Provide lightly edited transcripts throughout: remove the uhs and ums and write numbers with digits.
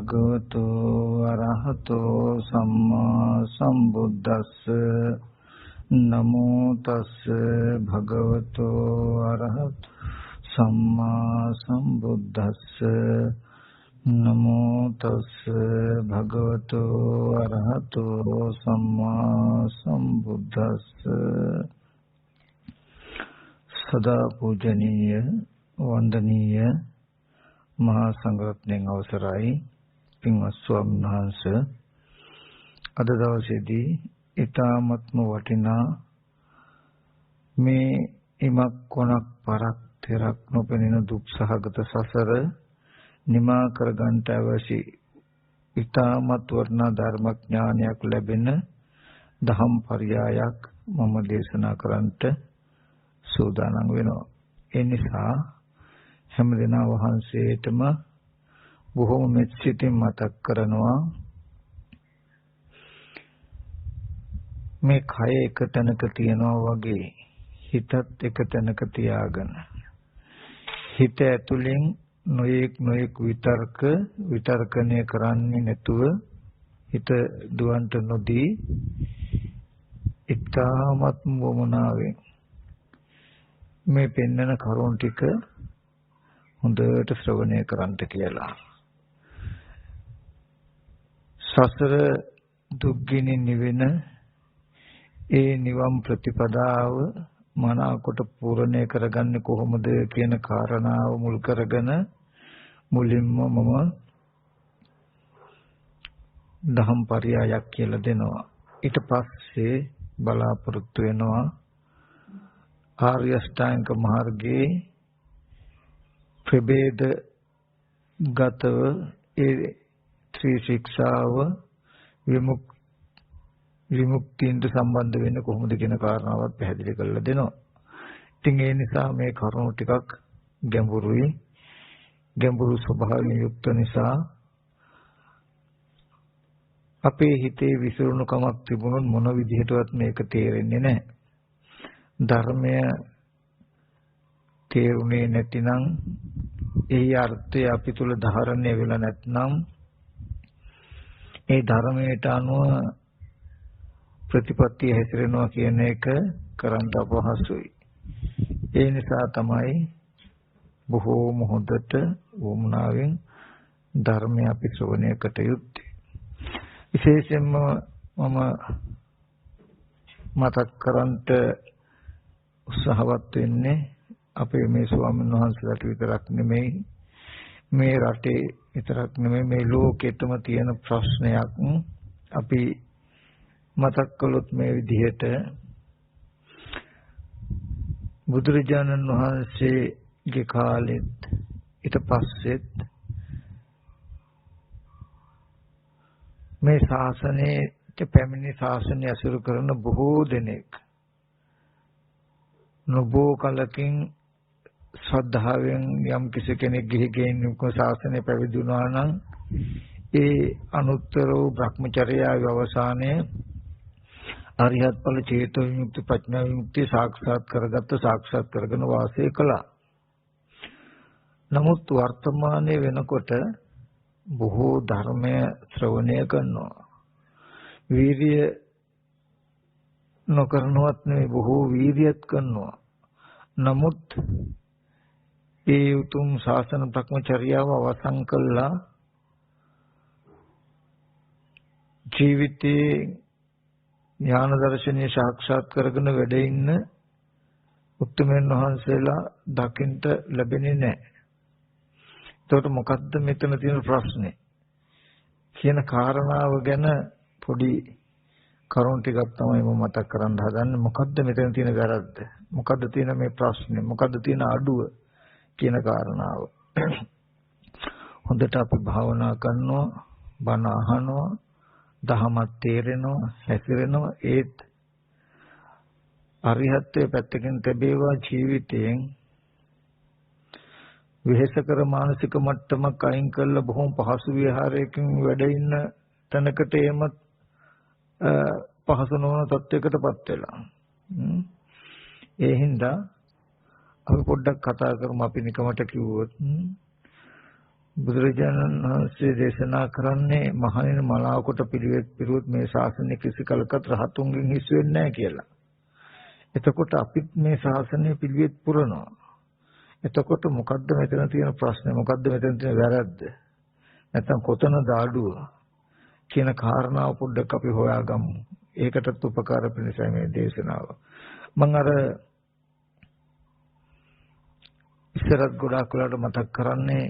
භගවතු අරහතෝ සම්මා සම්බුද්දස්ස නමෝ තස්ස භගවතු අරහතෝ සම්මා සම්බුද්දස්ස නමෝ තස්ස භගවතු අරහතෝ සම්මා සම්බුද්දස්ස සදා පූජනීය වන්දනීය මහා සංඝරත්නයන් අවසරයි පින්වත් ස්වාමීන් වහන්සේ අද දවසේදී ඊ타ත්ම වටිනා මේ ඉමක් කොනක් පරක් තෙරක් නොපෙනෙන දුක්සහගත සසර නිමා කරගන්නට අවශ්‍ය ඊ타ත්ම වටිනා ධර්මඥානයක් ලැබෙන දහම් පරයයක් මම දේශනා කරන්නට සූදානම් වෙනවා. ඒ නිසා හැමදෙනා වහන්සේටම බොහොම මෙත් සිතින් මතක් කරනවා මේ කය එක තැනක තියනවා වගේ හිතත් එක තැනක තියාගෙන හිත ඇතුලෙන් නොයෙක් විතර්කණය කරන්නේ නැතුව හිත දුවන්ට නොදී ඉතාමත් වමනාවෙන් මේ පෙන්වන කරුණ ටික හොඳට ශ්‍රවණය කරන්ට කියලා. සසර දුක්ගිනි නිවෙන ඒ නිවන් ප්‍රතිපදාව මනාකොට පූර්ණේ කරගන්නේ කොහොමද කියන කාරණාව මුල් කරගෙන මුලින්ම මම දහම් පරයයක් කියලා දෙනවා. ඊට පස්සේ බලාපොරොත්තු වෙනවා ආර්ය අෂ්ටාංග මාර්ගයේ ප්‍රභේද ගතව ඒ ත්‍රි ශික්ෂාව විමුක්තියට සම්බන්ධ වෙන්නේ කොහොමද කියන කාරණාවත් පැහැදිලි කරලා දෙනවා. ඉතින් ඒ නිසා මේ කරුණු ටිකක් ගැඹුරු ස්වභාවයෙන් යුක්ත නිසා අපේ හිතේ විසිරුණුකමක් තිබුණොත් මොන විදිහටවත් මේක තේරෙන්නේ නැහැ. ධර්මය තේරුනේ නැතිනම් ඒ අර්ථය අපි තුල ධාරණය වෙලා නැත්නම් ඒ ධර්මයට අනුව ප්‍රතිපත්තිය හැසිරෙනවා කියන එක කරන්න අපහසුයි. ඒ නිසා තමයි බොහෝම හොඳට වුණාවෙන් ධර්මය අපි ශ්‍රවණය කට යුත්තේ. විශේෂයෙන්ම මම මතක් කරන්ට උත්සාහවත් වෙන්නේ අපේ මේ ස්වාමීන් වහන්සේලාට විතරක් නෙමෙයි මේ රටේ විතරක් නෙමෙයි මේ ලෝකෙටම තියෙන ප්‍රශ්නයක් අපි මතක් කළොත් මේ විදිහට බුදුරජාණන් වහන්සේගේ කාලෙත් ඊට පස්සෙත් මේ ශාසනයේ පැමිණි ශාසනය අසුරු කරන බොහෝ දෙනෙක් නොබෝ කලකින් ශ්‍රද්ධාවෙන් යම් කෙනෙක් ගිහිගෙන ශාසනය පැවිදුණා නම් ඒ අනුත්තර වූ භ්‍රමචර්යාවේ අවසානයේ අරිහත් ඵල චේතෝ විමුක්ති ප්‍රඥා විමුක්තිය සාක්ෂාත් කරගෙන වාසය කළා. නමුත් වර්තමානයේ වෙනකොට බොහෝ ධර්මය ශ්‍රවණය කරනවා. වීර්ය නොකරනවත් නෙවෙයි බොහෝ වීර්යත් කරනවා. නමුත් ඒ උතුම් ශාසන භ්‍රමචර්යාව අවසන් කළා ජීවිතේ ඥාන දර්ශනීය සාක්ෂාත් කරගෙන වැඩ ඉන්න උත්තමයන් වහන්සේලා දකින්න ලැබෙන්නේ නැහැ. එතකොට මොකද්ද මෙතන තියෙන ප්‍රශ්නේ කියන කාරණාව ගැන පොඩි කරුණු ටිකක් තමයි මම මතක් කරන්න හදන්නේ. මොකද්ද මෙතන තියෙන වැරද්ද? මොකද්ද තියෙන මේ ප්‍රශ්නේ? මොකද්ද තියෙන අඩුව කියන කාරණාව. හොඳට අපි භාවනා කරනවා, බණ අහනවා, දහමත් තේරෙනවා, හැසිරෙනවා. ඒත් අරිහත්ත්වයේ පැත්තකින් තිබේවා ජීවිතයෙන් විහෙසකර මානසික මට්ටමක් අයින් කරලා බොහොම පහසු විහාරයකින් වැඩ ඉන්න තැනකට එමත් පහසු නොවන තත්යකටපත් වෙලා. ඒ හින්දා අපි පොඩ්ඩක් කතා කරමු. අපි නිකමට කිව්වොත් බුදුරජාණන් වහන්සේ දේශනා කරන්නේ මහණෙනි මලාවකට පිළිවෙත් පිරුවොත් මේ ශාසනය කිසි කලකට රහතුන්ගෙන් හිස් වෙන්නේ නැහැ කියලා. එතකොට අපිත් මේ ශාසනය පිළිවෙත් පුරනවා. එතකොට මොකද්ද මෙතන තියෙන ප්‍රශ්නේ? මොකද්ද මෙතන තියෙන වැරද්ද? නැත්තම් කොතනද අඩුව කියන කාරණාව පොඩ්ඩක් අපි හොයාගමු. ඒකටත් උපකාර වෙනසයි මේ දේශනාව. මම අර ඉස්සරත් ගොඩාක් වෙලාට මතක් කරන්නේ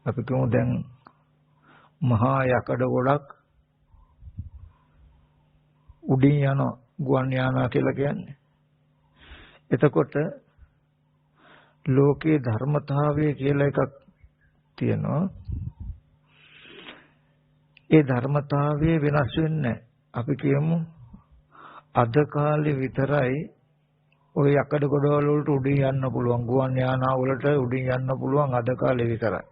අපි කියමු දැන් මහා යකඩ ගොඩක් උඩින් යන ගුවන් යානා කියලා කියන්නේ. එතකොට ලෝකේ ධර්මතාවය කියලා එකක් තියෙනවා. ඒ ධර්මතාවය වෙනස් වෙන්නේ අපි කියමු අද කාලේ විතරයි ওই යකඩ ගොඩවල වලට උඩින් යන්න පුළුවන් ගුවන් යානා වලට උඩින් යන්න පුළුවන් අද කාලේ විතරයි.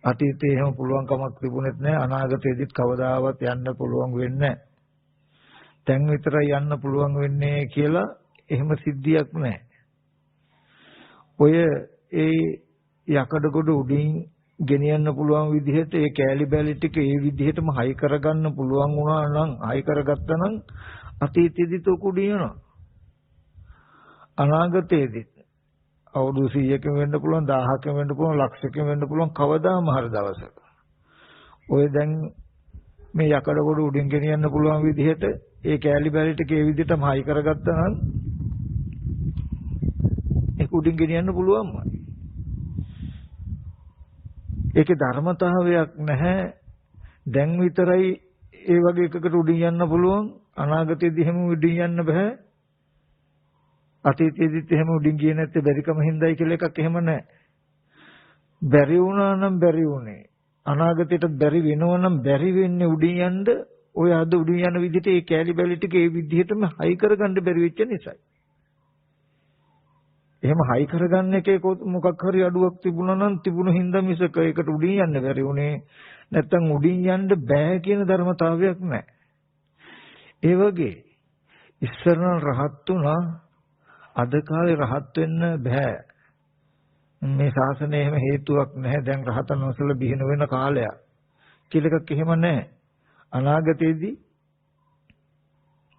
අතීතේ එහෙම පුළුවන් කමක් තිබුණෙත් නැහැ. අනාගතයේදීත් කවදාවත් යන්න පුළුවන් වෙන්නේ නැහැ. දැන් විතරයි යන්න පුළුවන් වෙන්නේ කියලා එහෙම සිද්ධියක් නැහැ. ඔය ඒ යකඩ ගොඩ උඩින් ගෙනියන්න පුළුවන් විදිහට ඒ කෑලි බැලි ටික ඒ විදිහටම හයි කරගන්න පුළුවන් වුණා නම් හයි කරගත්තා නම් අතීතයේදීත් උක උඩින් යනවා. අනාගතයේදීත් අවුරුදු 100කින් වෙන්න පුළුවන් 1000කින් වෙන්න පුළුවන් ලක්ෂකින් වෙන්න පුළුවන් කවදාම හරි දවසක. ඔය දැන් මේ යකඩ ගොඩ උඩින් ගෙනියන්න පුළුවන් විදිහට ඒ කෑලි බැලි ටික ඒ විදිහටම හයි කරගත්තා නම් ඒක උඩින් ගෙනියන්න පුළුවන්මයි. ඒකේ ධර්මතාවයක් නැහැ. දැන් විතරයි ඒ වගේ එකකට උඩින් යන්න පුළුවන්. අනාගතයේදී එහෙම උඩින් යන්න බෑ. අතීතයේදීත් එහෙම උඩින් ගියේ නැත්තේ බැරිකම හින්දායි කියලා එකක් එහෙම නැහැ. බැරි වුණා නම් බැරි වුණේ. අනාගතයට බැරි වෙනවා නම් බැරි වෙන්නේ උඩින් යන්න. ඔය අද උඩින් යන විදිහට ඒ කෑලි බැලි ටික ඒ විදිහටම හයි කරගන්න බැරි වෙච්ච නිසායි. එහෙම හයි කරගන්න එකේ මොකක් හරි අඩුවක් තිබුණා නම් තිබුණු හින්දා මිසක ඒකට උඩින් යන්න බැරි වුණේ. නැත්තම් උඩින් යන්න බෑ කියන ධර්මතාවයක් නැහැ. ඒ වගේ ඉස්සරන රහත් වුණා අද කාලේ රහත් වෙන්න බෑ. මේ ශාසනයේ එහෙම හේතුවක් නැහැ. දැන් රහතන් වහන්සේලා බිහි නොවන කාලයක් කියලා එකක් එහෙම නැහැ. අනාගතයේදී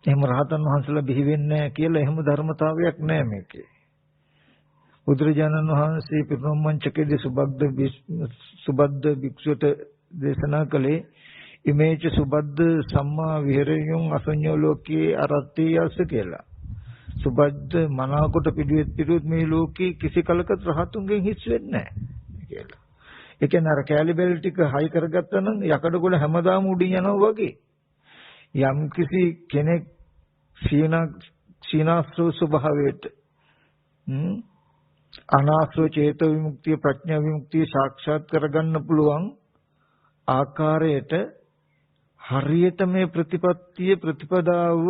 එහෙම රහතන් වහන්සේලා බිහි වෙන්නේ නැහැ කියලා එහෙම ධර්මතාවයක් නැහැ මේකේ. බුදුරජාණන් වහන්සේ පිරුම්මංචකේදී සුබද්ද භික්ෂුවට දේශනා කළේ ඉමේච සුබද්ද සම්මා විහෙරයන් අසඤ්ඤෝ ලෝකේ අරත්තේ යස්ස කියලා. සුබද්ද මනාකොට පිළිවෙත් මේ ලෝකේ කිසි කලකට රහතුන්ගෙන් හිස් වෙන්නේ නැහැ කියලා. ඒ කියන්නේ අර කෑලි බැලි ටික හයි කරගත්තා නම් යකඩ ගොඩ හැමදාම උඩින් යනවා වගේ. යම් කිසි කෙනෙක් සීනාස්ත්‍ර ස්වභාවයට අනාශ්‍රව චේතෝ විමුක්තිය ප්‍රඥා විමුක්තිය සාක්ෂාත් කරගන්න පුළුවන් ආකාරයට හරියට මේ ප්‍රතිපදාව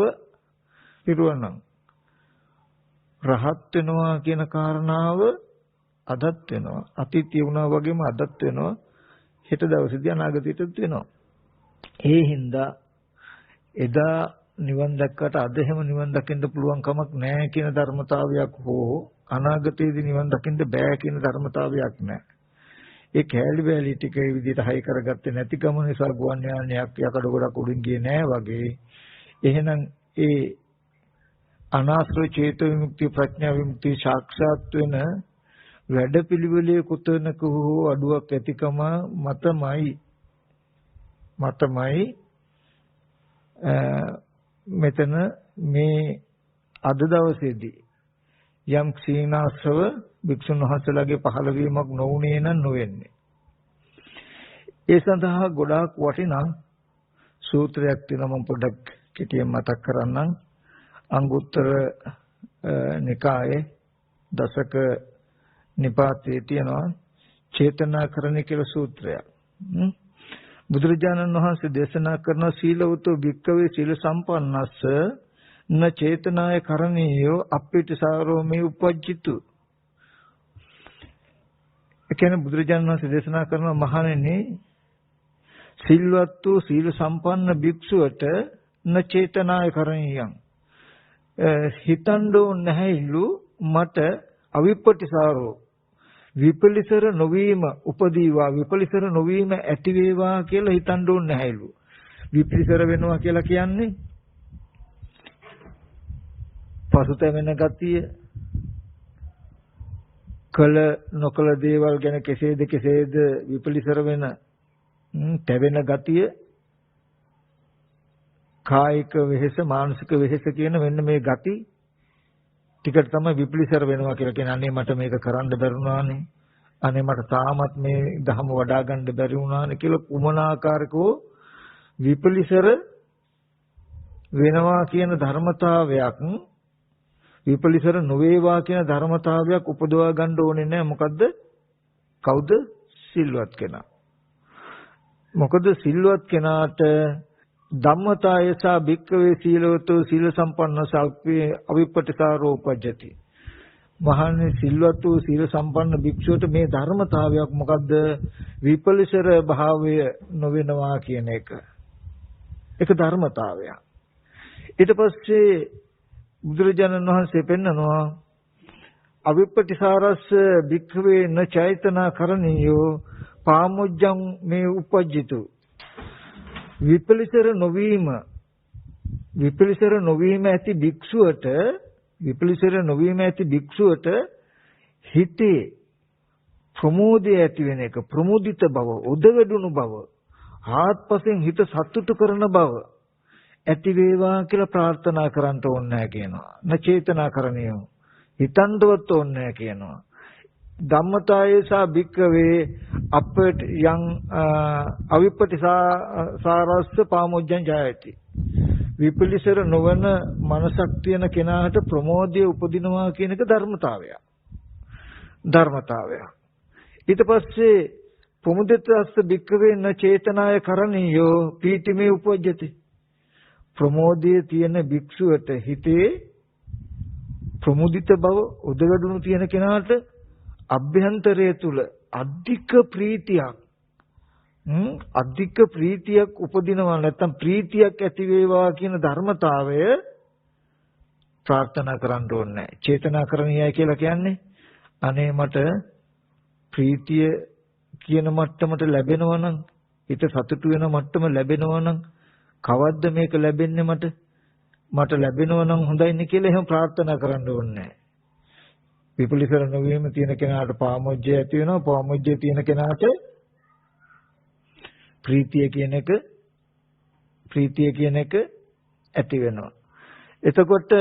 පිරුවනම් රහත් වෙනවා කියන කාරණාව අදත් වෙනවා. අතීතය වුණා වගේම අදත් වෙනවා. හෙට දවසේදී අනාගතයටත් වෙනවා. ඒ හින්දා එදා නිවන් දැක්කට අද හැම නිවන් දකින්න පුළුවන් කමක් නැහැ කියන ධර්මතාවයක් හෝ අනාගතයේදී නිවන් දකින්න බෑ කියන ධර්මතාවයක් නැහැ. ඒ කෑලි බෑලි ටික ඒ විදිහට හයි කරගත්තේ නැතිකම නිසා ගුවන් යානයක් යකඩ ගොඩක් උඩින් ගියේ නෑ වගේ. එහෙනම් ඒ අනාශ්‍රව චේතෝ විමුක්තිය ප්‍රඥා විමුක්තිය සාක්ෂාත් වෙන වැඩපිළිවෙලේ කුතනක හෝ අඩුවක් ඇතිකම මතමයි මෙතන මේ අද දවසේදී යම් ක්ෂීණාශ්‍රව භික්ෂුන් වහන්සේලාගේ පහළ වීමක් නොවුනේ නම් නොවෙන්නේ. ඒ සඳහා ගොඩාක් වටිනා සූත්‍රයක් තියෙනවා. මම පොඩ්ඩක් කෙටියෙන් මතක් කරන්නම්. අංගුත්තර නිකායේ දසක නිපාතයේ තියෙනවා චේතනාකරණය කියලා සූත්‍රයක්. බුදුරජාණන් වහන්සේ දේශනා කරන සීලවතෝ භික්කවේ සීල සම්පන්නස්ස න චේතනාය කරණීයෝ අප්පිටසාරෝ මේ උපජ්ජිතු. ඒ කියන්නේ බුදුරජාණන් වහන්සේ දේශනා කරන මහණෙනි සිල්වත් වූ සීල සම්පන්න භික්ෂුවට න චේතනාය කරණීයං හිතන්ඩෝ නැහැලු මට අවිප්පටිසාරෝ විපලිසර නොවීම උපදීවා විපලිසර නොවීම ඇති වේවා කියලා හිතන්න ඕනේ නැහැලු. විපලිසර වෙනවා කියලා කියන්නේ පසුතැවෙන ගතිය, කල නොකල දේවල් ගැන කෙසේද විපලිසර වෙන තැවෙන ගතිය, කායික වෙහෙස මානසික වෙහෙස කියන මෙන්න මේ ගති ටිකට තමයි විපලිසර වෙනවා කියලා කියන්නේ. අනේ මට මේක කරන්න බැරුණානේ, අනේ මට තාමත් මේ ධහම වඩා ගන්න බැරි වුණානේ කියලා කුමන ආකාරකෝ විපලිසර වෙනවා කියන ධර්මතාවයක්, විපලිසර නොවේවා කියන ධර්මතාවයක් උපදවා ගන්න ඕනේ නැහැ. මොකද්ද? කවුද? සිල්වත් කෙනා. මොකද සිල්වත් කෙනාට ධම්මතායසා භික්ඛවේ සීලවතෝ සීල සම්පන්න සල්පේ අවිපටිසාරෝ උපජ්ජති. මහන්නේ සිල්වත් වූ සීල සම්පන්න භික්ෂුවට මේ ධර්මතාවයක් මොකද්ද? විපලිසර භාවය නොවෙනවා කියන එක. ඒක ධර්මතාවයක්. ඊට පස්සේ බුදුරජාණන් වහන්සේ පෙන්නනවා අවිපටිසාරස්ස භික්ඛවේ න චෛතනා කරණියෝ පාමුජ්ජං මේ උපජ්ජිතු. විපලිසර නොවීම ඇති භික්ෂුවට හිතේ ප්‍රමෝදය ඇති වෙන එක, ප්‍රමුදිත බව, උදවැඩුණු බව, ආත්පසෙන් හිත සතුටු කරන බව ඇති වේවා කියලා ප්‍රාර්ථනා කරන්න ඕනේ නැහැ කියනවා. නචේතනා කරණියෝ හිතන්නවත් ඕනේ නැහැ කියනවා. ධම්මතායේසා භික්ඛවේ අපට යං අවිපටිසාරස්ස පාමුජ්ජං ජායති. විපලිසර නොවන මනසක් තියෙන කෙනාට ප්‍රමෝදය උපදිනවා කියන එක ධර්මතාවය. ඊට පස්සේ ප්‍රමුදිතස්ස භික්ඛවේ න චේතනාය කරණියෝ පීතිමේ උපජ්ජති. ප්‍රමෝදයේ තියෙන භික්ෂුවට හිතේ ප්‍රමුදිත බව උදවැඩුණු තියෙන කෙනාට අභ්‍යන්තරය තුල අධික ප්‍රීතියක් උපදිනවා. නැත්නම් ප්‍රීතියක් ඇති වේවා කියන ධර්මතාවය ප්‍රාර්ථනා කරන්න ඕනේ. චේතනා කරණියයි කියලා කියන්නේ අනේ මට ප්‍රීතිය කියන මට්ටමට ලැබෙනවා නම්, හිත සතුටු වෙන මට්ටම ලැබෙනවා නම්, කවද්ද මේක ලැබෙන්නේ මට ලැබෙනවා නම් හොඳයිනේ කියලා එහෙම ප්‍රාර්ථනා කරන්න ඕනේ. විපලිසර නොවීම තියෙන කෙනාට පාමොජ්ජය ඇති වෙනවා. පාමොජ්ජය තියෙන කෙනාට ප්‍රීතිය කියන එක ඇති වෙනවා. එතකොට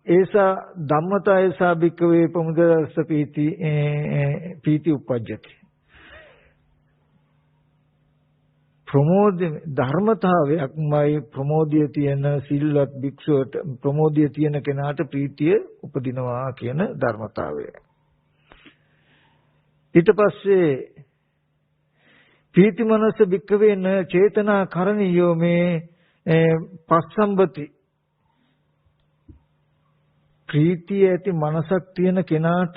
ඒසා ධම්මතා ඒසා භික්ඛවේ ප්‍රමුදස්ස පීති උපජ්ජති. ප්‍රමෝද ධර්මතාවයක්මයි ප්‍රමෝදිය තියෙන සිල්වත් භික්ෂුවට, ප්‍රමෝදිය තියෙන කෙනාට ප්‍රීතිය උපදිනවා කියන ධර්මතාවය. ඊට පස්සේ පීති මනස භික්ඛවේ න චේතනා කරණියෝ මේ පස්සම්බති. ප්‍රීතිය ඇති මනසක් තියෙන කෙනාට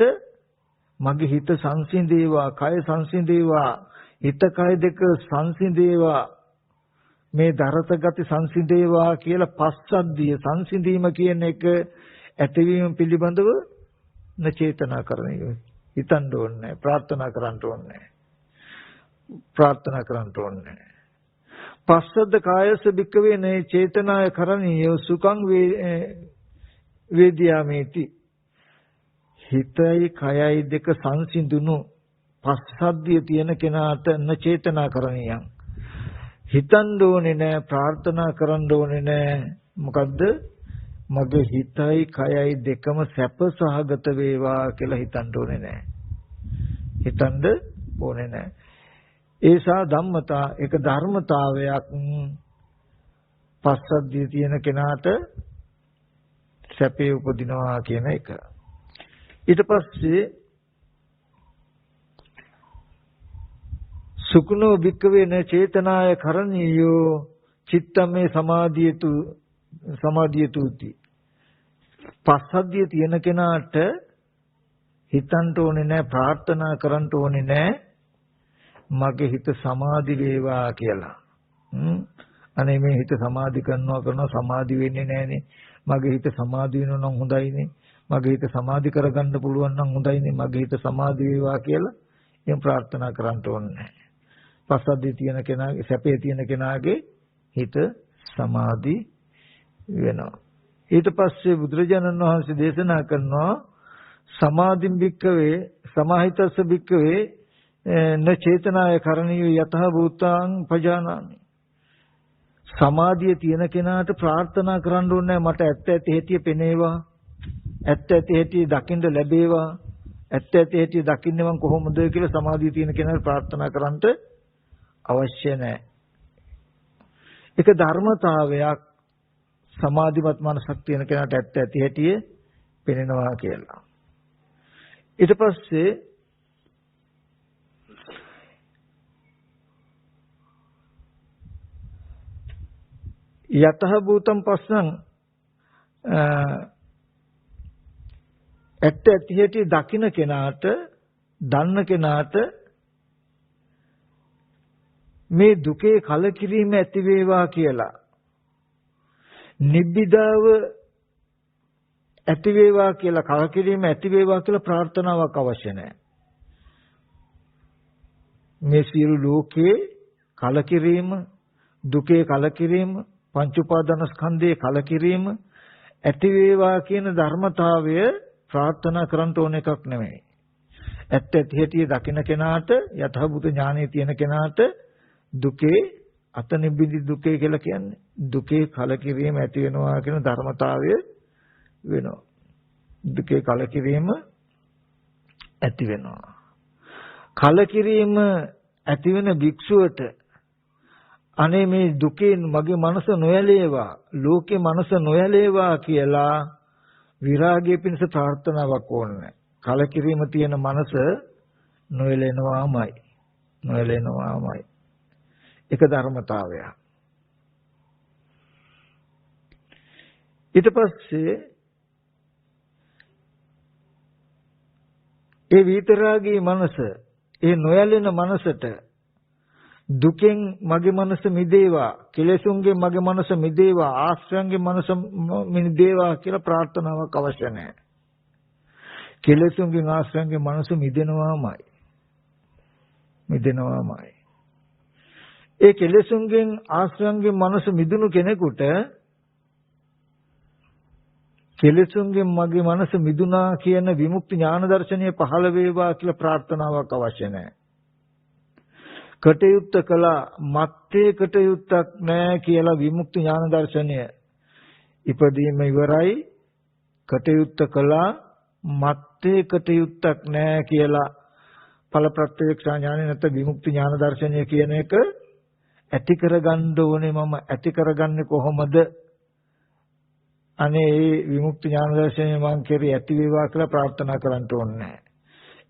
මගේ හිත සංසිඳේවා, කය සංසිඳේවා, හිත කය දෙක සංසිඳේවා, මේ දරත ගති සංසිඳේවා කියලා පස්සද්ධිය සංසිඳීම කියන එක ඇතිවීම පිළිබඳව නචේතනා කරන්නේ. හිතන්න ඕනේ, ප්‍රාර්ථනා කරන්න ඕනේ. පස්සද්ද කායස භික්කවේ නේ චේතනාය කරණීය සුඛං වේදියාමේති. හිතයි කයයි දෙක සංසිඳුණු පස්සද්ධිය තියෙන කෙනාට නචේතනා කරණීයං. හිතන්න ඕනේ නෑ, ප්‍රාර්ථනා කරන්න ඕනේ නෑ. මොකද්ද? මගේ හිතයි කයයි දෙකම සැප සහගත වේවා කියලා හිතන්න ඕනේ නෑ. හිතන්න ඕනේ නෑ. ඒසා ධම්මතා එක ධර්මතාවයක්. පස්සද්ධිය තියෙන කෙනාට සැපේ උපදිනවා කියන එක. ඊට පස්සේ සුකුණෝ භික්කවේ න චේතනාය කරණීයෝ චිත්තමේ සමාධියතුති. පස්සද්ධිය තියෙන කෙනාට හිතන්න ඕනේ නෑ, ප්‍රාර්ථනා කරන්න ඕනේ නෑ මගේ හිත සමාධි වේවා කියලා. අනේ මේ හිත සමාධි කරනවා සමාධි වෙන්නේ නෑනේ. මගේ හිත සමාධි වෙනවා නම් හොඳයිනේ. මගේ හිත සමාධි කරගන්න පුළුවන් නම් හොඳයිනේ මගේ හිත සමාධි වේවා කියලා එහෙම ප්‍රාර්ථනා කරන්න ඕනේ නැහැ. පස්සද්ධිය තියෙන කෙනාගේ සැපේ තියෙන කෙනාගේ හිත සමාධි වෙනවා. ඊට පස්සේ බුදුරජාණන් වහන්සේ දේශනා කරනවා සමාධින් භික්කවේ සමාහිතස්ස භික්කවේ න චේතනාය කරණීය යතහ භූතාං පජානාමි. සමාධිය තියෙන කෙනාට ප්‍රාර්ථනා කරන්න ඕනේ මට ඇත්ත ඇති හැටි පෙනේවා. ඇත්ත ඇති හැටි දකින්න ලැබේවා. ඇත්ත ඇති හැටි දකින්නේ මං කොහොමද කියලා සමාධිය තියෙන කෙනාට ප්‍රාර්ථනා කරන්නට අවශ්‍ය නැහැ. ඒක ධර්මතාවයක් සමාධිමත් මනසක් තියෙන කෙනාට ඇත්ත ඇති හැටි පෙනෙනවා කියලා. ඊට පස්සේ යතහ භූතම් පස්සං ඇත්ත ඇති හැටි දකින්න කෙනාට දන්න කෙනාට මේ දුකේ කලකිරීම ඇති වේවා කියලා නිබ්බිදාව ඇති වේවා කියලා කලකිරීම ඇති වේවා කියලා ප්‍රාර්ථනාවක් අවශ්‍ය නැහැ. මේ සියලු ලෝකේ කලකිරීම දුකේ කලකිරීම පංච උපාදානස්කන්ධයේ කලකිරීම ඇති වේවා කියන ධර්මතාවය ප්‍රාර්ථනා කරන්න ඕන එකක් නෙමෙයි. ඇත්ත ඇති හැටි දකින්න කෙනාට යථාභූත ඥානය තියෙන කෙනාට දුකේ අත නිබ්බිදි දුකේ කියලා කියන්නේ දුකේ කලකිරීම ඇති වෙනවා කියන ධර්මතාවය වෙනවා. දුකේ කලකිරීම ඇති වෙනවා. කලකිරීම ඇති වෙන භික්ෂුවට අනේ මේ දුකෙන් මගේ මනස නොයලේවා ලෝකේ මනස නොයලේවා කියලා විරාගයේ පිණිස ප්‍රාර්ථනාවක් ඕනේ. කලකිරීම තියෙන මනස නොයලෙනවාමයි. ඒක ධර්මතාවය. ඊට පස්සේ ඒ විතරාගී මනස ඒ නොයලෙන මනසට දුකෙන් මගේ මනස මිදේවා කෙලෙසුන්ගෙන් මගේ මනස මිදේවා ආශ්‍රයන්ගෙන් මනස මිදේවා කියලා ප්‍රාර්ථනාවක් අවශ්‍ය නැහැ. කෙලෙසුන්ගෙන් ආශ්‍රයන්ගෙන් මනස මිදෙනවාමයි. ඒ කෙලෙසුන්ගෙන් ආශ්‍රයන්ගෙන් මනස මිදුණු කෙනෙකුට කෙලෙසුන්ගෙන් මගේ මනස මිදුණා කියන විමුක්ති ඥාන දර්ශනය පහළ වේවා කියලා ප්‍රාර්ථනාවක් අවශ්‍ය නැහැ. කටයුත්ත කළා මත්තේ කටයුත්තක් නැහැ කියලා විමුක්ති ඥාන දර්ශනය ඉපදීම ඉවරයි. කටයුත්ත කළා මත්තේ කටයුත්තක් නැහැ කියලා ඵල ප්‍රත්‍යක්ෂ ඥානෙ නැත්නම් විමුක්ති ඥාන දර්ශනය කියන එක ඇති කරගන්න ඕනේ. මම ඇති කරගන්නේ කොහොමද? අනේ මේ විමුක්ති ඥාන දර්ශනය මං කෙරේ ඇති වේවා කියලා ප්‍රාර්ථනා කරන්න ඕනේ.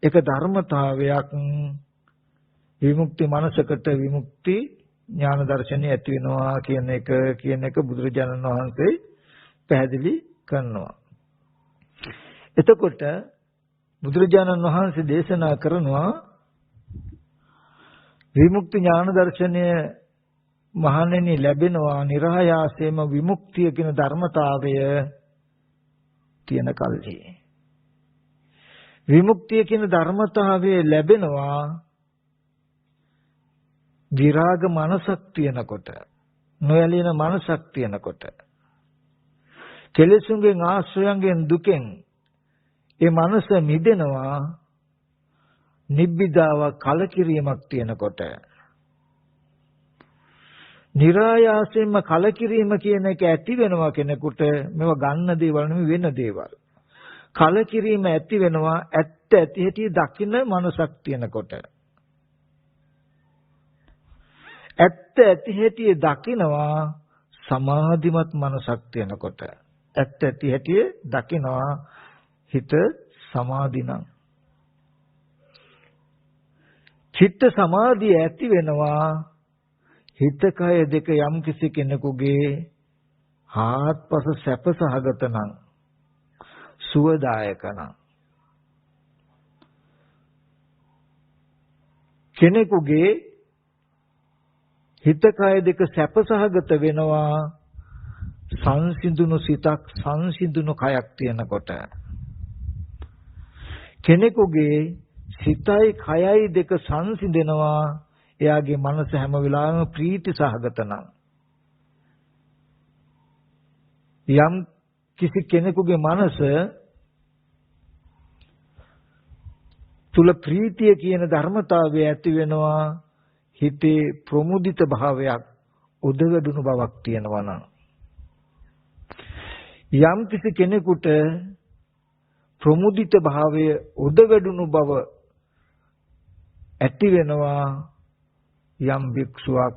ඒක ධර්මතාවයක්. විමුක්ති මනසකට විමුක්ති ඥාන දර්ශනය ඇති වෙනවා කියන එක බුදුරජාණන් වහන්සේ පැහැදිලි කරනවා. එතකොට බුදුරජාණන් වහන්සේ දේශනා කරනවා විමුක්ති ඥාන දර්ශනය මහණෙනි ලැබෙනවා නිරායාසයෙන්ම විමුක්තිය කියන ධර්මතාවය තියෙන කල්හි. විමුක්තිය කියන ධර්මතාවය ලැබෙනවා විරාග මනසක් තියෙනකොට, නොයැලෙන මනසක් තියෙනකොට, කෙලෙසුන්ගෙන් ආශ්‍රයන්ගෙන් දුකෙන් ඒ මනස මිදෙනවා නිබ්බිදාව කලකිරීමක් තියෙනකොට. නිරායාසයෙන්ම කලකිරීම කියන එක ඇති වෙනවා කෙනෙකුට. මේවා ගන්න දේවල් නෙමෙයි වෙන දේවල්. කලකිරීම ඇති වෙනවා ඇත්ත ඇති හැටි දකින්න මනසක් තියෙනකොට. ඇත්ත ඇති හැටි දකිනවා සමාධිමත් මනසක් තියෙනකොට. ඇත්ත ඇති හැටි දකිනවා හිත සමාධිනම්. චිත්ත සමාධිය ඇති වෙනවා හිත කය දෙක යම් කිසි කෙනෙකුගේ ආත්පස සැපසහගත නම් සුවදායක නම් කෙනෙකුගේ හිත කය දෙක සැපසහගත වෙනවා සංසිඳුණු සිතක් සංසිඳුණු කයක් තියෙනකොට. කෙනෙකුගේ සිතයි කයයි දෙක සංසිඳෙනවා. එයාගේ මනස හැම වෙලාවෙම ප්‍රීති සහගත නම්. යම් කිසි කෙනෙකුගේ මනස තුල ප්‍රීතිය කියන ධර්මතාවය ඇති වෙනවා. හිතේ ප්‍රමුදිත භාවයක් උදවැඩුණු බවක් තියෙනවා නම්. යම් කිසි කෙනෙකුට ප්‍රමුදිත භාවය උදවැඩුණු බව ඇති වෙනවා. යම් භික්ෂුවක්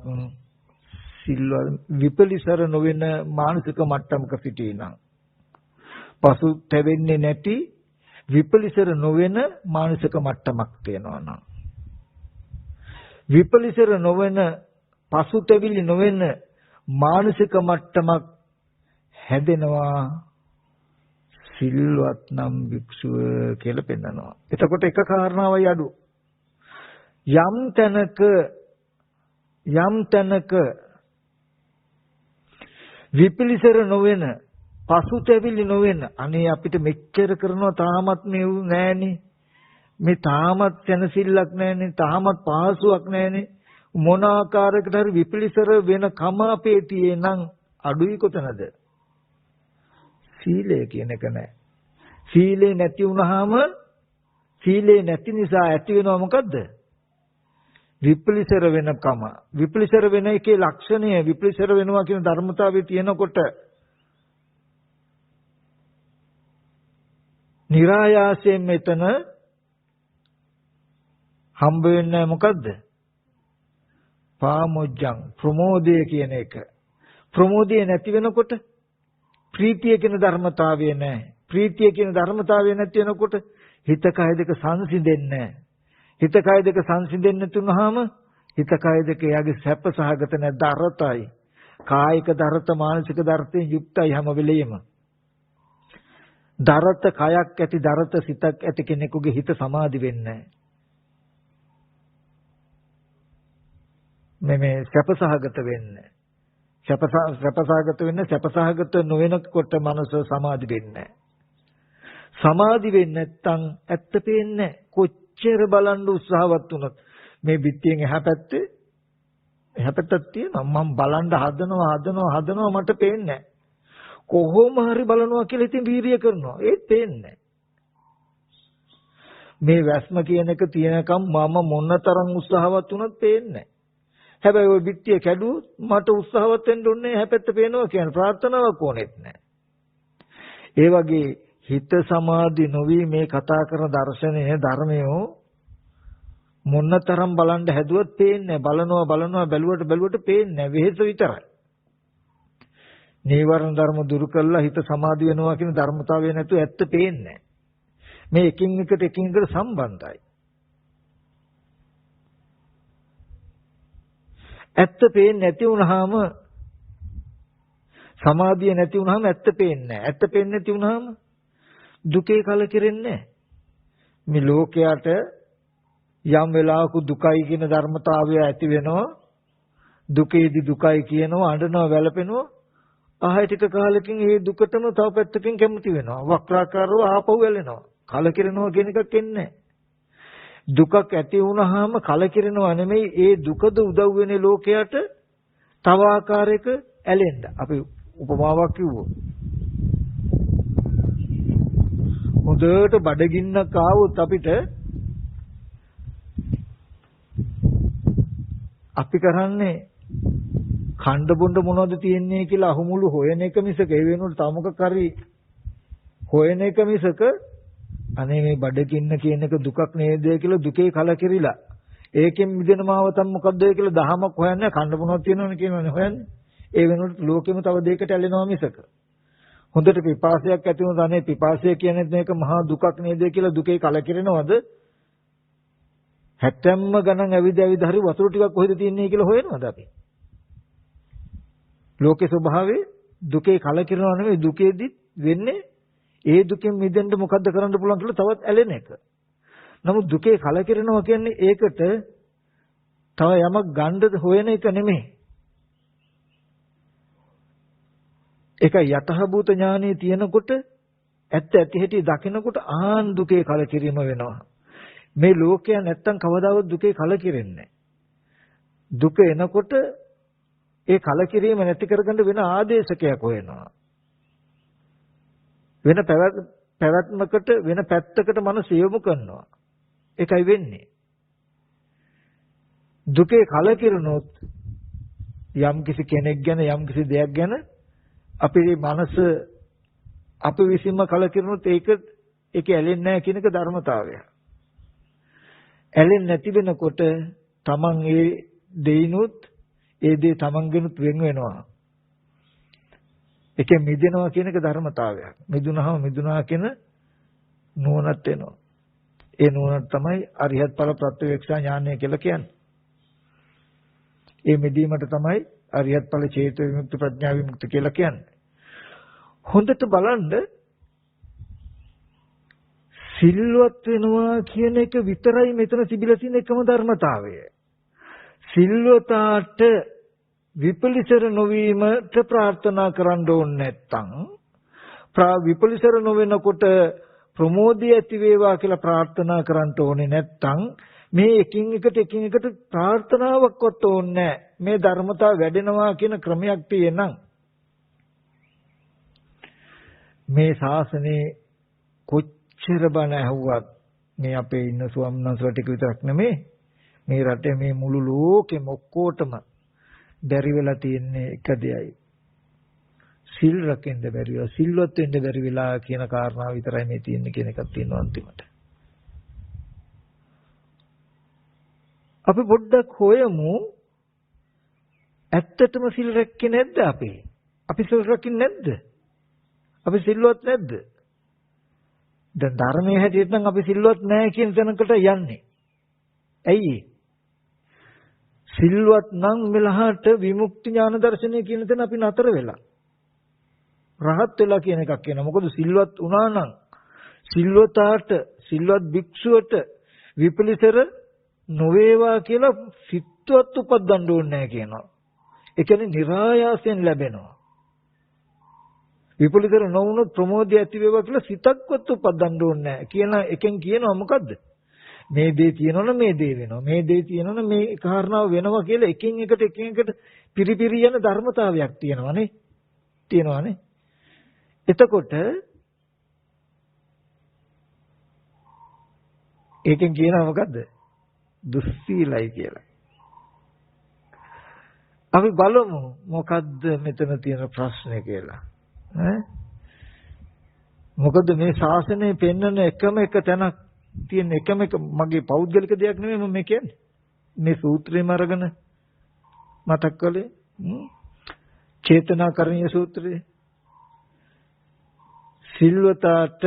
සිල්වල් විපලිසර නොවන මානසික මට්ටමක සිටිනා. පසු තැවෙන්නේ නැති විපලිසර නොවන මානසික මට්ටමක් තියෙනවා නම්. විපලිසර නොවන පසුතැවිලි නොවන මානසික මට්ටමක් හැදෙනවා. සිල්වත් නම් භික්ෂුව කියලා පෙන්නනවා. එතකොට එක කාරණාවයි අඩු. යම් තැනක විපලිසර නොවන පසුතැවිලි නොවන අනේ අපිට මෙච්චර කරනවා තාමත් මේ නෑනේ. මේ තාමත් සැනසෙල්ලක් නෑනේ. තාමත් පහසුවක් නෑනේ. මොන ආකාරයකට හරි විපලිසර වෙන කම අපේ තියෙනම් අඩුයි කොතනද? සීලය කියන එක නෑ. සීලේ නැති වුනහම සීලේ නැති නිසා ඇති වෙනව මොකද්ද? විපලිසර වෙනකම. විපලිසර වෙන එකේ ලක්ෂණය විපලිසර වෙනවා කියන ධර්මතාවය තියෙනකොට નિરાයාසයෙන් මෙතන හම්බ වෙන්නේ මොකද්ද? පාමොජ්ජං ප්‍රමෝදය කියන එක. ප්‍රමෝදය නැති වෙනකොට ප්‍රීතිය කියන ධර්මතාවය නැහැ. ප්‍රීතිය කියන ධර්මතාවය නැති වෙනකොට හිත කය දෙක සංසිඳෙන්නේ නැහැ. හිත කය දෙක සංසිඳෙන්නේ නැතුනහම හිත කය දෙක එයාගේ සැප සහගත නැ දරතයි. කායික දරත මානසික දරතෙන් යුක්තයි හැම වෙලෙම. දරත කයක් ඇති දරත සිතක් ඇති කෙනෙකුගේ හිත සමාධි වෙන්නේ නැහැ. මේ සැපසහගත වෙන්නේ. සැපසහගත වෙන්නේ සැපසහගත නොවෙනකොට මනස සමාධි වෙන්නේ නැහැ. සමාධි වෙන්නේ නැත්නම් ඇත්ත පේන්නේ නැහැ. කොච්චර බලන් උත්සාහවත් වුණත් මේ පිටියෙන් එහා පැත්තක් තියෙනවා. මම බලන් හදනවා මට පේන්නේ නැහැ. කොහොම හරි බලනවා කියලා ඉතින් වීරිය කරනවා. ඒත් පේන්නේ මේ වැස්ම කියන එක තියෙනකම් මම මොනතරම් උත්සාහවත් වුණත් පේන්නේ නැහැ. හැබැයි ওই පිටිය කැඩුවොත් මට උත්සාහවත් වෙන්න ඕනේ හැපැත්ත පේනවා කියන ප්‍රාර්ථනාවක් ඕනෙත් නැහැ. ඒ වගේ හිත සමාධි නොවි මේ කතා කරන දර්ශනය ධර්මය මොනතරම් බලන්න හැදුවත් පේන්නේ නැහැ. බලනවා බැලුවට පේන්නේ නැහැ. වෙහෙස විතරයි. නීවරණ ධර්ම දුරු කළා හිත සමාධි වෙනවා කියන ධර්මතාවය නැතුව ඇත්ත පේන්නේ නැහැ. මේ එකින් එකට සම්බන්ධයි. ඇත්ත පේන්නේ නැති වුනහම සමාධිය නැති වුනහම ඇත්ත පේන්නේ නැහැ. ඇත්ත පේන්නේ නැති වුනහම දුකේ කලකිරෙන්නේ නැහැ. මේ ලෝකයට යම් වෙලාවක දුකයි කියන ධර්මතාවය ඇති වෙනවා. දුකේදී දුකයි කියනවා, අඬනවා, වැළපෙනවා. ආයෙ ටික කාලෙකින් ඒ දුකටම තව පැත්තකින් කැමති වෙනවා. වක්‍රාකාරව ආපහු වැළෙනවා. කලකිරෙනවා කියන එකක් එන්නේ නැහැ. දුකක් ඇති වුනහම කලකිරෙනවා නෙමෙයි ඒ දුකද උදව් වෙන්නේ ලෝකයට තව ආකාරයක ඇලෙන්න. අපි උපමාවක් කිව්වොත් හොඳට බඩගින්නක් ආවොත් අපිට අපි කරන්නේ කණ්ඩ බොණ්ඩ මොනවද තියෙන්නේ කියලා අහුමුළු හොයන එක මිසක ඒ වෙනුවට තව මොකක් හරි හොයන එක මිසක අනේ මේ බඩගින්න කියන එක දුකක් නේද කියලා දුකේ කලකිරිලා ඒකෙන් මිදෙන මාවතක් මොකද්ද කියලා දහමක් හොයන්නේ කණ්ඩ බොණක් තියෙනවනේ කියනවනේ හොයන්නේ. ඒ වෙනුවට ලෝකෙම තව දෙයකට ඇලෙනවා මිසක හොඳට පිපාසයක් ඇති වුණොත් අනේ පිපාසය කියන්නේ මේක මහා දුකක් නේද කියලා දුකේ කලකිරෙනවද? හැත්තැම්ම ගණන් ඇවිද හරි වතුර ටිකක් කොහෙද තියෙන්නේ කියලා හොයනවද අපි? ලෝකේ ස්වභාවය දුකේ කලකිරෙනව නෙවෙයි දුකේදි වෙන්නේ ඒ දුකෙන් මිදෙන්න මොකද්ද කරන්න පුළුවන් කියලා තවත් ඇලෙන එක. නමුත් දුකේ කලකිරෙනවා කියන්නේ ඒකට තව යමක් ගන්නද හොයන එක නෙමෙයි. ඒක යතහභූත ඥානයේ තියෙනකොට ඇත්ත ඇති හැටි දකිනකොට ආන් දුකේ කලකිරීම වෙනවා. මේ ලෝකය නැත්තම් කවදාවත් දුකේ කලකිරෙන්නේ දුක එනකොට ඒ කලකිරීම නැති කරගන්න වෙන ආදේශකයක් හොයනවා. වෙන පැවැත්මකට වෙන පැත්තකට මනස යොමු කරනවා. ඒකයි වෙන්නේ. දුකේ කලකිරුණොත් යම් කිසි කෙනෙක් ගැන යම් කිසි දෙයක් ගැන අපේ මනස අපි විසින්ම කලකිරුණොත් ඒක ඇලෙන්නේ නැහැ කියන එක ධර්මතාවය. ඇලෙන්නේ නැති වෙනකොට තමන් ඒ දෙයිනුත් ඒ දේ තමන්ගෙනුත් වෙන වෙනවා. ඒකෙ මිදෙනවා කියන එක ධර්මතාවයක්. මිදුණා කියන නුවණත් එනවා. ඒ නුවණ තමයි අරිහත් ඵල ප්‍රත්‍යක්ෂ ඥානය කියලා කියන්නේ. ඒ මිදීමට තමයි අරිහත් ඵල චේතෝ විමුක්ති ප්‍රඥා විමුක්ති කියලා කියන්නේ. හොඳට බලන්න සිල්වත් වෙනවා කියන එක විතරයි මෙතන තිබිලා තියෙන එකම ධර්මතාවය. සිල්වතාට විපලිසර නොවීමට ප්‍රාර්ථනා කරන්න ඕනේ නැත්නම් විපලිසර නොවෙනකොට ප්‍රමෝදය ඇති වේවා කියලා ප්‍රාර්ථනා කරන්න ඕනේ නැත්නම් මේ එකින් එකට ප්‍රාර්ථනාවක්වත් ඕනේ නැහැ. මේ ධර්මතාව වැඩෙනවා කියන ක්‍රමයක් තියෙනනම් මේ ශාසනේ කොච්චර බණ ඇහුවත් මේ අපේ ඉන්න ස්වාමීන් වහන්සේලා ටික විතරක් නෙමෙයි මේ රටේ මේ මුළු ලෝකෙම ඔක්කොටම බැරි වෙලා තියෙන්නේ එක දෙයයි. සිල් රකින්න බැරි වෙලා සිල්වත් වෙන්න බැරි වෙලා කියන කාරණාව විතරයි මේ තියෙන්නේ කියන එකක් තියෙනවා අන්තිමට. අපි පොඩ්ඩක් හොයමු ඇත්තටම සිල් රැක්කේ නැද්ද අපි? අපි සිල් රකින්නේ නැද්ද? අපි සිල්වත් නැද්ද? දැන් ධර්මයේ හැටියට නම් අපි සිල්වත් නැහැ කියන තැනකට යන්නේ. ඇයි? සිල්වත් නම් මෙලහට විමුක්ති ඥාන දර්ශනය කියන තැන අපි නතර වෙලා. රහත් වෙලා කියන එකක් කියනවා. මොකද සිල්වත් වුණා නම් සිල්වතාට සිල්වත් භික්ෂුවට විපලිසර නොවේවා කියලා සිත්වත් උපදන්න ඕනේ නැහැ කියනවා. ඒ කියන්නේ નિરાයාසයෙන් ලැබෙනවා. විපලිතර නොවුනොත් ප්‍රමෝදය ඇති වේවා කියලා සිතක්වත් උපදන්න ඕනේ නැහැ කියන එකෙන් කියනවා මොකද්ද? මේ දේ තියෙනවනේ මේ දේ වෙනවා. මේ දේ තියෙනවනේ මේ කාරණාව වෙනවා කියලා එකින් එකට පිරිපිරි යන ධර්මතාවයක් තියෙනවානේ. එතකොට ඒකෙන් කියනවා මොකද්ද? දුස්සීලයි කියලා. අපි බලමු මොකද්ද මෙතන තියෙන ප්‍රශ්නේ කියලා. මොකද මේ ශාසනය පෙන්වන එකම එක තැනක් තියෙන එකම එක මගේ පෞද්ගලික දෙයක් නෙමෙයි මම කියන්නේ. මේ සූත්‍රයම අරගෙන මතක් කළේ චේතනාකරණීය සූත්‍රය. සිල්වතාට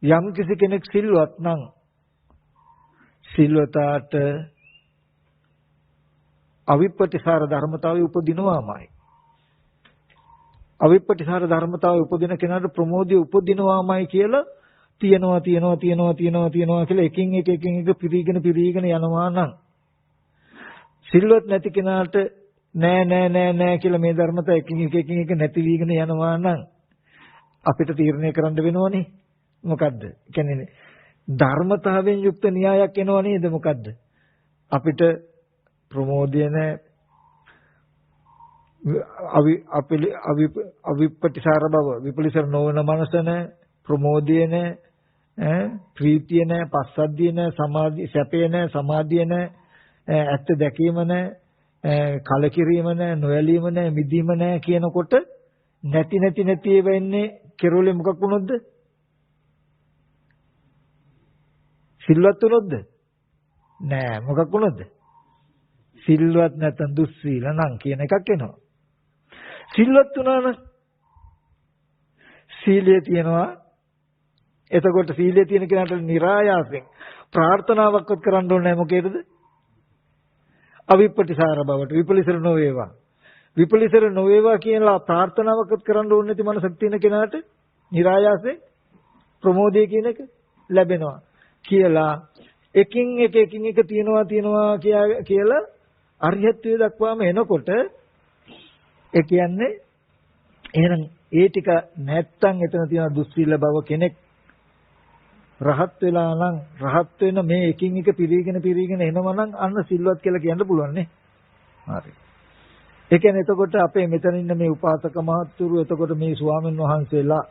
යම් කිසි කෙනෙක් සිල්වත් නම් සිල්වතාට අවිපටිසාර ධර්මතාවය උපදිනවාමයි. අවිපටිසාර ධර්මතාවය උපදින කෙනාට ප්‍රමෝදය උපදිනවාමයි කියලා තියෙනවා කියලා එකින් එක පිරීගෙන යනවා නම් සිල්වත් නැති කෙනාට නෑ කියලා මේ ධර්මතාව එකින් එක නැති වීගෙන යනවා නම් අපිට තීරණය කරන්න වෙනවනේ මොකද්ද? කියන්නේ ධර්මතාවයෙන් යුක්ත න්‍යායක් එනවා නේද මොකද්ද? අපිට ප්‍රමෝදය නැහැ අවිපටිසාර බව විපලිසර නොවන මනස නැහැ ප්‍රමෝදය නැහැ ප්‍රීතිය නැහැ පස්සද්ධිය නැහැ සමාධි සැපය නැහැ සමාධිය නැහැ ඇත්ත දැකීම නැහැ කලකිරීම නැහැ නොයලීම නැහැ මිදීම නැහැ කියනකොට නැති ඒවා එන්නේ කෙරෝලේ මොකක් වුණොත්ද? සිල්වත් වුණොත්ද? නෑ මොකක් වුණොත්ද? සිල්වත් නැත්නම් දුස්සීල නම් කියන එකක් එනවා. සිල්වත් වුණා නම් සීලය තියෙනවා. එතකොට සීලය තියෙන කෙනාට નિરાයාසයෙන් ප්‍රාර්ථනාවක්වත් කරන්න ඕනේ නැහැ මොකේද? අවිපටිසාර බවට විපලිසර නොවේවා. විපලිසර නොවේවා කියලා ප්‍රාර්ථනාවක්වත් කරන්න ඕනේ නැති මනසක් තියෙන කෙනාට નિરાයාසයෙන් ප්‍රමෝදය කියන එක ලැබෙනවා කියලා එකින් එක තියෙනවා කියලා අරිහත්ත්වයට දක්වාම එනකොට ඒ කියන්නේ එහෙනම් ඒ ටික නැත්තම් එතන තියෙන දුස්සීල බව කෙනෙක් රහත් වෙලා නම් රහත් වෙන මේ එකින් එක පිරීගෙන එනවා නම් අන්න සිල්වත් කියලා කියන්න පුළුවන් නේ. හරි. ඒ කියන්නේ එතකොට අපේ මෙතන ඉන්න මේ උපාසක මහත්තුරු එතකොට මේ ස්වාමීන් වහන්සේලා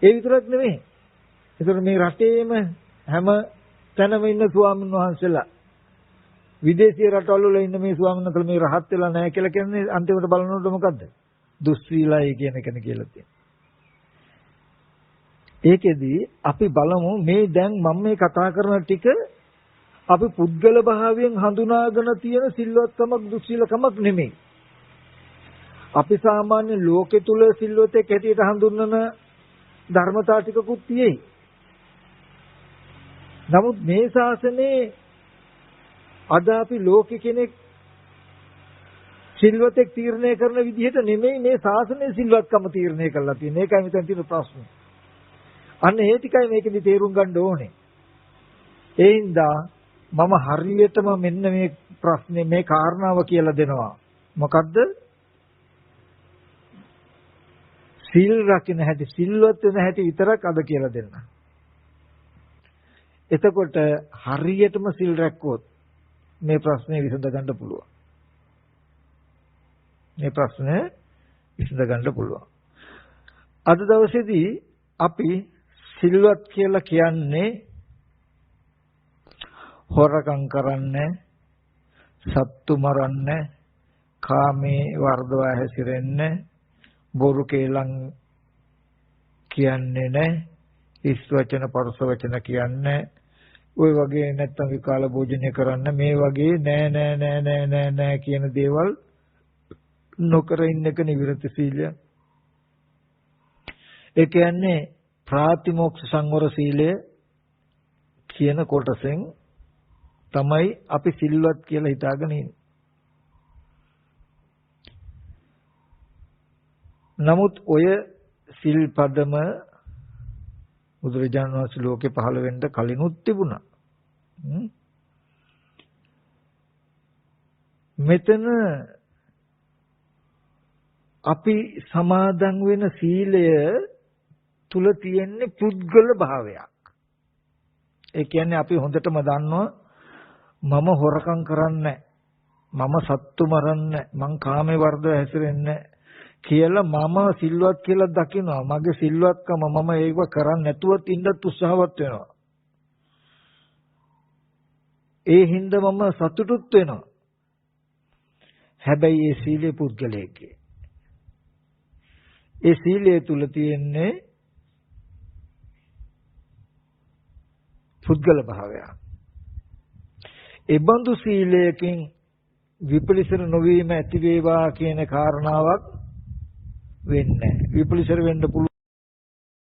ඒ විතරක් නෙමෙයි. එතකොට මේ රටේම හැම තැනම ඉන්න ස්වාමීන් වහන්සේලා විදේශීය රටවල වල ඉන්න මේ ස්වාමීන් වහන්සේලා මේ රහත් වෙලා නැහැ කියලා කියන්නේ අන්තිමට බලනකොට මොකද්ද? දුස්සීලයි කියන එකනේ කියලා තියෙනවා. ඒකෙදි අපි බලමු මේ දැන් මම මේ කතා කරන ටික අපි පුද්ගල භාවයෙන් හඳුනාගෙන තියෙන සිල්වත්කමක් දුස්සීලකමක් නෙමෙයි. අපි සාමාන්‍ය ලෝකෙ තුල සිල්වතෙක් හැටියට හඳුන්වන ධර්මතා ටිකකුත් තියෙයි. නමුත් මේ ශාසනයේ අද අපි ලෝකෙ කෙනෙක් සිල්වතෙක් තීරණය කරන විදිහට නෙමෙයි මේ ශාසනයේ සිල්වත්කම තීරණය කරලා තියෙන්නේ. ඒකයි මෙතන තියෙන ප්‍රශ්නේ. අන්න ඒ ටිකයි මේකෙදි තේරුම් ගන්න ඕනේ. ඒ හින්දා මම හරියටම මෙන්න මේ ප්‍රශ්නේ මේ කාරණාව කියලා දෙනවා. මොකද්ද? සිල් රකින්න හැටි සිල්වත් වෙන හැටි විතරක් අද කියලා දෙන්න. එතකොට හරියටම සිල් රැක්කොත් මේ ප්‍රශ්නේ විසඳ ගන්න පුළුවන්. මේ ප්‍රශ්නේ විසඳ ගන්න පුළුවන්. අද දවසේදී අපි සිල්වත් කියලා කියන්නේ හොරකම් කරන්නේ, සත්තු මරන්නේ, කාමේ වර්ධව හැසිරෙන්නේ, බොරු කේලම් කියන්නේ නැහැ, හිස් වචන පරස වචන කියන්නේ, ওই වගේ නැත්තම් විකාල භෝජනය කරන්න මේ වගේ නෑ කියන දේවල් නොකර ඉන්න එක නිවිරති සීලය. ඒ කියන්නේ ප්‍රාතිමෝක්ෂ සංවර සීලය කියන කොටසෙන් තමයි අපි සිල්වත් කියලා හිතාගෙන ඉන්නේ. නමුත් ඔය සිල්පදම බුදුරජාණන් වහන්සේ ලෝකේ පහළ වෙන්න කලිනුත් තිබුණා. මෙතන අපි සමාදන් වෙන සීලය තුල තියෙන්නේ පුද්ගල භාවයක්. ඒ කියන්නේ අපි හොඳටම දන්නවා මම හොරකම් කරන්නේ මම සත්තු මරන්නේ මං කාමේ වර්ධව හැසිරෙන්නේ කියලා මම සිල්වත් කියලා දකිනවා. මගේ සිල්වත්කම මම ඒක කරන්නේ නැතුවත් ඉන්නත් උත්සාහවත් වෙනවා. ඒ හින්දා මම සතුටුත් වෙනවා. හැබැයි ඒ සීලේ පුද්ගලයේ ඒ සීලය තුල තියෙන්නේ පුද්ගල භාවයක්. ඒ බඳු සීලයකින් විපලිසර නොවීම ඇති වේවා කියන කාරණාවක් වෙන්නේ නැහැ. විපලිසර වෙන්න පුළුවන්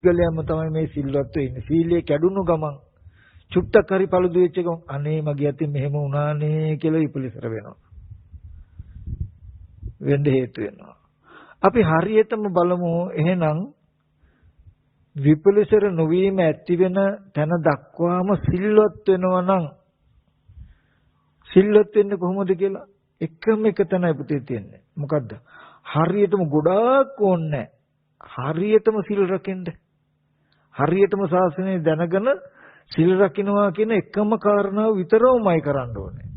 පුද්ගලයාම තමයි මේ සිල්වත් වෙන්නේ. සීලය කැඩුණු ගමන් චුට්ටක් හරි පළුදු වෙච්ච ගමන් අනේ මගේ අතින් මෙහෙම වුණානේ කියලා විපලිසර වෙනවා. වෙන්න හේතු වෙනවා. අපි හරියටම බලමු එහෙනම් විපලිසර නොවීම ඇති වෙන තැන දක්වාම සිල්වත් වෙනවා නම් සිල්වත් වෙන්නේ කොහොමද කියලා එකම එක තැනයි පුතේ තියෙන්නේ. මොකද්ද? හරියටම ගොඩාක් ඕනේ. හරියටම සිල් රකින්න. හරියටම ශාසනය දැනගෙන සිල් රකින්නවා කියන එකම කාරණාව විතරමයි කරන්න ඕනේ.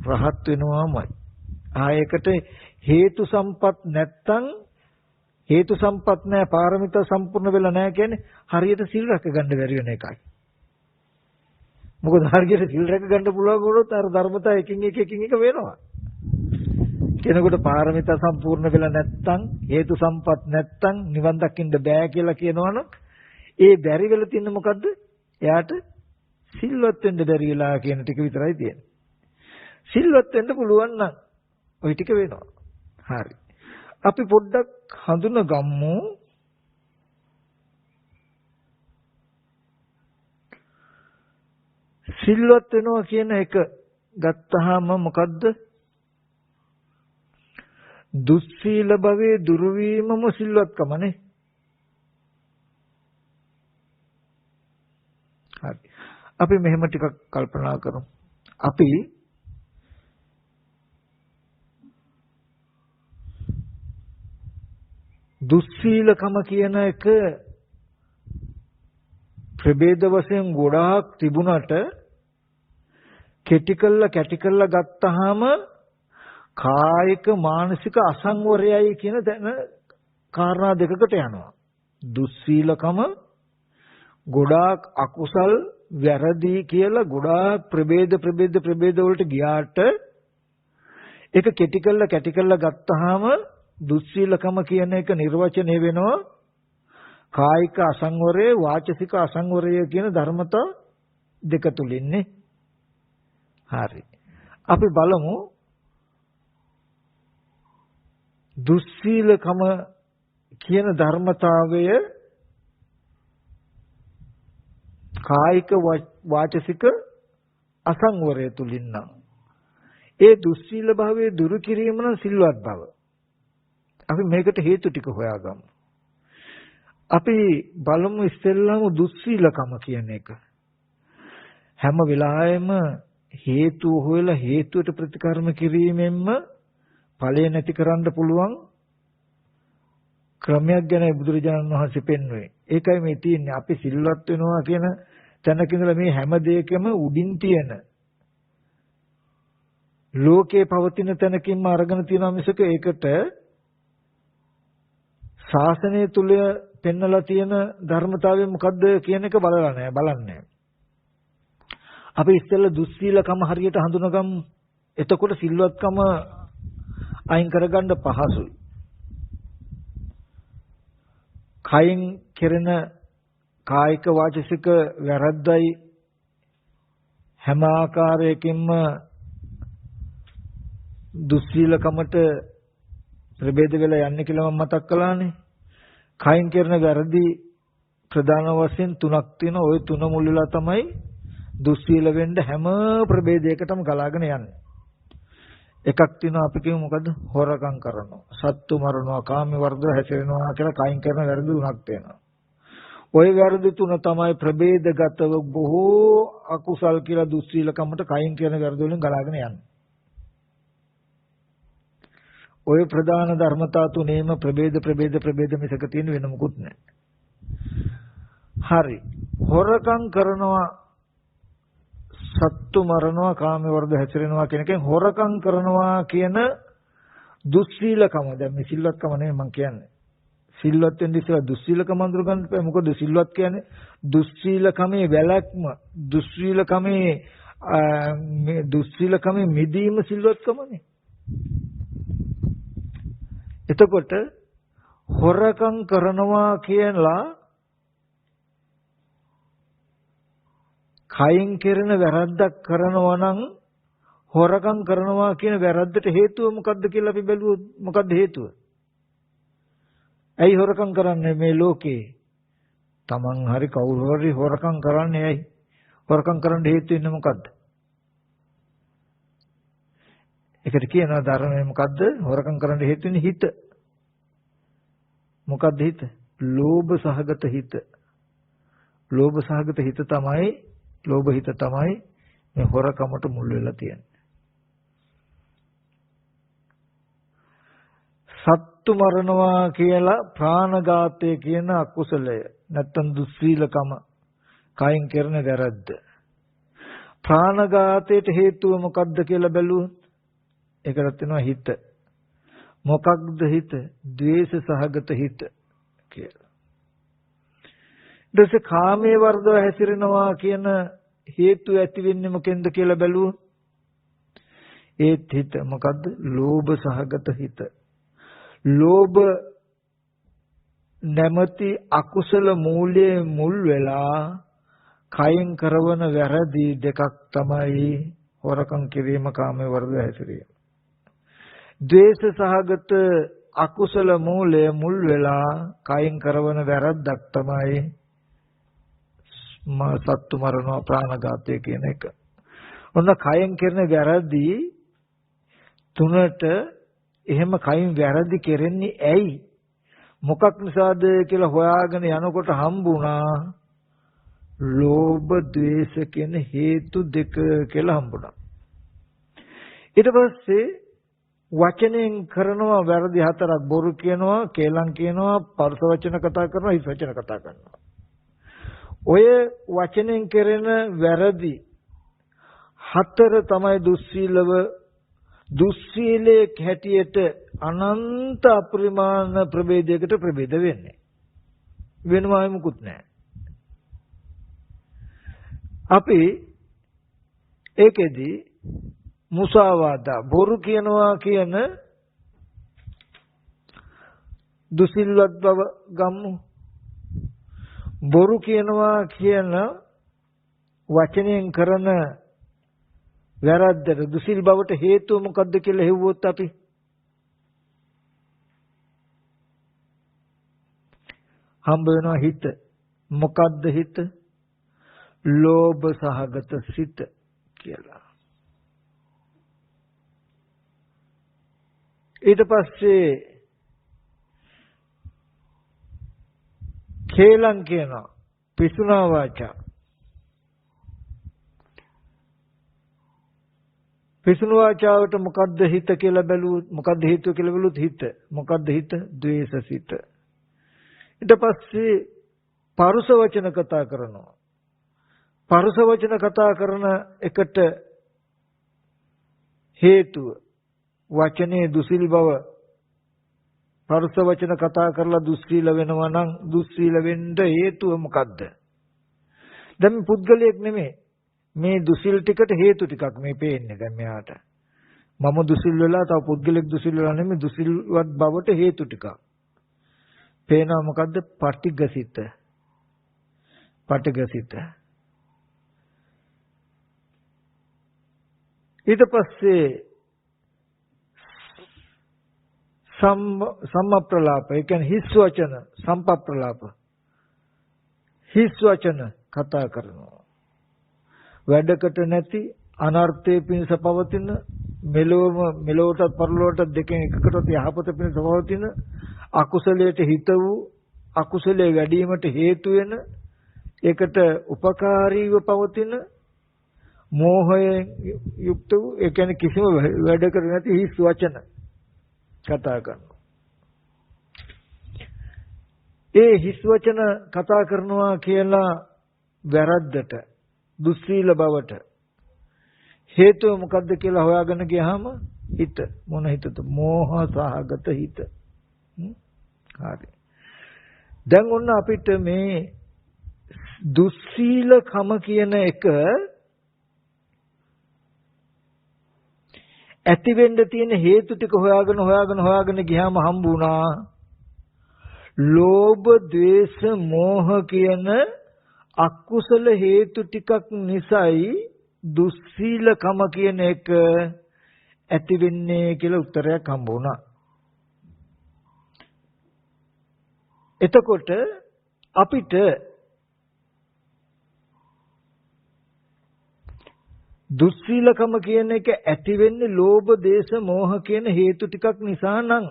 රහත් වෙනවාමයි. ආයකට හේතු සම්පත් නැත්තම් හේතු සම්පත් නැහැ පාරමිතා සම්පූර්ණ වෙලා නැහැ කියන්නේ හරියට සිල් රැක ගන්න බැරි වෙන එකයි. මොකද හරියට සිල් රැක ගන්න පුළුවන් වුණොත් අර ධර්මතා එකින් එක වෙනවා. කෙනෙකුට පාරමිතා සම්පූර්ණ වෙලා නැත්තම් හේතු සම්පත් නැත්තම් නිවන් දකින්න බෑ කියලා කියනවනම් ඒ බැරි වෙලා තින්නේ මොකද්ද? එයාට සිල්වත් වෙන්න බැරි වෙලා කියන ටික විතරයි තියෙන්නේ. සිල්වත් වෙන්න පුළුවන් නම් ওই ටික වෙනවා. හරි. අපි පොඩ්ඩක් හඳුනගමු සිල්වත් වෙනවා කියන එක ගත්තාම මොකද්ද? දුස්සීල භවයේ දුරු වීමම සිල්වත්කමනේ. හරි. අපි මෙහෙම ටිකක් කල්පනා කරමු. අපි දුස්සීලකම කියන එක ප්‍රභේද වශයෙන් ගොඩාක් තිබුණට කැටි කළා ගත්තාම කායික මානසික අසංවරයයි කියන කාරණා දෙකකට යනවා. දුස්සීලකම ගොඩාක් අකුසල් වැරදි කියලා ගොඩාක් ප්‍රභේද වලට ගියාට ඒක කැටි කළා ගත්තාම දුස්සීලකම කියන එක නිර්වචනය වෙනවා කායික අසංවරය වාචසික අසංවරය කියන ධර්මතා දෙක තුලින්නේ. හරි. අපි බලමු දුස්සීලකම කියන ධර්මතාවය කායික වාචසික අසංවරය තුලින් නම් ඒ දුස්සීල භාවයේ දුරු කිරීම නම් සිල්වත් බව. අපි මේකට හේතු ටික හොයාගමු. අපි බලමු ඉස්සෙල්ලාම දුස්සීලකම කියන එක. හැම වෙලාවෙම හේතු හොයලා හේතුවට ප්‍රතිකර්ම කිරීමෙන්ම ඵලය නැති කරන්න පුළුවන් ක්‍රමයක් ගැන බුදුරජාණන් වහන්සේ පෙන්වුවේ. ඒකයි මේ තියෙන්නේ. අපි සිල්වත් වෙනවා කියන තැනක ඉඳලා මේ හැම දෙයකම උඩින් තියෙන ලෝකේ පවතින තැනකින්ම අරගෙන තියෙනවා මිසක ඒකට ශාසනය තුල පෙන්නලා තියෙන ධර්මතාවය මොකද්ද කියන එක බලන්නේ. අපි ඉස්සෙල්ලා දුස්සීලකම හරියට හඳුනගමු. එතකොට සිල්වත්කම අයින් කරගන්න පහසුයි. කයින් කෙරෙන කායික වාචසික වැරද්දයි හැම ආකාරයකින්ම දුස්සීලකමට ප්‍රභේද වෙලා යන්නේ කියලා මම මතක් කළානේ. කයින් කරන වැරදි ප්‍රධාන වශයෙන් තුනක් තියෙනවා. ওই තුන මුල් වෙලා තමයි දුස්සීල වෙන්න හැම ප්‍රභේදයකටම ගලාගෙන යන්නේ. එකක් තියෙනවා අපි කියමු මොකද්ද? හොරකම් කරනවා, සත්තු මරනවා, කාම වර්ධව හැසිරෙනවා කියලා කයින් කරන වැරදි තුනක් තියෙනවා. ওই වැරදි තුන තමයි ප්‍රභේදගතව බොහෝ අකුසල් කියලා දුස්සීලකමට කයින් කරන වැරදි වලින් ගලාගෙන යන්නේ. ඔය ප්‍රධාන ධර්මතා තුනේම ප්‍රභේද මිසක තියෙන වෙන මොකුත් නැහැ. හරි. හොරකම් කරනවා, සත්තු මරනවා, කාම වර්ධ හැසිරෙනවා කියන එකෙන් හොරකම් කරනවා කියන දුස්සීලකම. දැන් මේ සිල්වත්කම නෙමෙයි මම කියන්නේ. සිල්වත් වෙන්න ඉස්සෙල්ලා දුස්සීලකම අඳුර ගන්න බෑ. මොකද සිල්වත් කියන්නේ දුස්සීලකමේ වැළැක්ම, දුස්සීලකමේ මිදීම සිල්වත්කමනේ. එතකොට හොරකම් කරනවා කියලා කයින් කෙරෙන වැරද්දක් කරනවා නම් හොරකම් කරනවා කියන වැරද්දට හේතුව මොකද්ද කියලා අපි බැලුවොත් මොකද්ද හේතුව? ඇයි හොරකම් කරන්නේ මේ ලෝකේ? Taman hari කවුරු හරි හොරකම් කරන්නේ ඇයි? හොරකම් කරන්න හේතු වෙන්නේ මොකද්ද? ඒකට කියනවා ධර්මයේ මොකද්ද? හොරකම් කරන්න හේතු වෙන්නේ හිත. මොකද්ද හිත? ලෝභ සහගත හිත. ලෝභ සහගත හිත තමයි මේ හොරකමට මුල් වෙලා තියෙන්නේ. සත්තු මරනවා කියලා ප්‍රාණඝාතය කියන අකුසලය නැත්තම් දුස්සීලකම කයින් කරන වැරද්ද. ප්‍රාණඝාතයට හේතුව මොකක්ද කියලා බැලුවොත් ඒකට තියෙනවා හිත. මොකක්ද හිත? ද්වේෂ සහගත හිත කියලා. ඊටසේ කාමයේ වර්ධව හැසිරෙනවා කියන හේතු ඇති වෙන්නේ මොකෙන්ද කියලා බැලුවොත් ඒත් හිත මොකද්ද? ලෝභ සහගත හිත. ලෝභ නැමැති අකුසල මූලයේ මුල් වෙලා කයින් කරවන වැරදි දෙකක් තමයි හොරකම් කිරීම, කාමයේ වර්ධව හැසිරීම. ද්වේෂ සහගත අකුසල මූලයේ මුල් වෙලා කයින් කරවන වැරද්දක් තමයි සත්තු මරනවා, ප්‍රාණඝාතය කියන එක. ඔන්න කයින් කරන වැරදි තුනට එහෙම කයින් වැරදි කෙරෙන්නේ ඇයි? මොකක් නිසාද කියලා හොයාගෙන යනකොට හම්බුණා ලෝභ, ද්වේෂ කියන හේතු දෙක කියලා හම්බුණා. ඊට පස්සේ වචනෙන් කරනවා වැරදි හතරක් බොරු කියනවා කේලම් කියනවා පරස වචන කතා කරනවා හිස් වචන කතා කරනවා. ඔය වචනෙන් කරන වැරදි හතර තමයි දුස්සීලයේ හැටියට අනන්ත අපරිමාණ ප්‍රභේදයකට ප්‍රභේද වෙන්නේ. වෙනවායි මුකුත් නැහැ. අපි ඒකෙදි මුසාවාදා බොරු කියනවා කියන දුසිල්වත් බව ගම්මු. බොරු කියනවා කියන වචනයෙන් කරන වැරද්දට දුසිල් බවට හේතුව මොකද්ද කියලා හෙව්වොත් අපි හම්බ වෙනවා හිත. මොකද්ද හිත? ලෝභ සහගත සිත කියලා. ඊට පස්සේ කේලම් කියනවා පිසුනා වාචා. පිසුනා වාචාවට මොකද්ද හිත කියලා බැලුවොත් මොකද්ද හේතුව කියලා බැලුවොත් හිත. මොකද්ද හිත? ද්වේෂසිත. ඊට පස්සේ පරුස වචන කතා කරනවා. පරුස වචන කතා කරන එකට හේතුව වචනේ දුසිල් බව. පරුස වචන කතා කරලා දුස්සීල වෙනවා නම් දුස්සීල වෙන්න හේතුව මොකද්ද? දැන් මේ පුද්ගලයෙක් නෙමෙයි. මේ දුසිල් ටිකට හේතු ටිකක් මේ පේන්නේ දැන් මෙයාට. මම දුසිල් වෙලා තව පුද්ගලෙක් දුසිල් වෙලා නෙමෙයි දුසිල්වත් බවට හේතු ටිකක්. පේනවා මොකද්ද? පටිඝසිත. පටිඝසිත. ඊට පස්සේ සම්ප්‍රලාප. ඒ කියන්නේ හිස් වචන සම්ප්‍රලාප. හිස් වචන කතා කරනවා. වැඩකට නැති අනර්ථයේ පිණිස පවතින මෙලොවටත් පරලොවටත් දෙකෙන් එකකටත් යහපත පිණිස පවතින අකුසලයට හිත වූ අකුසලයේ වැඩිවීමට හේතු වෙන ඒකට උපකාරීව පවතින මෝහයෙන් යුක්ත වූ ඒ කියන්නේ කිසිම වැඩකට නැති හිස් වචන කතා කරනවා. ඒ හිස් වචන කතා කරනවා කියලා වැරද්දට දුස්සීල බවට හේතුව මොකද්ද කියලා හොයාගෙන ගියාම හිත මොන හිතද? මෝහ සහගත හිත. හරි. දැන් ඔන්න අපිට මේ දුස්සීලකම කියන එක ඇති වෙන්න තියෙන හේතු ටික හොයාගෙන ගියාම හම්බ වුණා ලෝභ, ද්වේෂ, මෝහ කියන අකුසල හේතු ටිකක් නිසායි දුස්සීලකම කියන එක ඇති වෙන්නේ කියලා උත්තරයක් හම්බ වුණා. එතකොට අපිට දුස්සීලකම කියන එක ඇති වෙන්නේ ලෝභ, දේශ, මෝහ කියන හේතු ටිකක් නිසා නම්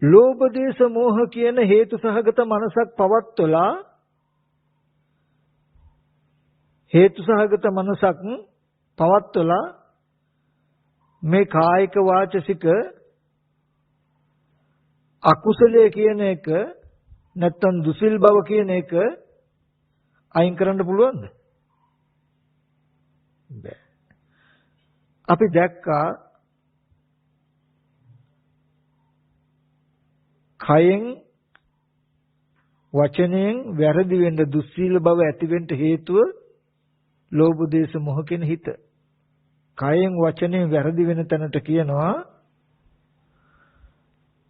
ලෝභ, දේශ, මෝහ කියන හේතු සහගත මනසක් පවත්වලා මේ කායික වාචසික අකුසලයේ කියන එක නැත්තම් දුසිල් බව කියන එක අයින් කරන්න පුළුවන්ද? බැහැ. අපි දැක්කා කයෙන් වචනයෙන් වැරදි වෙන්න දුස්සීල බව ඇති වෙන්න හේතුව ලෝභ, දේශ, මොහ කියන හිත. කයෙන් වචනයෙන් වැරදි වෙන තැනට කියනවා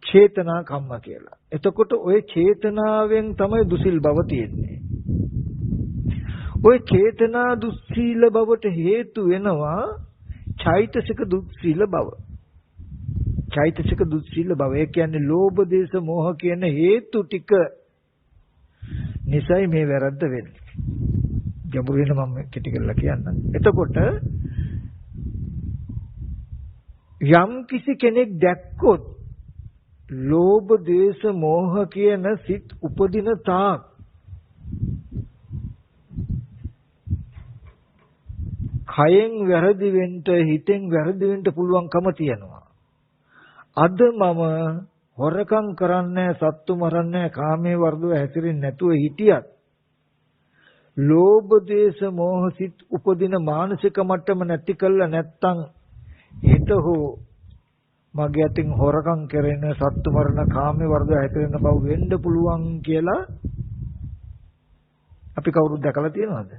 චේතනා කම්ම කියලා. එතකොට ওই චේතනාවෙන් තමයි දුසිල් බව තියෙන්නේ. ওই චේතනා දුස්සීල බවට හේතු වෙනවා චෛතසික දුස්සීල බව. චෛතසික දුස්සීල බව. ඒ කියන්නේ ලෝභ, දේශ, මෝහ කියන හේතු ටික නිසයි මේ වැරද්ද වෙන්නේ. ගැඹුරු වෙන මම කෙටි කරලා කියන්නම්. එතකොට යම් කිසි කෙනෙක් දැක්කොත් ලෝභ, දේශ, මෝහ කියන සිත් උපදින තාක් කයෙන් වැරදි වෙන්න හිතෙන් වැරදි වෙන්න පුළුවන්කම තියෙනවා. අද මම හොරකම් කරන්නේ සත්තු මරන්නේ කාමයේ වර්ධව හැසිරෙන්නේ නැතුව හිටියත් ලෝභ දේශ මොහ සිත් උපදින මානසික මට්ටම නැති කළා නැත්තම් හිත හෝ මගේ අතින් හොරකම් කරන සත්තු මරණ කාමයේ වර්ධව හැසිරෙන බව වෙන්න පුළුවන් කියලා අපි කවුරුත් දැකලා තියෙනවද?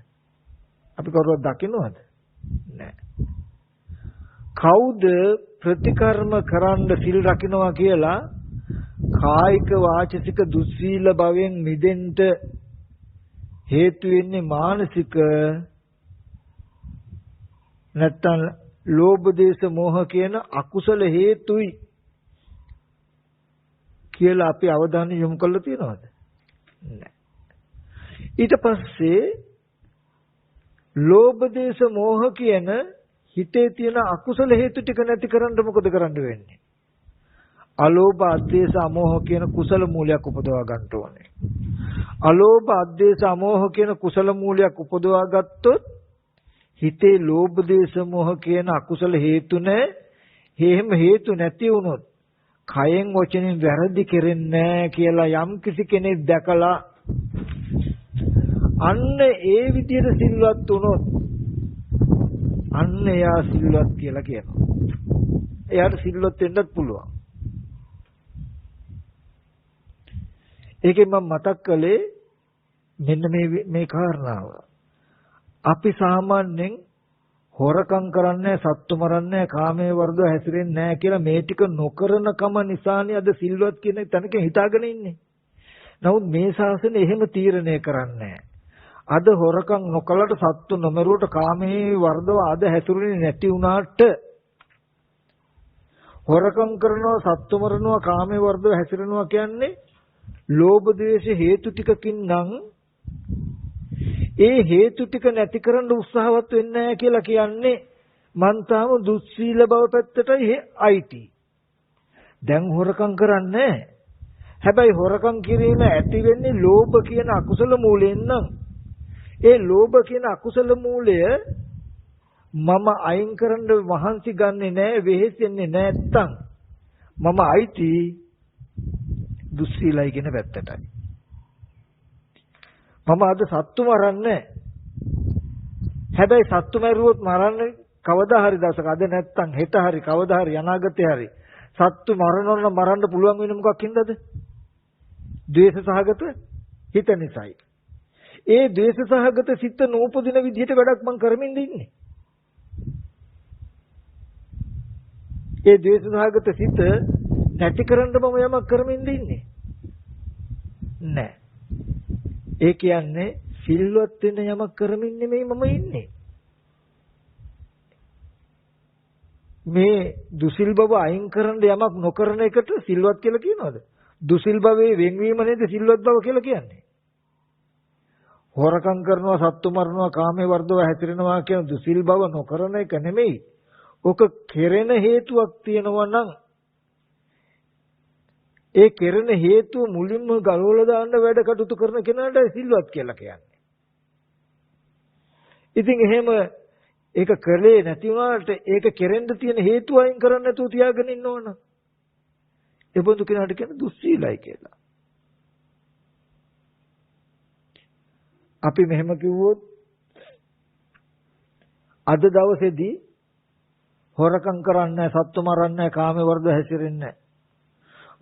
අපි කවුරුත් දකින්නවද? නැහැ. කවුද ප්‍රතිකර්ම කරන්න සිල් රකින්නවා කියලා කායික වාචසික දුස්සීල භවෙන් මිදෙන්න හේතු වෙන්නේ මානසික නැත්තම් ලෝභ දේශ මොහ කියන අකුසල හේතුයි කියලා අපි අවධානය යොමු කරලා තියෙනවද? නැහැ. ඊට පස්සේ ලෝභ දේශ මොහ කියන හිතේ තියෙන අකුසල හේතු ටික නැති කරන්න මොකද කරන්න වෙන්නේ? අලෝභ අද්වේෂ අමෝහ කියන කුසල මූලයක් උපදවා ගන්න ඕනේ. අලෝභ අද්වේෂ අමෝහ කියන කුසල මූලයක් උපදවා ගත්තොත් හිතේ ලෝභ දේශ මොහ කියන අකුසල හේතු නැහැ. හේම හේතු නැති වුණොත් කයෙන් වචනෙන් වැරදි කෙරෙන්නේ නැහැ කියලා යම් කිසි කෙනෙක් දැකලා අන්න ඒ විදිහට සිල්වත් වුණොත් අන්න එයා සිල්වත් කියලා කියනවා. එයාට සිල්වත් වෙන්නත් පුළුවන්. ඒකෙන් මම මතක් කළේ මෙන්න මේ කාරණාව. අපි සාමාන්‍යයෙන් හොරකම් කරන්නේ සත්තු මරන්නේ කාමයේ වර්ධව හැසිරෙන්නේ නැහැ කියලා මේ ටික නොකරන කම නිසානේ අද සිල්වත් කියන තැනක හිතාගෙන ඉන්නේ. නමුත් මේ ශාසනය එහෙම තීරණය කරන්නේ අද හොරකම් නොකලට සත්තු නොමරුවට කාමයේ වර්ධව අද හැසිරෙන්නේ නැති වුණාට හොරකම් කරනවා සත්තු මරනවා කාමයේ වර්ධව හැසිරෙනවා කියන්නේ ලෝභ ද්වේෂ හේතු ටිකකින් නම් ඒ හේතු ටික නැති කරන්න උත්සාහවත් වෙන්නේ නැහැ කියලා කියන්නේ මං තාම දුස්සීල බව පැත්තටයි අයිති. දැන් හොරකම් කරන්නේ හැබැයි හොරකම් කිරීම ඇති වෙන්නේ ලෝභ කියන අකුසල මූලයෙන් නම් ඒ ලෝභ කියන අකුසල මූලය මම අයින් කරන්න මහන්සි ගන්නෙ නැහැ වෙහෙසෙන්නේ නැත්තම් මම අයිති දුස්සීලයි කියන පැත්තටයි. මම අද සත්තු මරන්නේ හැබැයි සත්තු මරුවොත් මරන්නේ කවදා හරි දවසක අද නැත්තම් හෙට හරි කවදා හරි අනාගතේ හරි සත්තු මරන්න පුළුවන් වෙන මොකක් හින්දාද? ද්වේෂ සහගත හිත නිසායි. ඒ ද්වේෂ සහගත සිත නූපදින විදිහට වැඩක් මං කරමින් ඉන්නේ. ඒ ද්වේෂ සහගත සිත නැති කරන්න මම යමක් කරමින් ඉන්නේ නෑ. ඒ කියන්නේ සිල්වත් වෙන යමක් කරමින් නෙමෙයි මම ඉන්නේ. මේ දුසිල් බව අයින් කරන්න යමක් නොකරන එකට සිල්වත් කියලා කියනවද? දුසිල් භවයේ වෙන්වීම නේද සිල්වත් බව කියලා කියන්නේ. හොරකම් කරනවා සත්තු මරනවා කාමයේ වර්ධව හැසිරෙනවා කියන දුසිල් බව නොකරන එක නෙමෙයි. ඔක කෙරෙන හේතුවක් තියෙනවා නම් ඒ කෙරෙන හේතුව මුලින්ම ගලවලා දාන්න වැඩ කටයුතු කරන කෙනාට සිල්වත් කියලා කියන්නේ. ඉතින් එහෙම ඒක කරලේ නැති වුණාට ඒක කෙරෙන්න තියෙන හේතුව අයින් කරන්න නැතුව තියාගෙන ඉන්නවනම් ඒ බඳු කෙනාට කියන දුස්සීලයි කියලා. අපි මෙහෙම කිව්වොත් අද දවසේදී හොරකම් කරන්නේ සත්තු මරන්නේ කාමයේ වර්ධව හැසිරෙන්නේ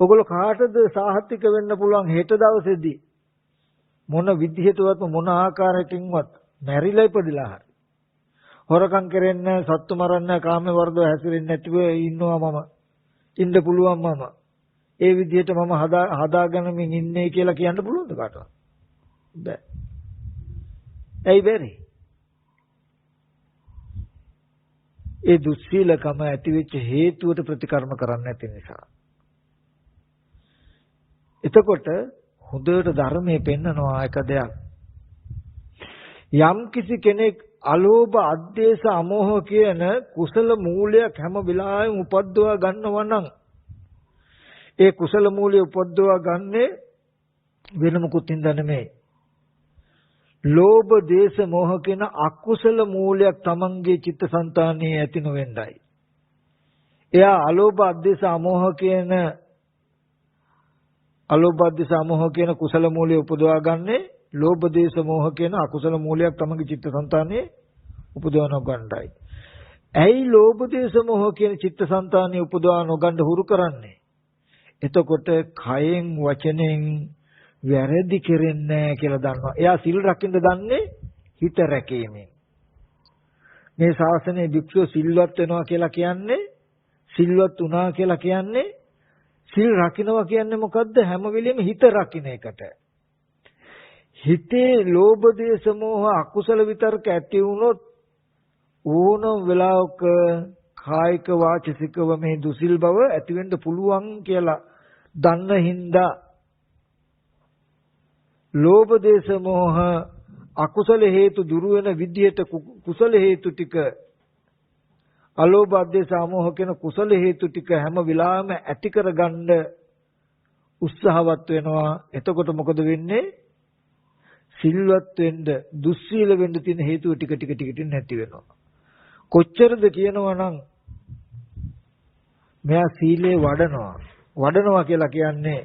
ඔගොල්ලෝ කාටද සාහතික වෙන්න පුළුවන් හෙට දවසේදී මොන විදිහටවත් මොන ආකාරයකින්වත් මැරිලා ඉපදිලා හරි හොරකම් කරන්නේ සත්තු මරන්නේ කාමයේ වර්ධව හැසිරෙන්නේ නැතිව ඉන්නවා මම ඉන්න පුළුවන් මම ඒ විදිහට මම හදාගන්නමින් ඉන්නේ කියලා කියන්න පුළුවන්ද කාටවත් බෑ. ඇයි බැරි? ඒ දුස්සීලකම ඇතිවෙච්ච හේතුවට ප්‍රතිකර්ම කරන්නේ නැති නිසා. එතකොට හොඳට ධර්මයේ පෙන්නනවා එක දෙයක්. යම් කිසි කෙනෙක් අලෝභ අද්වේෂ අමෝහ කියන කුසල මූලයක් හැම වෙලාවෙම උපද්දවා ගන්නවා නම් ඒ කුසල මූලය උපද්දවා ගන්නේ වෙන මොකුත් හින්දා නෙමෙයි. ලෝභ දේශ මොහ කියන අකුසල මූලයක් තමන්ගේ චිත්තසංතානයේ ඇති නොවෙන්නයි. එයා අලෝභ අධේශ අමෝහ කියන කුසල මූලය උපදවා ගන්නේ ලෝභ දේශ මොහ කියන අකුසල මූලයක් තමන්ගේ චිත්තසංතානයේ උපදවා ගන්නයි. ඇයි ලෝභ දේශ මොහ කියන චිත්තසංතානයේ උපදවා නොගන්න හුරු කරන්නේ? එතකොට කයෙන් වචනෙන් වැරදි කෙරෙන්නේ නැහැ කියලා දන්නවා. එයා සිල් රකින්න දන්නේ හිත රැකීමෙන්. මේ ශාසනයේ භික්ෂුව සිල්වත් වෙනවා කියලා කියන්නේ සිල්වත් වුණා කියලා කියන්නේ සිල් රකින්නවා කියන්නේ මොකද්ද? හැම වෙලෙම හිත රකින්න එකට. හිතේ ලෝභ දේශ මොහ අකුසල විතරක ඇති වුණොත් ඕනම වෙලාවක කායික වාචිකව මේ දුසිල් බව ඇති වෙන්න පුළුවන් කියලා දන්න හින්දා ලෝභ දේශ මොහ අකුසල හේතු දුරු වෙන විදියට කුසල හේතු ටික අලෝභ අධේශ අමෝහ කියන කුසල හේතු ටික හැම වෙලාවෙම ඇති කරගන්න උත්සාහවත් වෙනවා. එතකොට මොකද වෙන්නේ? සිල්වත් වෙන්න දුස්සීල වෙන්න තියෙන හේතුව ටික ටික නැති වෙනවා. කොච්චරද කියනවා නම් මෙයා සීලේ වඩනවා කියලා කියන්නේ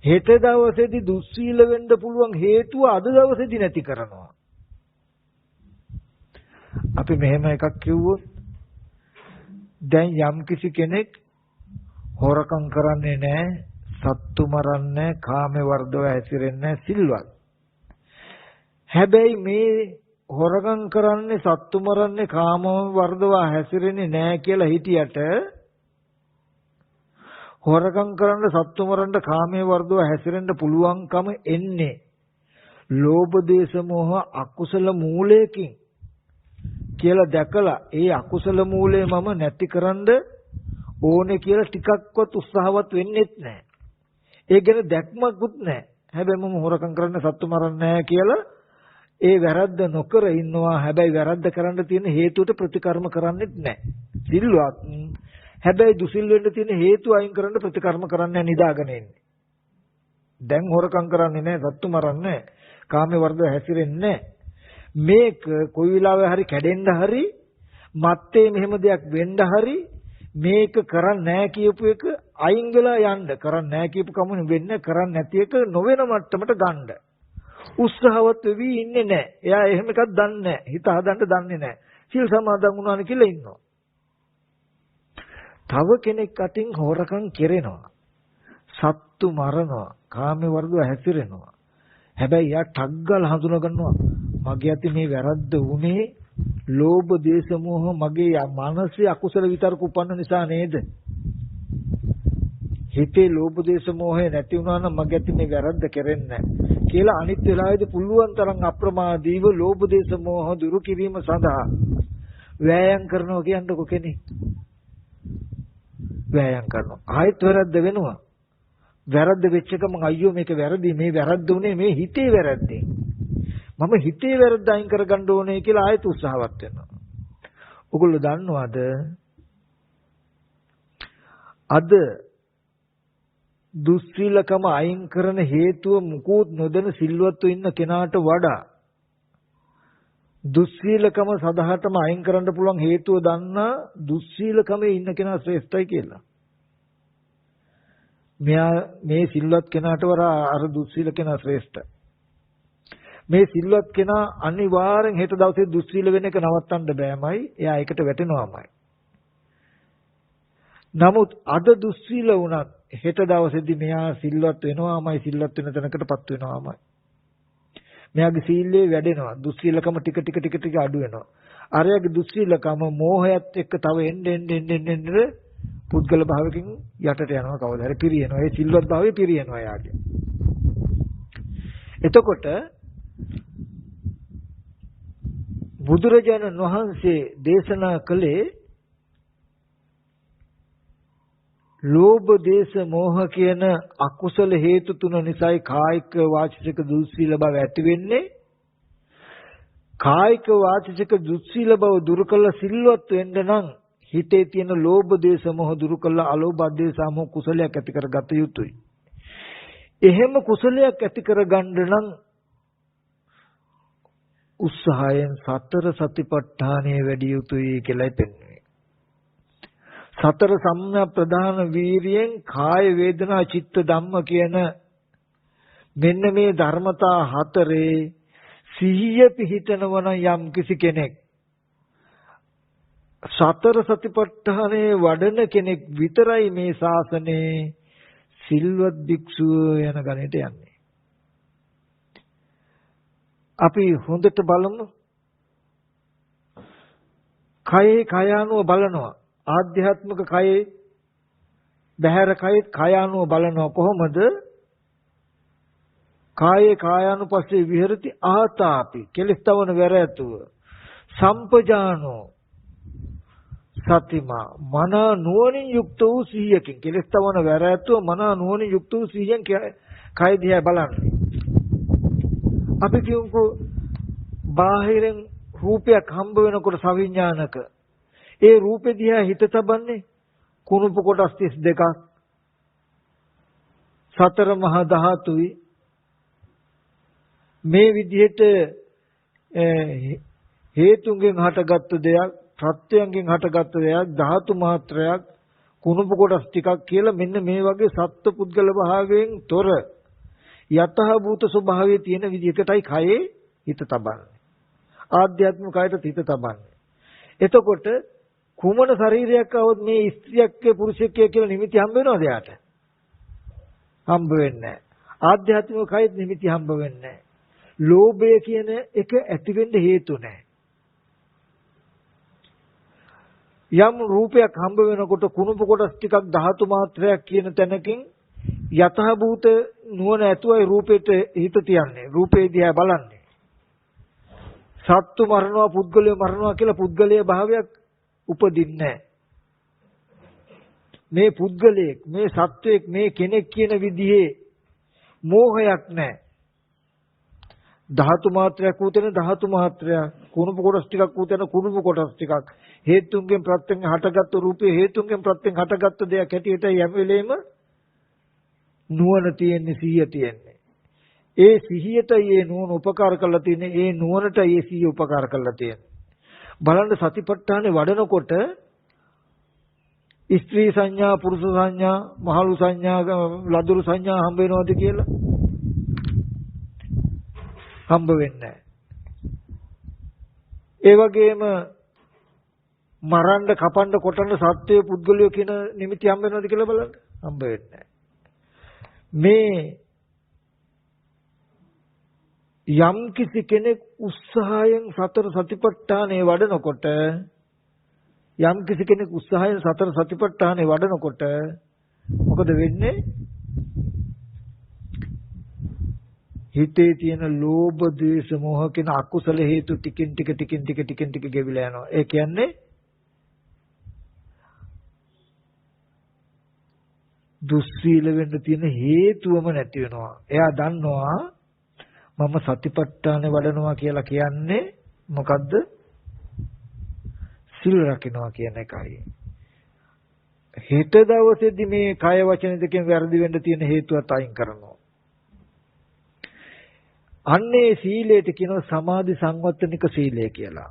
හෙට දවසේදී දුස්සීල වෙන්න පුළුවන් හේතුව අද දවසේදී නැති කරනවා. අපි මෙහෙම එකක් කිව්වොත් දැන් යම් කිසි කෙනෙක් හොරකම් කරන්නේ නැහැ, සත්තු මරන්නේ නැහැ, කාමේ වර්ධව හැසිරෙන්නේ නැහැ, සිල්වත්. හැබැයි මේ හොරකම් කරන්නේ, සත්තු මරන්නේ, කාම වර්ධව හැසිරෙන්නේ නැහැ කියලා හිටියට හොරකම් කරන්න, සත්තු මරන්න, කාමයේ වර්ධව හැසිරෙන්න පුළුවන්කම එන්නේ ලෝභ දේශ මොහ අකුසල මූලයකින් කියලා දැකලා ඒ අකුසල මූලය මම නැතිකරන්න ඕනේ කියලා ටිකක්වත් උත්සාහවත් වෙන්නේත් නැහැ. ඒ ගැන දැක්මකුත් නැහැ. හැබැයි මම හොරකම් කරන්න, සත්තු මරන්නේ නැහැ කියලා ඒ වැරද්ද නොකර ඉන්නවා. හැබැයි වැරද්ද කරන්න තියෙන හේතුවට ප්‍රතිකර්ම කරන්නේත් නැහැ. සිල්වත්. හැබැයි දුසිල් වෙන්න තියෙන හේතු අයින් කරන්න ප්‍රතිකර්ම කරන්න නිදාගෙන ඉන්නේ. දැන් හොරකම් කරන්නේ නැහැ, සත්තු මරන්නේ නැහැ, කාමයේ වර්ධව හැසිරෙන්නේ නැහැ. මේක කොයි වෙලාවෙ හරි කැඩෙන්න හරි මත්තේ මෙහෙම දෙයක් වෙන්න හරි මේක කරන්නේ නැහැ කියපු එක අයින් වෙලා යන්න. කරන්නේ නැහැ කියපු කම වෙන්නේ, කරන්නේ නැති එක නොවන මට්ටමට ගන්න උත්සාහවත් වෙවි ඉන්නේ නැහැ. එයා එහෙම එකක් දන්නේ නැහැ. හිත හදන්න දන්නේ නැහැ. සිල් සමාදන් වුණානේ කියලා ඉන්නවා. තව කෙනෙක් අතින් හොරකම් කෙරෙනවා, සත්තු මරනවා, කාමයේ වර්ධව හැසිරෙනවා. හැබැයි යා ටග්ගල හඳුනා ගන්නවා මගේ අතින් මේ වැරද්ද වුණේ ලෝභ දේශ මොහ මගේ මනසේ අකුසල විතරක උපන්න නිසා නේද? හිතේ ලෝභ දේශ මොහේ නැති වුණා නම් මගේ අතින් මේ වැරද්ද කෙරෙන්නේ නැහැ කියලා අනිත් වෙලාවේදී පුළුවන් තරම් අප්‍රමාදීව ලෝභ දේශ මොහ දුරු කිරීම සඳහා වෑයම් කරනවා කියන්නකො කෙනෙක්. වෑයම් කරනවා. ආයෙත් වැරද්ද වෙනවා. වැරද්ද වෙච්ච එක මම අයියෝ මේක වැරදි, මේ වැරද්ද උනේ මේ හිතේ වැරද්දෙන්. මම හිතේ වැරද්ද අයින් කරගන්න ඕනේ කියලා ආයෙත් උත්සාහවත් වෙනවා. ඔගොල්ලෝ දන්නවද? අද දුස්සීලකම අයින් කරන හේතුව මුකුත් නොදැන සිල්වත්ව ඉන්න කෙනාට වඩා දුස්සීලකම සදහටම අයින් කරන්න පුළුවන් හේතුව දන්නා දුස්සීලකමේ ඉන්න කෙනා ශ්‍රේෂ්ඨයි කියලා. මෙයා මේ සිල්වත් කෙනාට වඩා අර දුස්සීල කෙනා ශ්‍රේෂ්ඨයි. මේ සිල්වත් කෙනා අනිවාර්යෙන් හෙට දවසේ දුස්සීල වෙන එක නවත්තන්න බෑමයි. එයා ඒකට වැටෙනවාමයි. නමුත් අද දුස්සීල වුණත් හෙට දවසේදී මෙයා සිල්වත් වෙනවාමයි, සිල්වත් වෙන තැනකටපත් වෙනවාමයි. මෙයාගේ සීලය වැඩෙනවා. දුස්සීලකම ටික ටික අඩු වෙනවා. අරයාගේ දුස්සීලකම මෝහයත් එක්ක තව එන්න පුද්ගල භාවකින් යටට යනවා, කවදා හරි පිරියනවා. ඒ සිල්වත් භාවය පිරියනවා යාගේ. එතකොට බුදුරජාණන් වහන්සේ දේශනා කළේ ලෝභ දේශ මොහ කියන අකුසල හේතු තුන නිසායි කායික වාචික දුස්සීල බව ඇති වෙන්නේ. කායික වාචික දුස්සීල බව දුරු කළ සිල්වත් වෙන්න නම් හිතේ තියෙන ලෝභ දේශ මොහ දුරු කළා අලෝභ දේශ මොහ කුසලයක් ඇති කරගත යුතුයි. එහෙම කුසලයක් ඇති කරගන්න නම් උත්සාහයෙන් සතර සතිපට්ඨානයේ වැඩි යුතුයි කියලා පෙන්වන්නේ. සතර සම්‍යක් ප්‍රධාන වීරියෙන් කාය වේදනා චිත්ත ධම්ම කියන මෙන්න මේ ධර්මතා හතරේ සිහිය පිහිටනවන යම් කිසි කෙනෙක් සතර සතිපට්ඨානයේ වඩන කෙනෙක් විතරයි මේ ශාසනයේ සිල්වත් භික්ෂුව යන ගණයට යන්නේ. අපි හොඳට බලමු. කයේ කයානුව බලනවා. ආධ්‍යාත්මික කයේ බහැර කයේ කයානුව බලනවා කොහොමද? කායේ කායානුපස්සේ විහෙරති ආතාපි කෙලස්තවන වැරැතුව සම්පජානෝ සතිමා මන නුවණින් යුක්ත වූ සිහියකින් කෙලස්තවන වැරැතුව මන නුවණින් යුක්ත වූ සිහියෙන් කය දිහා බලන්නේ. අපි කියමුකෝ බාහිරින් රූපයක් හම්බ වෙනකොට සවිඥානික ඒ රූපෙ දිහා හිත තබන්නේ කුණුප කොටස් 32ක් සතර මහා ධාතුයි මේ විදිහට හේතුන්ගෙන් හටගත්තු දෙයක් ප්‍රත්‍යයෙන් හටගත්තු දෙයක් ධාතු මාත්‍රයක් කුණුප කොටස් ටිකක් කියලා මෙන්න මේ වගේ සත්ත්ව පුද්ගල භාවයෙන් තොර යතහ භූත ස්වභාවයේ තියෙන විදිහකටයි කයේ හිත තබන්නේ. ආධ්‍යාත්මික කයට හිත තබන්නේ. එතකොට කුමන ශරීරයක් આવොත් මේ ස්ත්‍රියක්ගේ පුරුෂයෙක්ගේ කියලා නිමිති හම්බ වෙනවද යාට? හම්බ වෙන්නේ නැහැ. ආධ්‍යාත්මික කයෙත් නිමිති හම්බ වෙන්නේ නැහැ. ලෝභය කියන එක ඇති වෙන්න හේතු නැහැ. යම් රූපයක් හම්බ වෙනකොට කුණුප කොටස් ටිකක් ධාතු මාත්‍රයක් කියන තැනකින් යතහ භූත නුවණ ඇතුවයි රූපෙට හිත තියන්නේ. රූපේ දිහා බලන්නේ. සත්තු මරනවා පුද්ගලයා මරනවා කියලා පුද්ගලයේ භාවයක් උපදින්නේ නැහැ. මේ පුද්ගලයෙක් මේ සත්වයක් මේ කෙනෙක් කියන විදිහේ මෝහයක් නැහැ. ධාතු මාත්‍රයක් උතන ධාතු මාත්‍රයක් කුණුප කොටස් ටිකක් උතන කුණුප කොටස් ටිකක් හේතුන්ගෙන් ප්‍රත්‍යයෙන් හටගත්තු රූපේ හේතුන්ගෙන් ප්‍රත්‍යයෙන් හටගත්තු දෙයක් හැටියට යම් වෙලෙම නුවණ තියෙන්නේ සිහිය තියෙන්නේ. ඒ සිහියටයි ඒ නුවණ උපකාර කරලා තියෙන්නේ. ඒ නුවණටයි ඒ සිහිය උපකාර කරලා තියෙන්නේ. බලන්න සතිපට්ඨානේ වඩනකොට ස්ත්‍රී සංඥා පුරුෂ සංඥා මහලු සංඥා ලදරු සංඥා හම්බ වෙනවද කියලා? හම්බ වෙන්නේ නැහැ. ඒ වගේම මරන්න කපන්න කොටන්න සත්වයේ පුද්ගලයෝ කියන නිමිති හම්බ වෙනවද කියලා බලන්න. හම්බ වෙන්නේ නැහැ. මේ යම් කිසි කෙනෙක් උත්සාහයෙන් සතර සතිපට්ඨානේ වඩනකොට යම් කිසි කෙනෙක් උත්සාහයෙන් සතර සතිපට්ඨානේ වඩනකොට මොකද වෙන්නේ? හිතේ තියෙන ලෝභ ද්වේෂ මෝහ කියන අකුසල හේතු ටිකින් ටික ගෙවිලා යනවා. ඒ කියන්නේ දුස්සීල වෙන්න තියෙන හේතුවම නැති වෙනවා. එයා දන්නවා මම සතිපට්ඨානේ වඩනවා කියලා කියන්නේ මොකද්ද? සිල් රකින්නවා කියන එකයි. හෙට දවසේදී මේ කය වචන දෙකෙන් වැරදි වෙන්න තියෙන හේතුවත් අයින් කරනවා. අන්නේ සීලයට කියනවා සමාධි සංවත්තනික සීලය කියලා.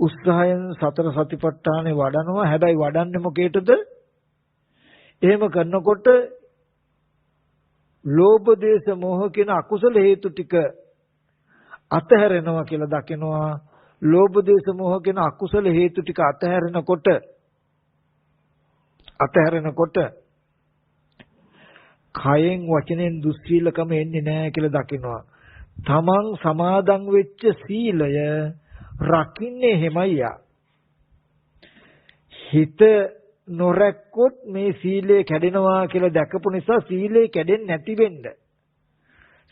උත්සාහයෙන් සතර සතිපට්ඨානේ වඩනවා. හැබැයි වඩන්නේ මොකේටද? එහෙම කරනකොට ලෝභ දේශ මොහ කියන අකුසල හේතු ටික අතහැරෙනවා කියලා දකිනවා. ලෝභ දේශ මොහ කියන අකුසල හේතු ටික අතහැරෙනකොට කයෙන් වචනෙන් දුස්සීලකම එන්නේ නැහැ කියලා දකිනවා. තමන් සමාදන් වෙච්ච සීලය රකින්නේ එහෙමයි. හිත නොරැක්කොත් මේ සීලය කැඩෙනවා කියලා දැකපු නිසා සීලය කැඩෙන්නේ නැති වෙන්න.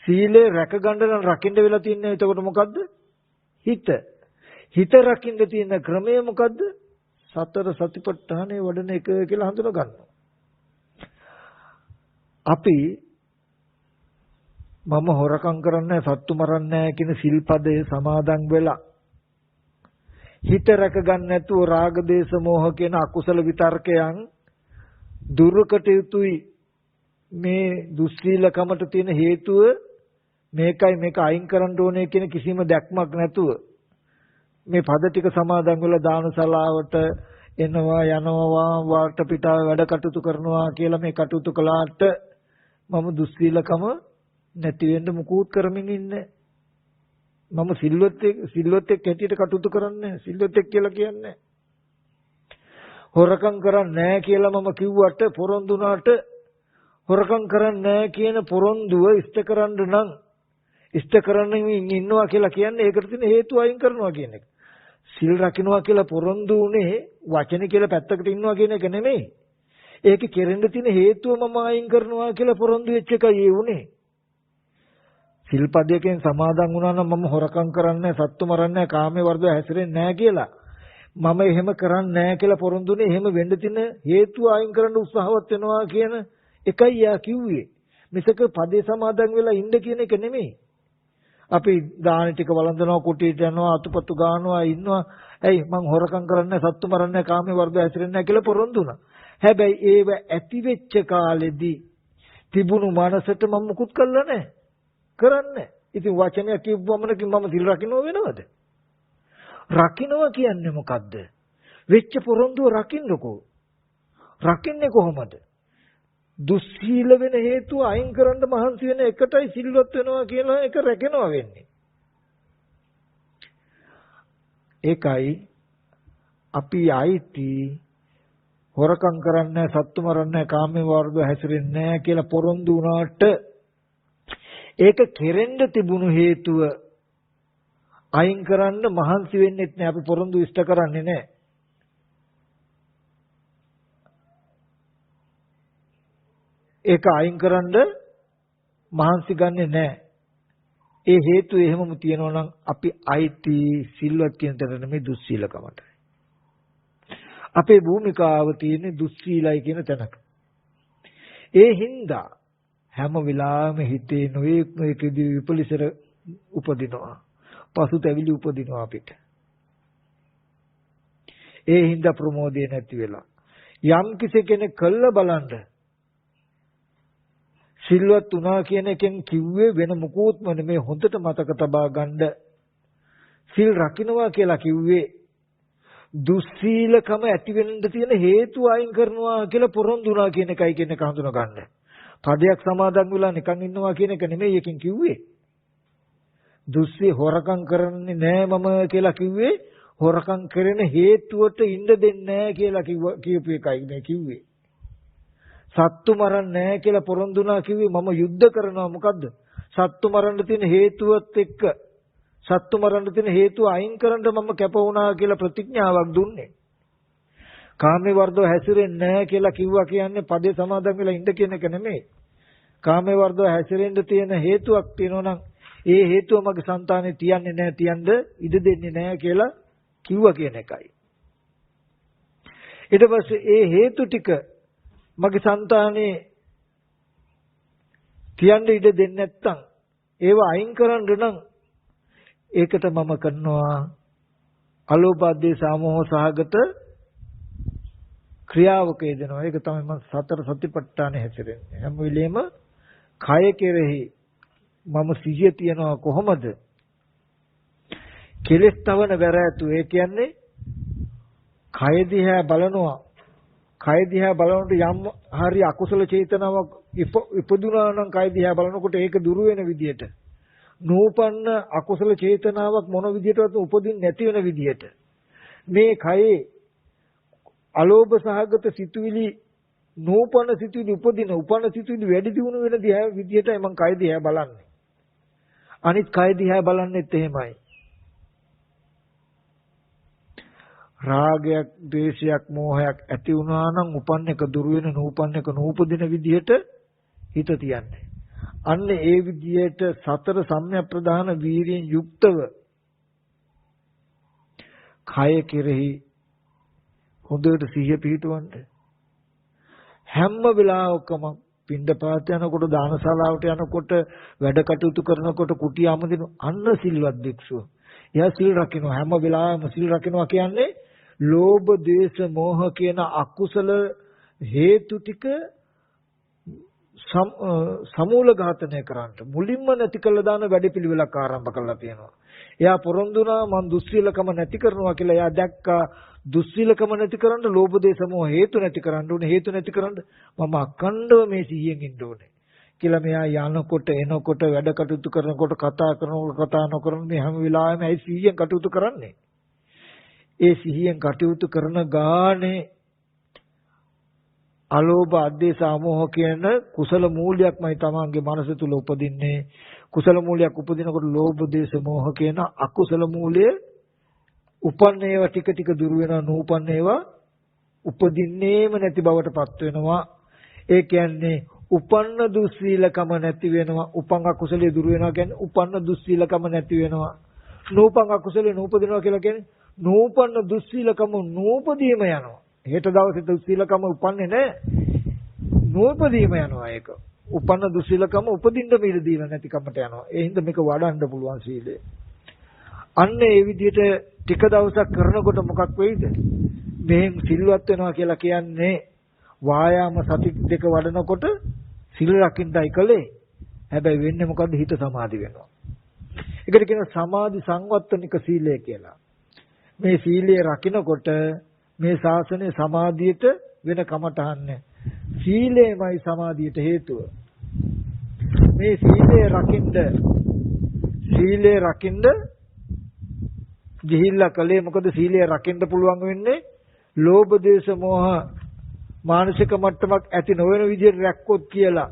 සීලය රැක ගන්න නම් රකින්න වෙලා තියන්නේ එතකොට මොකද්ද? හිත රකින්න තියෙන ක්‍රමය මොකද්ද? සතර සතිපට්ඨානේ වඩන එක කියලා හඳුනා ගන්නවා. අපි මම හොරකම් කරන්නේ සත්තු මරන්නේ කියන සිල්පදයේ සමාදන් වෙලා හිත රැක ගන්න නැතුව රාග දේශ මොහ කියන අකුසල විතර්කයන් දුර්කට යුතුයි. මේ දුස්සීලකමට තියෙන හේතුව මේකයි මේක අයින් කරන්න ඕනේ කියන කිසිම දැක්මක් නැතුව මේ පද ටික සමාදන් වෙලා දානශාලාවට එනවා යනවා වාට පිටාව වැඩ කටයුතු කරනවා කියලා මේ කටයුතු කළාට මම දුස්සීලකම නැති වෙන්න මුකුත් කරමින් ඉන්නේ. මම සිල්වත් එක්ක හැටියට කටයුතු කරන්නේ සිල්වත් එක්ක කියලා කියන්නේ. හොරකම් කරන්නේ නැහැ කියලා මම කිව්වට පොරොන්දු වුණාට හොරකම් කරන්නේ නැහැ කියන පොරොන්දුව ඉෂ්ට කරන්න නම් ඉෂ්ට කරමින් ඉන්නවා කියලා කියන්නේ ඒකට තියෙන හේතු අයින් කරනවා කියන එක. සිල් රකින්නවා කියලා පොරොන්දු උනේ වචනේ කියලා පැත්තකට ඉන්නවා කියන එක නෙමෙයි. ඒක කෙරෙන්න තියෙන හේතුව මම අයින් කරනවා කියලා පොරොන්දු වෙච්ච එකයි ඒ උනේ. සිල්පදයෙන් සමාදන් වුණා නම් මම හොරකම් කරන්නේ නැහැ, සත්තු මරන්නේ නැහැ, කාමයේ වර්ධව හැසිරෙන්නේ නැහැ කියලා. මම එහෙම කරන්නේ නැහැ කියලා පොරොන්දුනේ එහෙම වෙන්න තියෙන හේතුව අයින් කරන්න උත්සාහවත් වෙනවා කියන එකයි යා කිව්වේ. මිසක පදේ සමාදන් වෙලා ඉන්න කියන එක නෙමෙයි. අපි දාන ටික වළඳනවා, කුටියට යනවා, අතුපතු ගන්නවා, ඉන්නවා. ඇයි මං හොරකම් කරන්නේ නැහැ, සත්තු මරන්නේ නැහැ, කාමයේ වර්ධව හැසිරෙන්නේ නැහැ කියලා පොරොන්දු වුණා. හැබැයි ඒව ඇති වෙච්ච කාලෙදී තිබුණු මනසට මම මුකුත් කළා නැහැ. කරන්නේ. ඉතින් වචනයක් කිව්වම මම සිල් රකින්නව වෙනවද? රකින්නවා කියන්නේ මොකද්ද? වෙච්ච පොරොන්දුව රකින්නකෝ. රකින්නේ කොහොමද? දුස්සීල වෙන හේතුව අයින් කරන්න මහන්සි වෙන එකටයි සිල්වත් වෙනවා කියලා එක රැකෙනවා වෙන්නේ. ඒකයි අපි ආයිති හොරකම් කරන්නේ සත්තු මරන්නේ කාමයේ වර්ධව හැසිරෙන්නේ නැහැ කියලා පොරොන්දු වුණාට ඒක කෙරෙන්න තිබුණු හේතුව අයින් කරන්න මහන්සි වෙන්නෙත් නෑ. අපි පොරොන්දු ඉෂ්ට කරන්නේ නෑ. ඒක අයින් කරන්න මහන්සි ගන්නෙ නෑ. ඒ හේතුව එහෙමම තියෙනවා නම් අපි අයිති සිල්වත් කියන තැන නෙමෙයි දුස්සීලකමට. අපේ භූමිකාව තියෙන්නේ දුස්සීලයි කියන තැනක. ඒ හින්දා හැම වෙලාවෙම හිතේ නොයෙක් විපලිසර උපදිනවා. පසුතැවිලි උපදිනවා අපිට. ඒ හින්දා ප්‍රමෝදය නැති වෙලා යම් කෙනෙක් කළ බලන්න සිල්වත් වුණා කියන එකෙන් කිව්වේ වෙන මොකෝත්ම නෙමෙයි. හොඳට මතක තබා ගන්න. සිල් රකින්නවා කියලා කිව්වේ දුස්සීලකම ඇති වෙන්න තියෙන හේතු අයින් කරනවා කියලා පොරොන්දු වුණා කියන එකයි කියන එක හඳුනා ගන්න. පදයක් සමාදන් වෙලා නිකන් ඉන්නවා කියන එක නෙමෙයි එකකින් කිව්වේ. දුස්සී හොරකම් කරන්නේ නෑ මම කියලා කිව්වේ හොරකම් කරන හේතුවට ඉන්න දෙන්නේ නෑ කියලා කියපු එකයි මේ කිව්වේ. සත්තු මරන්නේ නෑ කියලා පොරොන්දු වුණා කිව්වේ මම යුද්ධ කරනවා මොකද්ද? සත්තු මරන්න තියෙන හේතුවත් එක්ක සත්තු මරන්න තියෙන හේතුව අයින් කරන්න මම කැප වුණා කියලා ප්‍රතිඥාවක් දුන්නේ. කාමයේ වර්ධව හැසිරෙන්නේ නැහැ කියලා කිව්වා කියන්නේ පදේ සමාදන් වෙලා ඉන්න කියන එක නෙමෙයි. කාමයේ වර්ධව හැසිරෙන්න තියෙන හේතුවක් තියෙනවා නම් ඒ හේතුව මගේ సంతානේ තියන්නේ නැහැ, තියන්න ඉඩ දෙන්නේ නැහැ කියලා කිව්වා කියන එකයි. ඊට පස්සේ ඒ හේතු ටික මගේ సంతානේ තියන්න ඉඩ දෙන්නේ නැත්නම් ඒව අයින් කරන්න නම් ඒකට මම කරනවා අලෝභ දේශ සමෝහ සහගත ක්‍රියාවක යෙදෙනවා. ඒක තමයි මම සතර සතිපට්ඨානෙ හැසිරෙන්නේ. හැම වෙලෙම කය කෙරෙහි මම සිහිය තියනවා කොහොමද? කෙලස් තවන වැරෑතු. ඒ කියන්නේ කය දිහා බලනවා. කය දිහා බලනකොට යම් හරි අකුසල චේතනාවක් ඉපදුනා නම් කය දිහා බලනකොට ඒක දුරු වෙන විදියට නූපන්න අකුසල චේතනාවක් මොන විදියටවත් උපදින්න නැති වෙන විදියට මේ කයේ අලෝභ සහගත සිතුවිලි නූපන්න සිතුවිලි උපන්න සිතුවිලි වැඩි දියුණු වෙන විදියටයි මම කය දිහා බලන්නේ. අනිත් කය දිහා බලන්නෙත් එහෙමයි. රාගයක්, ද්වේෂයක්, මෝහයක් ඇති වුණා නම් උපන්න එක දුරු වෙන නූපන්න එක නූපදින විදියට හිත තියන්නේ. අන්න ඒ විදියට සතර සම්‍යක් ප්‍රදාන වීරියෙන් යුක්තව කය කෙරෙහි හොඳට සිහිය පිහිටවන්න. හැම වෙලාවකම පින්ඩපාත යනකොට, දානශාලාවට යනකොට, වැඩ කටයුතු කරනකොට, කුටිය අමදින අන්න සිල්වත් භික්ෂුව. එයා සිල් රකින්නවා. හැම වෙලාවෙම සිල් රකින්නවා කියන්නේ ලෝභ, ද්වේෂ, මෝහ කියන අකුසල හේතු ටික සමූල ඝාතනය කරන්නට මුලින්ම නැති කළ දාන වැඩපිළිවෙලක් ආරම්භ කළා තියෙනවා. එයා පොරොන්දුනා මං දුස්සීලකම නැති කරනවා කියලා එයා දැක්කා. දුස්සීලකම නැති කරන්න ලෝභ දේශ මොහ හේතු නැති කරන්න ඕනේ. හේතු නැති කරන්න මම අඛණ්ඩව මේ සිහියෙන් ඉන්න ඕනේ කියලා මෙයා යනකොට එනකොට වැඩ කටයුතු කරනකොට කතා කරනකොට කතා නොකරන මේ හැම වෙලාවෙම ඇයි සිහියෙන් කටයුතු කරන්නේ? ඒ සිහියෙන් කටයුතු කරන ගානේ අලෝභ අද්වේෂ අමෝහ කියන කුසල මූලයක්මයි තමන්ගේ මනස තුල උපදින්නේ. කුසල මූලයක් උපදිනකොට ලෝභ දේශ මොහ කියන අකුසල මූලයේ උපන්න ඒවා ටික ටික දුර වෙනවා. නූපන්න ඒවා උපදින්නේම නැති බවට පත් වෙනවා. ඒ කියන්නේ උපන්න දුස්සීලකම නැති වෙනවා. උපන් අකුසලයේ දුර වෙනවා කියන්නේ උපන්න දුස්සීලකම නැති වෙනවා. නූපන් අකුසලයේ නූපදිනවා කියලා කියන්නේ නූපන්න දුස්සීලකම නූපදීම යනවා. හෙට දවසේ දුස්සීලකම උපන්නේ නැහැ. නූපදීම යනවා ඒක. උපන්න දුස්සීලකම උපදින්න මිල දීලා නැති කමට යනවා. ඒ හින්දා මේක වඩන්න පුළුවන් සීලය. අන්න ඒ විදිහට ටික දවසක් කරනකොට මොකක් වෙයිද? මෙහෙන් සිල්වත් වෙනවා කියලා කියන්නේ වායාම සති දෙක වඩනකොට සිල් රකින්නයි කලේ. හැබැයි වෙන්නේ මොකද්ද? හිත සමාධි වෙනවා. ඒකට කියනවා සමාධි සංවත්තනික සීලය කියලා. මේ සීලය රකින්නකොට මේ ශාසනයේ සමාධියට වෙන කමටහන්නේ. සීලයමයි සමාධියට හේතුව. මේ සීලය රකින්න ගිහිල්ලා කලේ මොකද සීලය රකින්න පුළුවන් වෙන්නේ ලෝභ දේශ මොහ මානසික මට්ටමක් ඇති නොවන විදිහට රැක්කොත් කියලා.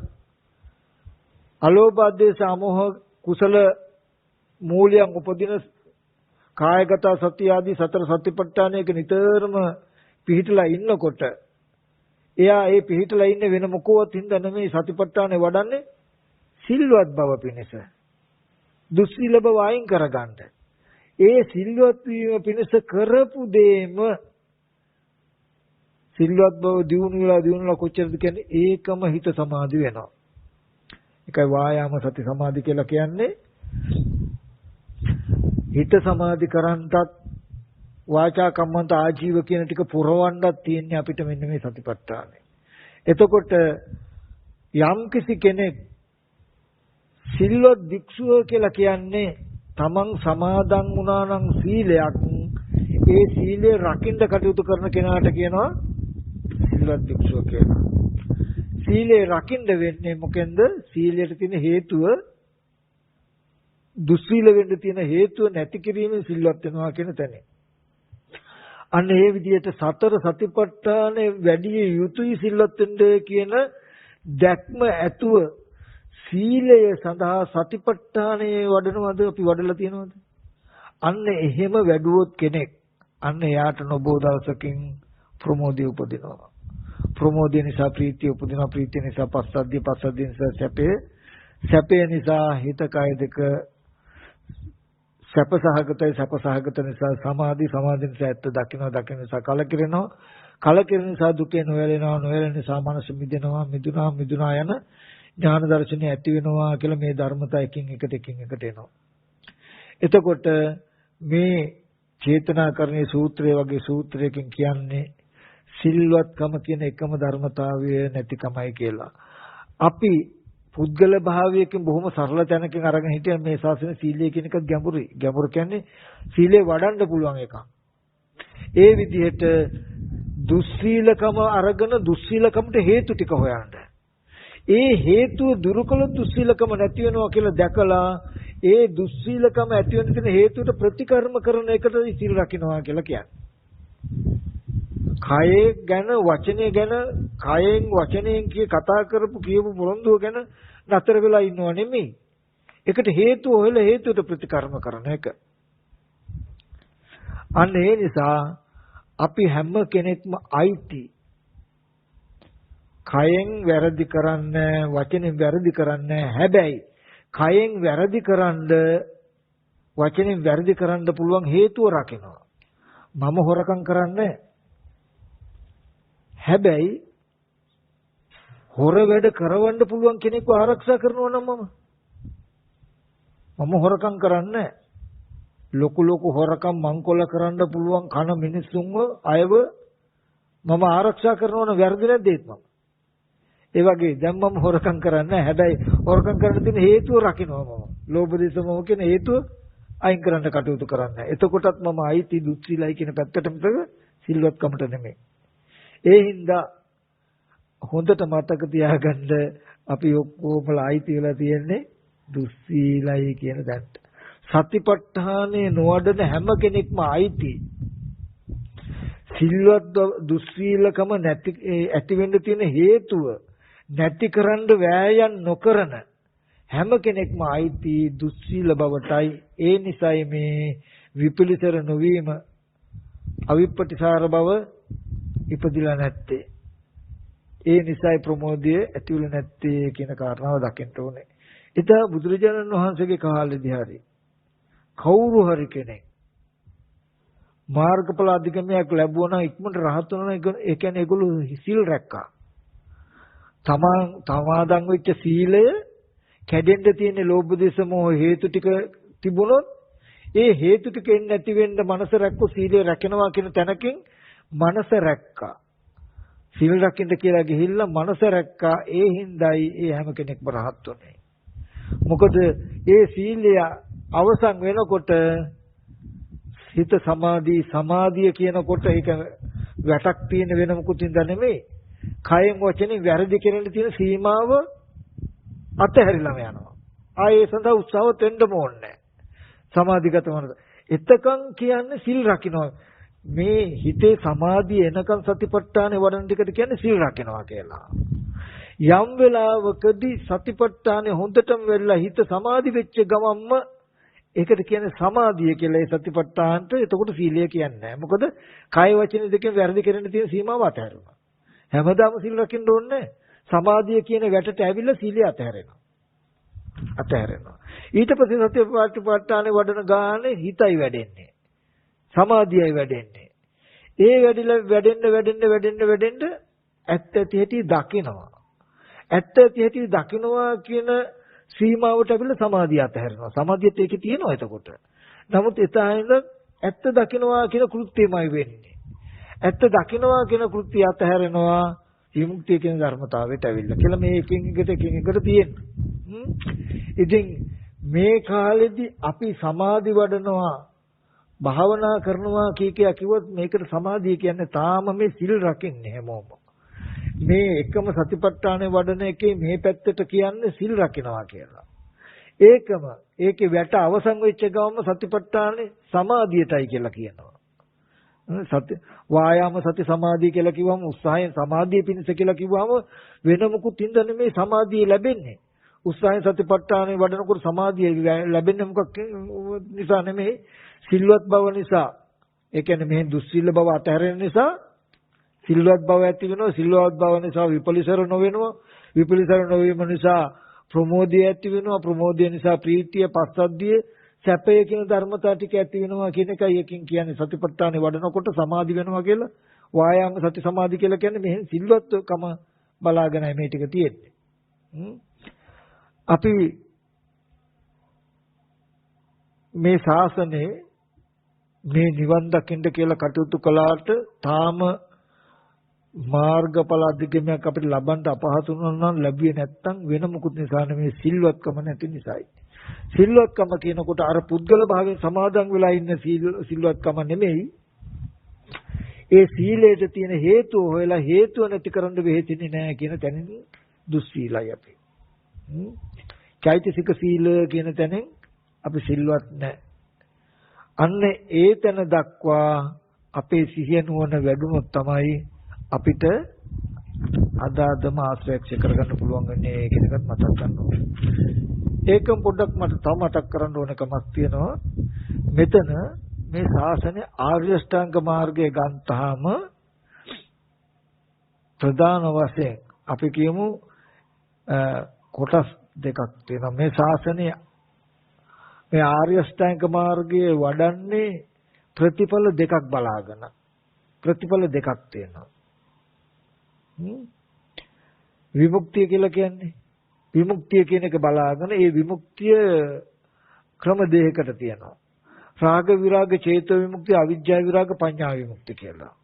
අලෝභ දේශ අමෝහ කුසල මූලයන් උපදින කායගත සතිය ආදී සතර සතිපට්ඨානයක නිතරම පිහිටලා ඉන්නකොට එයා ඒ පිහිටලා ඉන්නේ වෙන මොකවත් හින්දා නෙමෙයි සතිපට්ඨානේ වඩන්නේ සිල්වත් බව පිණිස. දුස්සීල බව අයින් කරගන්න. ඒ සිල්වත් වීම පිණිස කරපු දෙයම සිල්වත් බව දියුණුවලා කොච්චරද කියන්නේ ඒකම හිත සමාධි වෙනවා. ඒකයි වායාම සති සමාධි කියලා කියන්නේ. හිත සමාධි කරන්ටත් වාචා කම්මන්ත ආජීව කියන ටික පුරවන්නත් තියෙන්නේ අපිට මෙන්න මේ සතිපට්ඨානය. එතකොට යම් කිසි කෙනෙක් සිල්වත් භික්ෂුව කියලා කියන්නේ තමන් සමාදන් වුණා නම් සීලයක් ඒ සීලය රකින්න කටයුතු කරන කෙනාට කියනවා සිල්වත් භික්ෂුව කියලා. සීලය රකින්න වෙන්නේ මොකෙන්ද? සීලයට තියෙන හේතුව දුස්සීල වෙන්න තියෙන හේතුව නැති කිරීමෙන් සිල්වත් වෙනවා කියන තැන. අන්න ඒ විදිහට සතර සතිපට්ඨානේ වැඩි යුතුයි සිල්වත් වෙන්න කියන දැක්ම ඇතුව සීලය සඳහා සතිපට්ඨානේ වඩනවද අපි වඩලා තියෙනවද? අන්න එහෙම වැඩුවොත් කෙනෙක් අන්න එයාට නොබෝ දවසකින් ප්‍රමෝදය උපදිනවා. ප්‍රමෝදය නිසා ප්‍රීතිය උපදිනවා. ප්‍රීතිය නිසා පස්සද්ධිය, පස්සද්ධිය නිසා සැපය, සැපය නිසා හිත කය දෙක සැපසහගතයි, සැපසහගත නිසා සමාධි, සමාධි නිසා ඇත්ත දකින්න, දකින්න නිසා කලකිරෙනවා, කලකිරෙන නිසා දුකේ නොයැලෙනවා, නොයැලෙන නිසා මනස මිදෙනවා, මිදුණා යන ඥාන දර්ශනය ඇති වෙනවා කියලා මේ ධර්මතා එකින් එකට එනවා. එතකොට මේ චේතනාකරණයේ සූත්‍රය වගේ සූත්‍රයකින් කියන්නේ සිල්වත්කම කියන එකම ධර්මතාවය නැතිකමයි කියලා. අපි පුද්ගල භාවයකින් බොහොම සරල තැනකින් අරගෙන හිටිය මේ ශාසනයේ සීලය කියන එක ගැඹුරුයි. ගැඹුරු කියන්නේ සීලය වඩන්න පුළුවන් එකක්. ඒ විදිහට දුස්සීලකම අරගෙන දුස්සීලකමට හේතු ටික හොයන්න. ඒ හේතුව දුරු කළොත් දුස්සීලකම නැති වෙනවා කියලා දැකලා ඒ දුස්සීලකම ඇති වෙන තියෙන හේතුවට ප්‍රතිකර්ම කරන එකට සීල රකින්නවා කියලා කියන්නේ. කයේ ගැන වචනේ ගැන කයෙන් වචනයෙන් කතා කරපු කියපු පොරොන්දුව ගැන නතර වෙලා ඉන්නව නෙමෙයි. ඒකට හේතුව හොයලා හේතුවට ප්‍රතිකර්ම කරන එක. අන්න ඒ නිසා අපි හැම කෙනෙක්ම අයිති කයෙන් වැරදි කරන්න, වචනෙන් වැරදි කරන්න. හැබැයි කයෙන් වැරදි කරන්න, වචනෙන් වැරදි කරන්න පුළුවන් හේතුව රකින්නවා. මම හොරකම් කරන්නේ. හැබැයි හොර වැඩ කරවන්න පුළුවන් කෙනෙක්ව ආරක්ෂා කරනවා නම් මම හොරකම් කරන්නේ. ලොකු හොරකම් මංකොල්ල කරන්න පුළුවන් කන මිනිස්සුන්ව අයව මම ආරක්ෂා කරනවා නම් වැරදි නැද්ද ඒත් මම. ඒ වගේ දැන් මම හොරකම් කරන්නේ නැහැ. හැබැයි හොරකම් කරන්න තියෙන හේතුව රකින්නවා මම. ලෝභ දේශ මොහ කියන හේතුව අයින් කරන්න කටයුතු කරන්නේ. එතකොටත් මම අයිති දුස්සීලයි කියන පැත්තට මිසක සිල්වත්කමට නෙමෙයි. ඒ හින්දා හොඳට මතක තියාගන්න අපි ඔක්කොමලා අයිති වෙලා තියෙන්නේ දුස්සීලයි කියන දැනට. සතිපට්ඨානේ නොවඩන හැම කෙනෙක්ම අයිති. සිල්වත් දුස්සීලකම නැති ඇති වෙන්න තියෙන හේතුව නැති කරන්න වෑයම් නොකරන හැම කෙනෙක්ම අයිති දුස්සීල බවටයි. ඒ නිසයි මේ විපිලිසර නොවීම අවිප්පටිසාර බව ඉපදිලා නැත්තේ. ඒ නිසයි ප්‍රමෝදය ඇතිවෙලා නැත්තේ කියන කාරණාව දකින්න ඕනේ. ඉතින් බුදුරජාණන් වහන්සේගේ කාලෙදී හරි කවුරු හරි කෙනෙක් මාර්ගඵල අධිගමයක් ලැබුවා නම් ඉක්මනට රහත් වෙනවා නම් ඒ කියන්නේ ඒගොල්ලෝ සීල් රැක්කා. තමාදන් වෙච්ච සීලය කැඩෙන්න තියෙන ලෝභ දේශ මොහ හේතු ටික තිබුණොත් ඒ හේතු ටික එන්නේ නැති වෙන්න මනස රැක්කෝ සීලය රැකෙනවා කියන තැනකින් මනස රැක්කා. සීල් රැකින්න කියලා ගිහිල්ලා මනස රැක්කා. ඒ හිඳයි ඒ හැම කෙනෙක්ම රහත් වෙන්නේ. මොකද ඒ සීලය අවසන් වෙනකොට හිත සමාධිය කියනකොට ඒක වැටක් තියෙන වෙන මොකුත් ඉඳලා නෙමෙයි. කයෙන් වචනෙන් වැරදි කෙරෙන්න තියෙන සීමාව අතහැරිලාම යනවා. ආයේ සඳහා උත්සාහවත් වෙන්න ඕනේ. සමාධිගත වුණා. එතකන් කියන්නේ සිල් රකින්නවා. මේ හිතේ සමාධිය එනකන් සතිපට්ඨානේ වඩන ටිකට කියන්නේ සිල් රකින්නවා කියලා. යම් වෙලාවකදී සතිපට්ඨානේ හොඳටම වෙලා හිත සමාධි වෙච්ච ගමන්ම ඒකට කියන්නේ සමාධිය කියලා. ඒ සතිපට්ඨානට එතකොට සීලය කියන්නේ නැහැ. මොකද කාය වචන දෙකෙන් වැරදි කරන්න තියෙන සීමාව අතහැරුණා. හැමදාම සීල් රකින්න ඕනේ. සමාධිය කියන වැටට ඇවිල්ලා සීලය අතහැරෙනවා. ඊට පස්සේ සතිපට්ඨානේ වඩන ගානේ හිතයි වැඩෙන්නේ. සමාධියයි වැඩෙන්නේ. ඒ වැඩෙන්න ඇත්ත ඇති හැටි දකිනවා. ඇත්ත ඇති හැටි දකිනවා කියන සීමාවට ඇවිල්ලා සමාධිය අතහැරෙනවා. සමාධියත් ඒකේ තියෙනවා එතකොට. නමුත් එතනින්ද ඇත්ත දකිනවා කියන කෘත්‍යමයි වෙන්නේ. ඇත්ත දකිනවා කියන කෘත්‍ය අතහැරෙනවා විමුක්තිය කියන ධර්මතාවයට ඇවිල්ලා කියලා මේ එකින් එකට තියෙනවා. ඉතින් මේ කාලෙදි අපි සමාධි වඩනවා භාවනා කරනවා කිව්වොත් මේකට සමාධිය කියන්නේ තාම මේ සිල් රකින්නේ හැමෝම. මේ එකම සතිපට්ඨානේ වඩන එකේ මේ පැත්තට කියන්නේ සිල් රකින්නවා කියලා. ඒකේ වැට අවසන් වෙච්ච ගමන්ම සතිපට්ඨානේ සමාධියටයි කියලා කියනවා. වායාම සති සමාධිය කියලා කිව්වම උත්සාහයෙන් සමාධිය පිණිස කියලා කිව්වම වෙන මොකුත් හින්දා නෙමෙයි සමාධිය ලැබෙන්නේ. උත්සාහයෙන් සතිපට්ඨානේ වඩනකොට සමාධිය ලැබෙන්නේ මොකක් නිසා නෙමෙයි සිල්වත් බව නිසා. ඒ කියන්නේ මේ දුස්සීල බව අතහැරෙන නිසා සිල්වත් බව ඇති වෙනවා. සිල්වත් බව නිසා විපලිසර නොවෙනවා. විපලිසර නොවීම නිසා ප්‍රමෝදය ඇති වෙනවා. ප්‍රමෝදය නිසා ප්‍රීතිය, පස්සද්ධිය, සැපය කියන ධර්මතා ටික ඇති වෙනවා කියන එකයි එකකින් කියන්නේ සතිපට්ඨානේ වඩනකොට සමාධි වෙනවා කියලා. වායාම සති සමාධි කියලා කියන්නේ මෙහෙන් සිල්වත්කම බලාගෙනයි මේ ටික තියෙන්නේ. අපි මේ ශාසනයේ මේ නිවන් දකින්න කියලා කටයුතු කළාට තාම මාර්ගඵල අධිගමයක් අපිට ලබන්න අපහසු වුණා නම් ලැබුවේ නැත්තම් වෙන මොකුත් නිසා නෙමෙයි සිල්වත්කම නැති නිසායි. සිල්වත්කම කියනකොට අර පුද්ගල භාවයෙන් සමාදන් වෙලා ඉන්න සිල්වත්කම නෙමෙයි. ඒ සීලයට තියෙන හේතුව හොයලා හේතුව නැති කරන්න වෙහෙතින්නේ නැහැ කියන තැනින් දුස්සීලයි අපි. චෛතසික සීල කියන තැනින් අපි සිල්වත් නැහැ. අන්න ඒ තැන දක්වා අපේ සිහිය නුවණ වැඩුණොත් තමයි අපිට අදාදම ආශ්‍රයක්ෂ කරගන්න පුළුවන් වෙන්නේ කියන එකත් මතක් ගන්න ඕනේ. ඒකම පොඩ්ඩක් මට තව මතක් කරන්න ඕන කමක් තියෙනවා. මෙතන මේ ශාසනයේ ආර්ය අෂ්ටාංග මාර්ගය ගන්තාම ප්‍රධාන වශයෙන් අපි කියමු කොටස් දෙකක් තියෙනවා. මේ ශාසනයේ මේ ආර්ය අෂ්ටාංග මාර්ගයේ වඩන්නේ ප්‍රතිඵල දෙකක් බලාගෙන. ප්‍රතිඵල දෙකක් තියෙනවා. විමුක්තිය කියලා කියන්නේ විමුක්තිය කියන එක බලාගෙන ඒ විමුක්තිය ක්‍රම දෙකකට තියෙනවා. රාග විරාග චේතෝ විමුක්තිය, අවිජ්ජා විරාග පඤ්ඤා විමුක්තිය කියලා.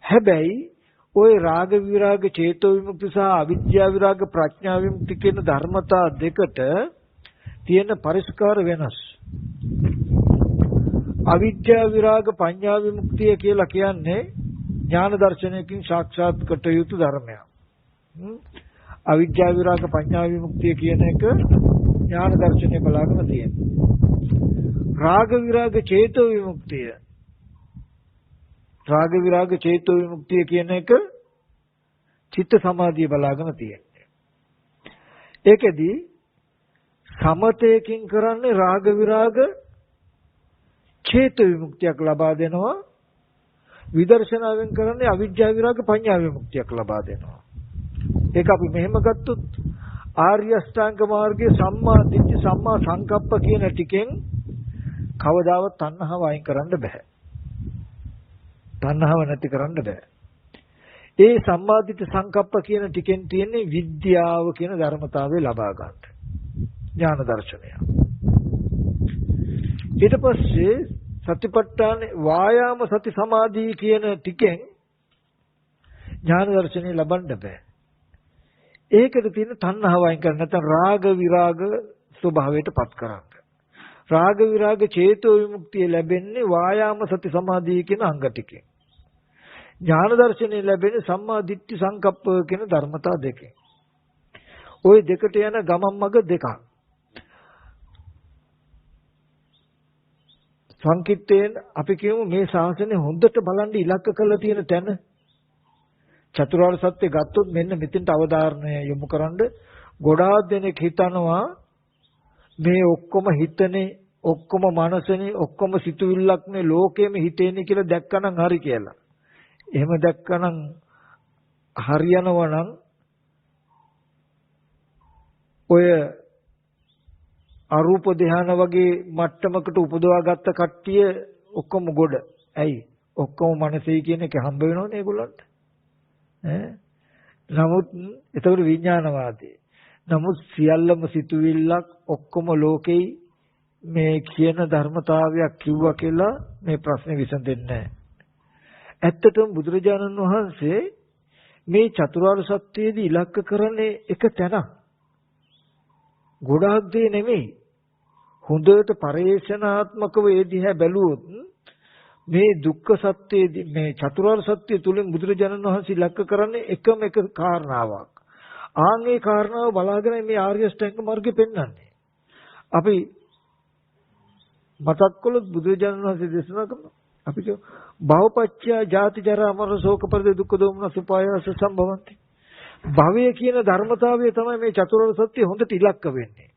හැබැයි ওই රාග විරාග චේතෝ විමුක්ති සහ අවිද්‍යා විරාග ප්‍රඥා විමුක්ති කියන ධර්මතා දෙකට තියෙන පරිස්කාර වෙනස්. අවිද්‍යා විරාග පඤ්ඤා විමුක්තිය කියලා කියන්නේ ඥාන දර්ශනයකින් සාක්ෂාත් කට යුතු ධර්මයක්. අවිද්‍යා විරාග පඤ්ඤා විමුක්තිය කියන එක ඥාන දර්ශනය බලාගෙන තියෙනවා. රාග විරාග චේතෝ විමුක්තිය රාග විරාග චේතෝ විමුක්තිය කියන එක චිත්ත සමාධිය බලාගෙන තියෙන්නේ. ඒකෙදී සමතයකින් කරන්නේ රාග විරාග චේතෝ විමුක්තියක් ලබා දෙනවා. විදර්ශනාවෙන් කරන්නේ අවිද්‍යා විරාග පඤ්ඤා විමුක්තියක් ලබා දෙනවා. ඒක අපි මෙහෙම ගත්තොත් ආර්ය අෂ්ටාංග මාර්ගයේ සම්මා දිට්ඨි සම්මා සංකප්ප කියන ටිකෙන් කවදාවත් තණ්හාව අයින් කරන්න බෑ. තණ්හාව නැති කරන්න බෑ. ඒ සම්මාදිත සංකප්ප කියන ටිකෙන් තියෙන්නේ විද්‍යාව කියන ධර්මතාවය ලබා ගන්න. ඥාන දර්ශනය. ඊට පස්සේ සතිපට්ඨාන වායාම සති සමාධි කියන ටිකෙන් ඥාන දර්ශනය ලබන්න බෑ. ඒකද තියෙන තණ්හාව අයින් කරන්න නැත්නම් රාග විරාග ස්වභාවයට පත් කරන්න. රාග විරාග චේතෝ විමුක්තිය ලැබෙන්නේ වායාම සති සමාධිය කියන අංග ටිකෙන්. ඥාන දර්ශනය ලැබෙන්නේ සම්මා දිට්ඨි සංකප්ප කියන ධර්මතා දෙකෙන්. ওই දෙකට යන ගමන් මඟ දෙකක්. සංකිට්ඨයෙන් අපි කියමු මේ ශාසනය හොඳට බලන් ඉලක්ක කරලා තියෙන තැන චතුරාර්ය සත්‍ය ගත්තොත් මෙන්න මෙතෙන්ට අවධාරණය යොමු කරන්න. ගොඩාක් දෙනෙක් හිතනවා මේ ඔක්කොම හිතනේ ඔක්කොම මනසනේ ඔක්කොම සිතුවිල්ලක්නේ ලෝකෙම හිතේනේ කියලා දැක්කනම් හරි කියලා. එහෙම දැක්කනම් හරියනවා නම් ඔය අරූප ධානය වගේ මට්ටමකට උපදවා ගත්ත කට්ටිය ඔක්කොම ගොඩ. ඇයි? ඔක්කොම මනසයි කියන එක හම්බ වෙනවනේ ඒගොල්ලන්ට. නමුත් ඒතකොට විඥානවාදී. නමුත් සියල්ලම සිතුවිල්ලක් ඔක්කොම ලෝකෙයි මේ කියන ධර්මතාවයක් කිව්වා කියලා මේ ප්‍රශ්නේ විසඳෙන්නේ නැහැ. ඇත්තටම බුදුරජාණන් වහන්සේ මේ චතුරාර්ය සත්‍යයේදී ඉලක්ක කරන්නේ එක තැනක්. ගොඩාක් දේ නෙමෙයි. හොඳට පරේක්ෂණාත්මකව ඒ දිහා බැලුවොත් මේ දුක්ඛ සත්‍යයේදී මේ චතුරාර්ය සත්‍ය තුලින් බුදුරජාණන් වහන්සේ ඉලක්ක කරන්නේ එකම එක කාරණාවක්. ආන්ගේ කාරණාව බලාගෙන මේ ආර්ය අෂ්ටාංග මාර්ගය පෙන්වන්නේ. අපි මතක් කළොත් බුදුරජාණන් වහන්සේ දේශනා කරනවා. අපි කියමු භවපච්චය ජාති ජරා මරණ ශෝක පරිදේ දුක්ඛ දෝමනස් උපායාස සම්භවಂತಿ. භවය කියන ධර්මතාවය තමයි මේ චතුරාර්ය සත්‍ය හොඳට ඉලක්ක වෙන්නේ.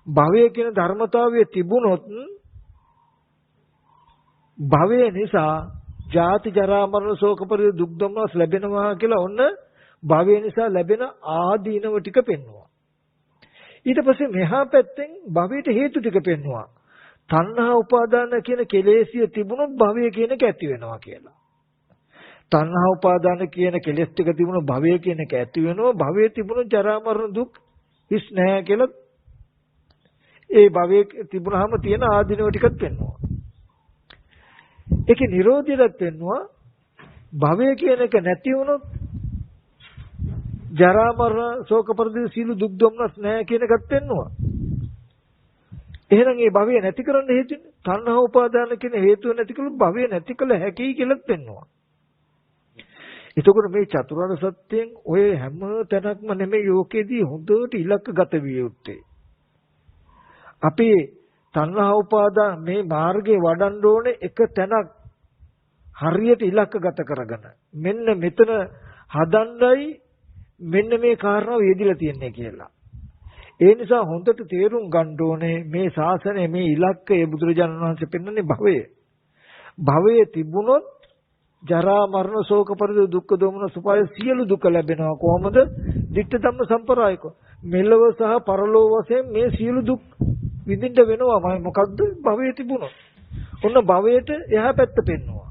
භවය කියන ධර්මතාවය තිබුණොත් භවය නිසා ජාති ජරා මරණ ශෝක පරිදේ දුක් දෝමනස් ලැබෙනවා කියලා ඔන්න භවය නිසා ලැබෙන ආදීනව ටික පෙන්වුවා. ඊට පස්සේ මෙහා පැත්තෙන් භවයට හේතු ටික පෙන්වුවා. තණ්හා උපාදාන කියන කෙලෙසිය තිබුණොත් භවය කියන එක ඇති වෙනවා කියලා. තණ්හා උපාදාන කියන කෙලෙස් ටික තිබුණොත් භවය කියන එක ඇති වෙනවා. භවයේ තිබුණොත් ජරා මරණ දුක් හිස් නැහැ කියලා ඒ භවයේ තිබුණාම තියෙන ආදීනව ටිකත් පෙන්වුවා. ඒකේ නිරෝධයත් පෙන්වුවා. භවය කියන එක නැති වුණොත් ජරා මරණ ශෝක පරිදේ සීල දුක් දුම්නස් නැහැ කියන එකත් පෙන්වුවා. එහෙනම් මේ භවය නැති කරන්න හේතුනේ තණ්හා උපාදාන කියන හේතුව නැති කළොත් භවය නැති කළ හැකියි කියලාත් පෙන්වුවා. එතකොට මේ චතුරාර්ය සත්‍යයෙන් ඔය හැම තැනක්ම නෙමෙයි යෝකෙදී හොඳට ඉලක්කගත විය යුත්තේ. අපි තණ්හා උපාදාන මේ මාර්ගේ වඩන්න ඕනේ එක තැනක් හරියට ඉලක්කගත කරගෙන. මෙන්න මෙතන හදන්නයි මෙන්න මේ කාරණාව යෙදිලා තියන්නේ කියලා. ඒ නිසා හොඳට තේරුම් ගන්න ඕනේ මේ ශාසනය මේ ඉලක්කය බුදුරජාණන් වහන්සේ පෙන්වන්නේ භවය. භවය තිබුණොත් ජරා මරණ ශෝක පරිදේ දුක්ඛ දෝමන සුපාය සියලු දුක ලැබෙනවා. කොහොමද? ditta ධම්ම සම්ප්‍රායික. මෙලව සහ පරලෝව වශයෙන් මේ සියලු දුක් විඳින්න වෙනවා. මොකද්ද? භවය තිබුණොත්. ඔන්න භවයට එහා පැත්ත පෙන්වනවා.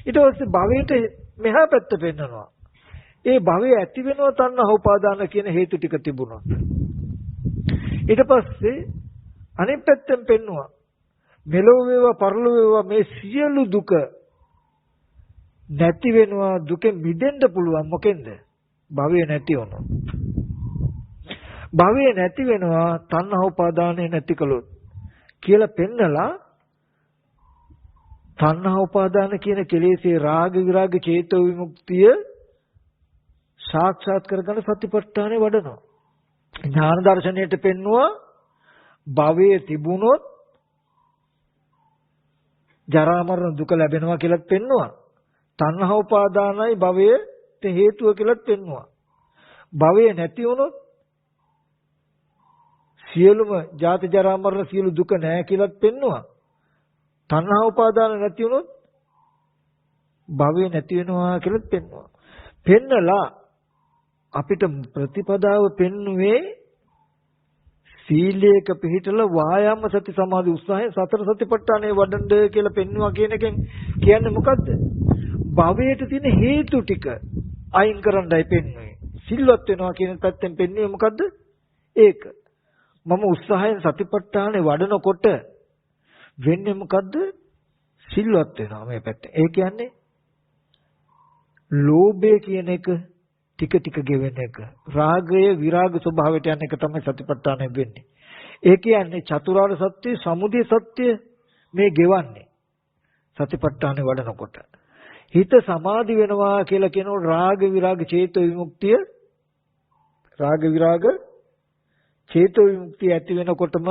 ඊට පස්සේ භවයට මෙහා පැත්ත පෙන්වනවා. ඒ භවය ඇති වෙනවා තණ්හා උපාදාන කියන හේතු ටික තිබුණොත්. ඊට පස්සේ අනිත් පැත්තෙන් පෙන්නවා මෙලොව වේවා පරලොව වේවා මේ සියලු දුක නැති වෙනවා දුකෙන් මිදෙන්න පුළුවන් මොකෙන්ද? භවය නැති වුණොත්. භවය නැති වෙනවා තණ්හා උපාදානය නැති කළොත් කියලා පෙන්නලා තණ්හා උපාදාන කියන කෙලෙසේ රාග විරාග චේතෝ විමුක්තිය සාක්ෂාත් කරගන්න සතිපට්ඨානෙ වඩනවා. ඥාන දර්ශනයට පෙන්නවා භවයේ තිබුණොත් ජරා මරණ දුක ලැබෙනවා කියලාත් පෙන්නවා. තණ්හා උපාදානයි භවයට හේතුව කියලාත් පෙන්නවා. භවය නැති වුණොත් සියලුම ජාති ජරා මරණ සියලු දුක නැහැ කියලාත් පෙන්නවා. තණ්හා උපාදාන නැති වුණොත් භවය නැති වෙනවා කියලාත් පෙන්නවා. පෙන්නලා අපිට ප්‍රතිපදාව පෙන්නුවේ සීලයක පිළිහිටලා වායාම සති සමාධි උත්සාහයෙන් සතර සතිපට්ඨානය වඩන්න කියලා පෙන්නවා කියන එකෙන් කියන්නේ මොකද්ද? භවයට තියෙන හේතු ටික අයින් කරන්නයි පෙන්වන්නේ. සිල්වත් වෙනවා කියන පැත්තෙන් පෙන්වන්නේ මොකද්ද? ඒක. මම උත්සාහයෙන් සතිපට්ඨානේ වඩනකොට වෙන්නේ මොකද්ද? සිල්වත් වෙනවා මේ පැත්තේ. ඒ කියන්නේ ලෝභය කියන එක ටික ටික ගෙවෙන එක. රාගය විරාග ස්වභාවයට යන එක තමයි සතිපට්ඨානය වෙන්නේ. ඒ කියන්නේ චතුරාර්ය සත්‍ය, සමුදය සත්‍ය මේ ගෙවන්නේ සතිපට්ඨානේ වඩනකොට. හිත සමාධි වෙනවා කියලා කියනකොට රාග විරාග චේතෝ විමුක්තිය රාග විරාග චේතෝ විමුක්තිය ඇති වෙනකොටම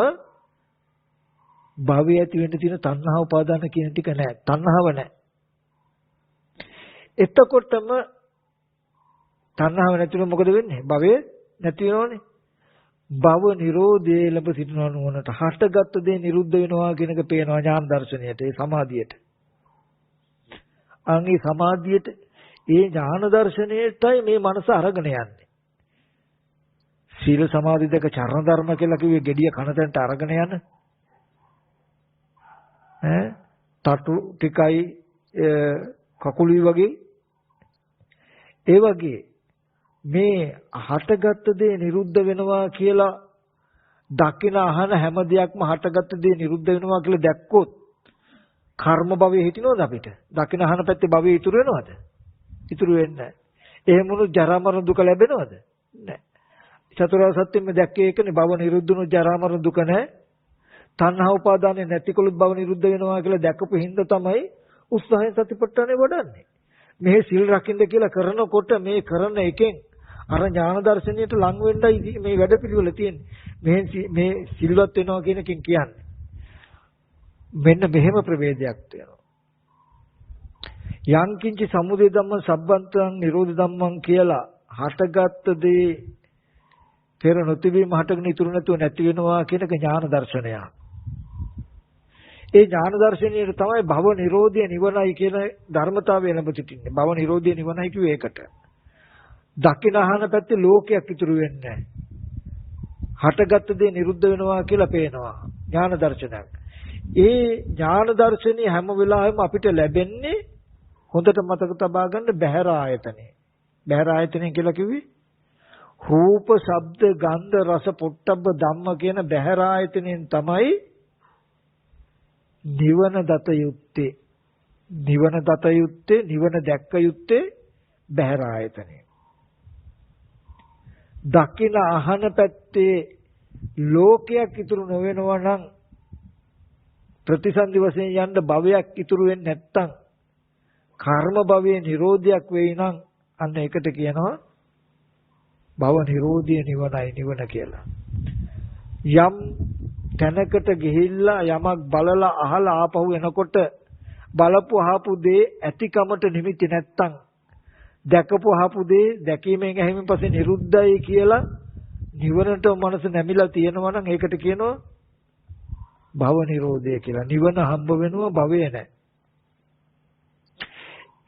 භවය ඇති වෙන්න තියෙන තණ්හා උපාදාන කියන ටික නැහැ. තණ්හාව නැහැ. එතකොටම තණ්හාව නැතිව මොකද වෙන්නේ? භවය නැති වෙනවනේ. භව නිරෝධයේ ලැබ සිටිනවා නුවණට හටගත් දේ නිරුද්ධ වෙනවා කියන එක පේනවා ඥාන දර්ශනයට, ඒ සමාධියට. අංගේ සමාධියට ඒ ඥාන දර්ශනයටයි මේ මනස අරගෙන යන්නේ. සීල සමාධි දෙක චරණ ධර්ම කියලා කිව්වේ gediya කනතෙන්ට අරගෙන යන. තටු ටිකයි කකුලුයි වගේ. ඒ වගේ මේ හටගත් දේ නිරුද්ධ වෙනවා කියලා දකින අහන හැම දෙයක්ම හටගත් දේ නිරුද්ධ වෙනවා කියලා දැක්කොත් කර්ම භවයේ හිටිනවද අපිට? දකින අහන පැත්තේ භවයේ ඉතුරු වෙනවද? ඉතුරු වෙන්නේ නැහැ. එහෙම වුණොත් ජරා මරණ දුක ලැබෙනවද? නැහැ. චතුරාර්ය සත්‍යෙම දැක්කේ ඒකනේ භව නිරුද්ධුණු ජරා මරණ දුක නැහැ. තණ්හා උපාදානෙ නැතිකොලොත් භව නිරුද්ධ වෙනවා කියලා දැකපු හින්දා තමයි උත්සාහයෙන් සතිපට්ඨානෙ වඩන්නේ. මේ සිල් රකින්න කියලා කරනකොට මේ කරන එකෙන් අර ඥාන දර්ශනයට ලං වෙන්නයි මේ වැඩපිළිවෙල තියෙන්නේ. මේ සිල්වත් වෙනවා කියන එකෙන් කියන්නේ. මෙන්න මෙහෙම ප්‍රවේදයක් තියෙනවා. යං කිංචි සමුදය ධම්ම සබ්බන්තං නිරෝධ ධම්මං කියලා හටගත් දේ පෙර නොතිබීම හටගෙන ඉතුරු නැතුව නැති වෙනවා කියන එක ඥාන දර්ශනය. ඒ ඥාන දර්ශනයේ තමයි භව නිරෝධය නිවනයි කියන ධර්මතාවය ලැබ සිටින්නේ. භව නිරෝධය නිවනයි කිව්වේ ඒකට. දකින අහන පැත්තේ ලෝකයක් ඉතුරු වෙන්නේ නැහැ. හටගත් දේ නිරුද්ධ වෙනවා කියලා පේනවා ඥාන දර්ශනයක්. ඒ ඥාන දර්ශනය හැම වෙලාවෙම අපිට ලැබෙන්නේ හොඳට මතක තබා ගන්න බහැර ආයතනෙ. බහැර ආයතනෙ කියලා කිව්වේ රූප, ශබ්ද, ගන්ධ, රස, පොට්ටබ්බ ධම්ම කියන බහැර ආයතනෙන් තමයි නිවන දත යුත්තේ. නිවන දත යුත්තේ, නිවන දැක්ක යුත්තේ බහැර ආයතනෙ. දකින අහන පැත්තේ ලෝකයක් ඉතුරු නොවෙනවා නම් ප්‍රතිසන්දි වශයෙන් යන්න භවයක් ඉතුරු වෙන්නේ නැත්තම් කර්ම භවයේ නිරෝධයක් වෙයි නම් අන්න ඒකට කියනවා භව නිරෝධිය නිවනයි නිවන කියලා. යම් තැනකට ගිහිල්ලා යමක් බලලා අහලා ආපහු එනකොට බලපු අහපු දේ ඇතිකමට නිමිති නැත්තම් දැකපු අහපු දේ දැකීමෙන් ඇහිමෙන් පස්සේ නිරුද්ධයි කියලා නිවනට මනස නැමිලා තියෙනවා නම් ඒකට කියනවා භව නිරෝධය කියලා. නිවන හම්බ වෙනවා භවය නැහැ.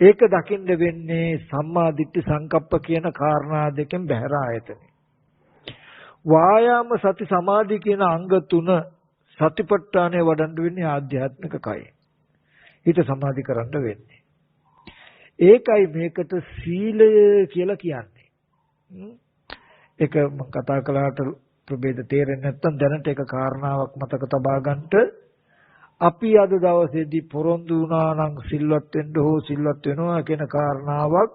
ඒක දකින්න වෙන්නේ සම්මා දිට්ඨි සංකප්ප කියන කාරණා දෙකෙන් බැහැර ආයතනෙ. වායාම සති සමාධි කියන අංග තුන සතිපට්ඨානය වඩන්න වෙන්නේ ආධ්‍යාත්මික කය. හිත සමාධි කරන්න වෙන්නේ. ඒකයි මේකට සීලය කියලා කියන්නේ. ඒක මම කතා කළාට ප්‍රභේද තේරෙන්නේ නැත්නම් දැනට ඒක කාරණාවක් මතක තබා ගන්නට අපි අද දවසේදී පොරොන්දු වුණා නම් සිල්වත් වෙන්න හෝ සිල්වත් වෙනවා කියන කාරණාවක්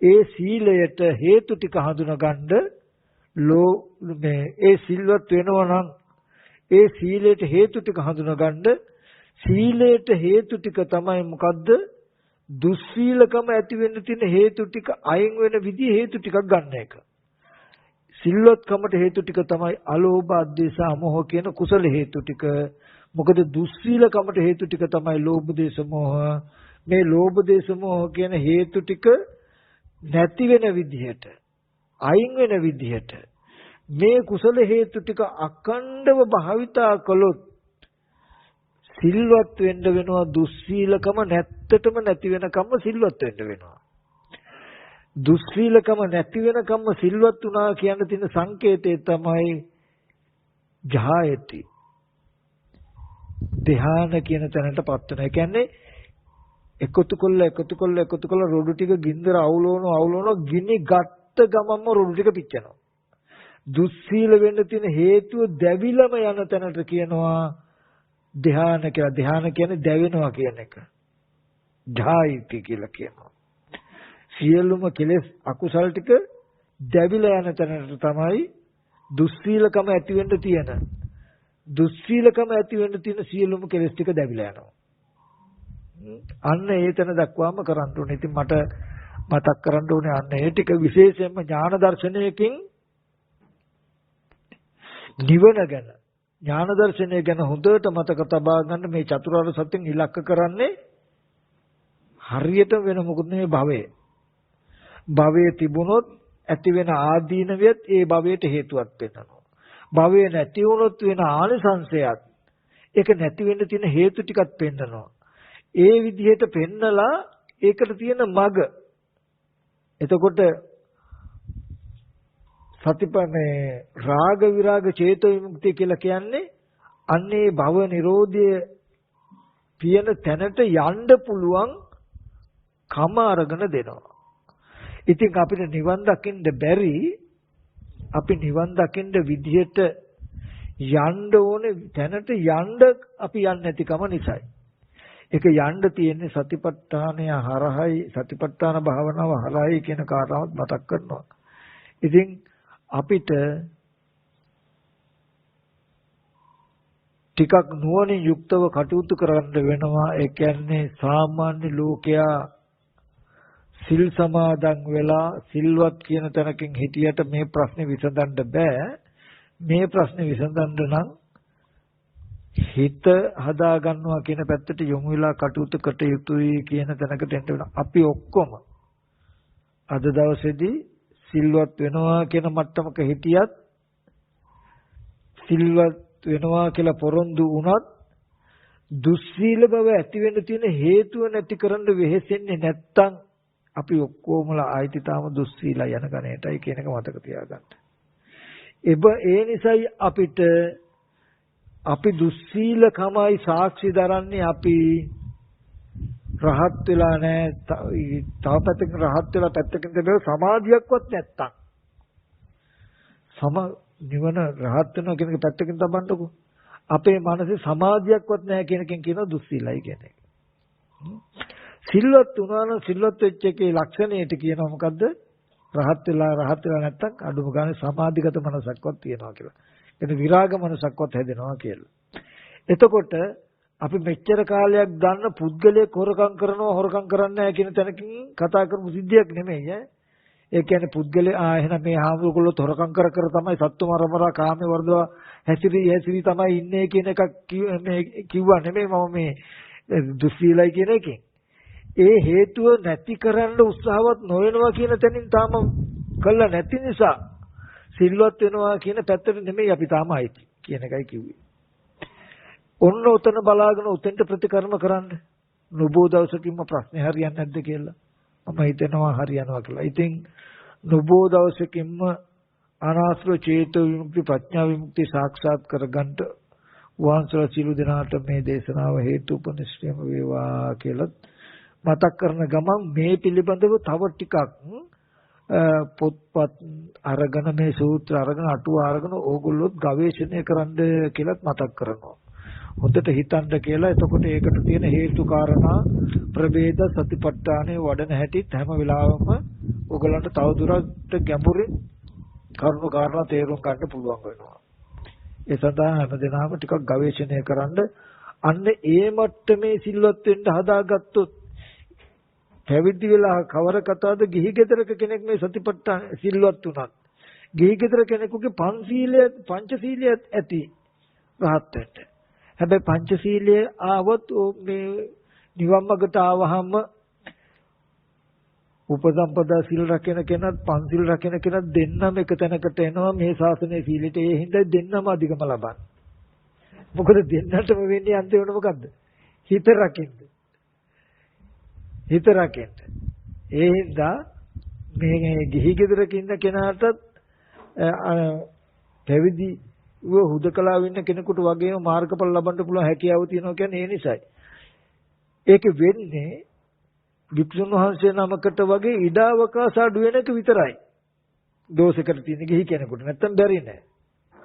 ඒ සීලයට හේතු ටික හඳුනගන්න ඒ සිල්වත් වෙනවා නම් ඒ සීලයට හේතු ටික හඳුනගන්න සීලයට හේතු ටික තමයි මොකද්ද? දුස්සීලකම ඇති වෙන්න තියෙන හේතු ටික අයින් වෙන විදිහ හේතු ටිකක් ගන්න එක. සිල්වත්කමට හේතු ටික තමයි අලෝභ, අද්වේෂ, අමෝහ කියන කුසල හේතු ටික. මොකද දුස්සීලකමට හේතු ටික තමයි ලෝභ, දේශ, මොහ. මේ ලෝභ, දේශ, මොහ කියන හේතු ටික නැති වෙන විදිහට, අයින් වෙන විදිහට මේ කුසල හේතු ටික අඛණ්ඩව භාවිතා කළොත් සිල්වත් වෙන්න වෙනවා. දුස්සීලකම නැත්තටම නැති වෙනකම්ම සිල්වත් වෙන්න වෙනවා. දුස්සීලකම නැති වෙනකම්ම සිල්වත් වුණා කියන තියෙන සංකේතය තමයි ජහයති. ධ්‍යාන කියන තැනටපත් වෙනවා. ඒ කියන්නේ එකතු කොල්ල රොඩු ටික ගින්දර අවුලවන ගිනි ගත්ත ගමන්ම රොඩු ටික පිච්චෙනවා. දුස්සීල වෙන්න තියෙන හේතුව දැවිලම යන තැනට කියනවා ධ්‍යාන කියලා. ධ්‍යාන කියන්නේ දැවෙනවා කියන එක. ජායිති කියලා කියනවා. සියලුම කෙලෙස් අකුසල් ටික දැවිලා යන තැනට තමයි දුස්සීලකම ඇති වෙන්න තියෙන. දුස්සීලකම ඇති වෙන්න තියෙන සියලුම කෙලෙස් ටික දැවිලා යනවා. අන්න ඒ තැන දක්වාම කරන්න ඕනේ. ඉතින් මට මතක් කරන්න ඕනේ අන්න ඒ ටික විශේෂයෙන්ම ඥාන දර්ශනයකින් නිවන ගැන ඥාන දර්ශනය ගැන හොඳට මතක තබා ගන්න. මේ චතුරාර්ය සත්‍යයෙන් ඉලක්ක කරන්නේ හරියට වෙන මොකද නෙමෙයි භවය. භවයේ තිබුණොත් ඇති වෙන ආදීනවියත් ඒ භවයට හේතුවක් වෙනවා. භවය නැති වුණොත් වෙන ආනිසංශයත් ඒක නැති වෙන්න තියෙන හේතු ටිකක් පෙන්නනවා. ඒ විදිහට පෙන්නලා ඒකට තියෙන මග. එතකොට සතිපනේ රාග විරාග චේතෝ විමුක්තිය කියලා කියන්නේ අන්නේ භව නිරෝධය තියෙන තැනට යන්න පුළුවන් කම අරගෙන දෙනවා. ඉතින් අපිට නිවන් දකින්න බැරි අපි නිවන් දකින්න විදිහට යන්න ඕනේ තැනට යන්න අපි යන්නේ නැතිකම නිසායි. ඒක යන්න තියෙන්නේ සතිපට්ඨානය හරහයි සතිපට්ඨාන භාවනාව හරහයි කියන කාරණාවත් මතක් කරනවා. ඉතින් අපිට ටිකක් නුවණින් යුක්තව කටයුතු කරන්න වෙනවා. ඒ කියන්නේ සාමාන්‍ය ලෝකයා සිල් සමාදන් වෙලා සිල්වත් කියන තැනකින් හිටියට මේ ප්‍රශ්නේ විසඳන්න බෑ. මේ ප්‍රශ්නේ විසඳන්න නම් හිත හදා ගන්නවා කියන පැත්තට යොමු වෙලා කටයුතු කට යුතුයි කියන තැනකට එන්න වෙනවා. අපි ඔක්කොම අද දවසේදී සිල්වත් වෙනවා කියන මට්ටමක හිටියත් සිල්වත් වෙනවා කියලා පොරොන්දු වුණත් දුස්සීල බව ඇති වෙන්න තියෙන හේතුව නැති කරන්න වෙහෙසෙන්නේ නැත්තම් අපි ඔක්කොමලා ආයිති තාම දුස්සීලා යන ගණයටයි කියන එක මතක තියාගන්න. ඒ නිසායි අපිට අපි දුස්සීලකමයි සාක්ෂි දරන්නේ අපි රහත් වෙලා නැහැ. තව පැත්තකින් රහත් වෙලා පැත්තකින් තිබෙන සමාධියක්වත් නැත්තම් නිවන රහත් වෙනවා කියන එක පැත්තකින් තබන්නකො. අපේ මනසේ සමාධියක්වත් නැහැ කියන එකෙන් කියනවා දුස්සීලයි කියන එක. සිල්වත් වුණා නම් සිල්වත් වෙච්ච එකේ ලක්ෂණයට කියනවා මොකද්ද? රහත් වෙලා නැත්තම් අඩුම ගානේ සමාධිගත මනසක්වත් තියෙනවා කියලා. එතන විරාග මනසක්වත් හැදෙනවා කියලා. එතකොට අපි මෙච්චර කාලයක් ගන්න පුද්ගලයෙක් හොරකම් කරන්නේ නැහැ කියන තැනකින් කතා කරපු සිද්ධියක් නෙමෙයි ඈ. ඒ කියන්නේ පුද්ගලයා එහෙනම් මේ ආමුගොල්ලෝ හොරකම් කර තමයි සත්තු මරමරා කාමේ වර්ධව හැසිරි තමයි ඉන්නේ කියන එකක් මේ කිව්වා නෙමෙයි මම මේ දුස්සීලයි කියන එකෙන්. ඒ හේතුව නැති කරන්න උත්සාහවත් නොවෙනවා කියන තැනින් තාම කළා නැති නිසා සිල්වත් වෙනවා කියන පැත්තට නෙමෙයි අපි තාම ආйти කියන එකයි කිව්වේ. ඔන්න උතන බලාගෙන උතෙන්ට ප්‍රතිකර්ම කරන්න. නොබෝ දවසකින්ම ප්‍රශ්නේ හරියන්නේ නැද්ද කියලා. මම හිතනවා හරියනවා කියලා. ඉතින් නොබෝ දවසකින්ම අනාශ්‍රව චේතෝ විමුක්ති ප්‍රඥා විමුක්ති සාක්ෂාත් කරගන්න වහන්සේලා සිළු දෙනාට මේ දේශනාව හේතුපනිශ්‍රයම වේවා කියලා මතක් කරන ගමන් මේ පිළිබඳව තව ටිකක් පොත්පත් අරගෙන මේ සූත්‍ර අරගෙන අටුව අරගෙන ඕගොල්ලොත් ගවේෂණය කරන්න කියලාත් මතක් කරනවා. හොඳට හිතන්න කියලා. එතකොට ඒකට තියෙන හේතු කාරණා ප්‍රභේද සතිපට්ඨානේ වඩන හැටිත් හැම වෙලාවෙම ඔයගලන්ට තවදුරටත් ගැඹුරින් කරුණු කාරණා තේරුම් ගන්න පුළුවන් වෙනවා. ඒ සඳහා හැමදෙනාම ටිකක් ගවේෂණය කරන්න. අන්න ඒ මට්ටමේ සිල්වත් වෙන්න හදාගත්තොත් පැවිදි වෙලා කවර කතාවද ගිහි ගෙදරක කෙනෙක් මේ සතිපට්ඨාන සිල්වත් උනත් ගිහි ගෙදර කෙනෙකුගේ පංචශීලය ඇති රහත් වෙන්න. හැබැයි පංචශීලය ආවොත් මේ නිවන් මාර්ගට ආවහම උපසම්පදා සිල් රැකෙන කෙනත් පන්සිල් රැකෙන කෙනත් දෙන්නම එක තැනකට එනවා මේ ශාසනයේ සීලෙට. ඒ හින්දා දෙන්නම අධිකම ලබන්නේ. මොකද දෙන්නටම වෙන්නේ අන්තිමට මොකද්ද? හිත රකින්න. හිත රකින්න. ඒ හින්දා මේ ගිහි ගෙදරක ඉන්න කෙනාටත් පැවිදි හුදකලා වෙන්න කෙනෙකුට වගේම මාර්ගඵල ලබන්න පුළුවන් හැකියාව තියෙනවා කියන්නේ ඒ නිසායි. ඒක වෙන්නේ වික්ෂුන් වහන්සේ නමකට වගේ ඉඩාවකාශ අඩු වෙන එක විතරයි. දෝෂයකට තියෙන ගිහි කෙනෙකුට නැත්තම් බැරි නෑ.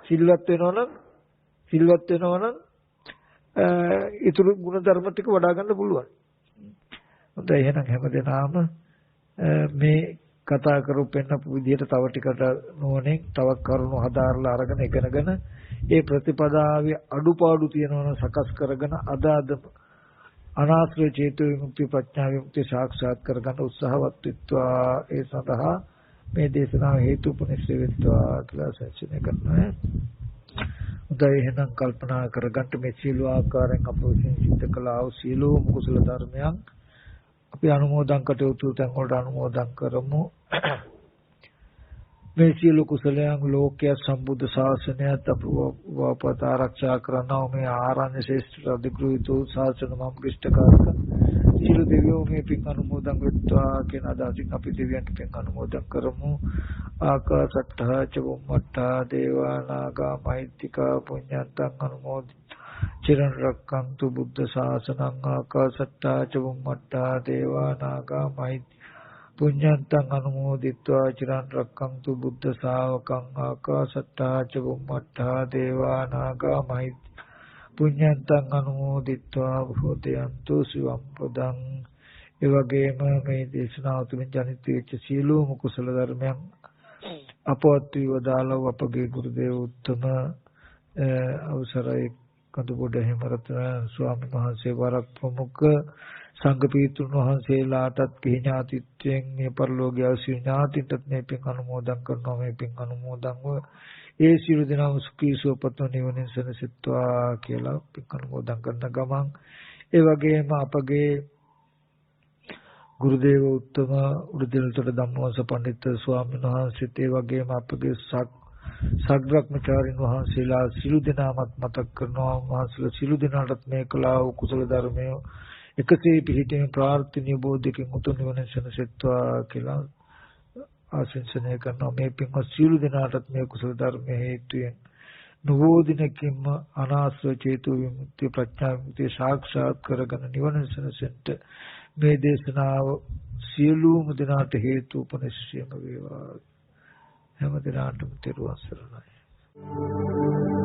සිල්වත් වෙනවනම් ඊතුරු ගුණ ධර්ම ටික වඩා ගන්න පුළුවන්. හොඳයි එහෙනම් හැමදෙනාම මේ කතා කරපු පෙන්නපු විදිහට තව ටිකට නෝනේ තව කරුණු හදාarලා අරගෙන ඉගෙනගෙන ඒ ප්‍රතිපදාවේ අඩුපාඩු තියෙනවා සකස් කරගෙන අදාද අනාශ්‍රය චේතු විමුක්ති ප්‍රඥා විමුක්ති සාක්ෂාත් කරගන්න උත්සාහවත් වෙත්වා. ඒ සඳහා මේ දේශනාව හේතුපනිශ්‍රේ වෙත්වා කියලා සැලසුම් කරනවා. උදේ එහෙනම් කල්පනා කරගන්න මේ සීල ආකාරයෙන් අප විසින් සිද්ධ කළා වූ සීලෝම කුසල ධර්මයන් අපි අනුමෝදන් කටයුතු තැන් වලට අනුමෝදන් කරමු. මේ සීල කුසලයන් ලෝකයේ සම්බුද්ධ ශාසනයත් අපවපත ආරක්ෂා කරනවා. මේ ආරණ්‍ය ශ්‍රේෂ්ඨ අධිග්‍රහිත ශාසන මම් ක්‍රිෂ්ඨකාරක සීල දෙවියෝ මේ පින් අනුමෝදන් වෙත්වා කියන අදහසින් අපි දෙවියන්ට පින් අනුමෝදන් කරමු. ආකාසට්ඨා ච බුම්මට්ඨා දේවා නාග මහිත්‍තිකා පුඤ්ඤන්තං අනුමෝදි චිරන් රක්ඛන්තු බුද්ධ ශාසනං. ආකාසට්ඨා ච බුම්මට්ඨා දේවා නාග මහිත්‍තිකා පුඤ්ඤන්තං අනුමෝදිत्वा චිරන් රක්ඛන්තු බුද්ධ ශාවකං. ආකාසට්ඨා ච බුම්මට්ඨා දේවා නාග මහිත්‍තිකා පුඤ්ඤන්තං අනුමෝදිत्वा භෝදයන්තු සිවම් පදං. ඒ වගේම මේ දේශනාව තුළින් ජනිත වෙච්ච සීලෝම කුසල ධර්මයන් අපවත් වේදාලව අපගේ ගුරු දේව උත්තම අවසරයි කඳුබොඩ හිමරතන ස්වාමීන් වහන්සේ වරක් ප්‍රමුඛ සංඝ පීතුන් වහන්සේලාටත් කිහි ඥාතිත්වයෙන් මේ පරිලෝකීය අවශ්‍ය ඥාතින්ටත් මේ පින් අනුමෝදන් කරනවා. මේ පින් අනුමෝදන්ව ඒ සියලු දෙනාම සුඛී සුවපත් නිවනින් සැනසෙත්වා කියලා පින් අනුමෝදන් කරන ගමන් ඒ වගේම අපගේ ගුරු දේව උත්තම උඩදිනතර ධම්මවංශ පඬිත් ස්වාමීන් වහන්සේත් ඒ වගේම අපගේ සග්‍රක්මචාරින් වහන්සේලා සියලු දෙනාමත් මතක් කරනවා. වහන්සේලා සියලු දෙනාටත් මේ කලාව කුසල ධර්මය එකසේ පිහිටීමේ ප්‍රාර්ථනීය බෝධියකින් උතුම් නිවන සැනසෙත්වා කියලා ආශිර්වාද කරනවා. මේ පින්වත් සියලු දෙනාටත් මේ කුසල ධර්මයේ හේතුයෙන් නවෝ දිනකින්ම අනාශ්‍රය චේතු විමුක්ති ප්‍රඥා විමුක්තිය සාක්ෂාත් කරගෙන නිවන සැනසෙන්න මේ දේශනාව සියලුම දෙනාට හේතු උපනිශ්‍රේම වේවා. හැම දිනාටම තෙරුවන් සරණයි.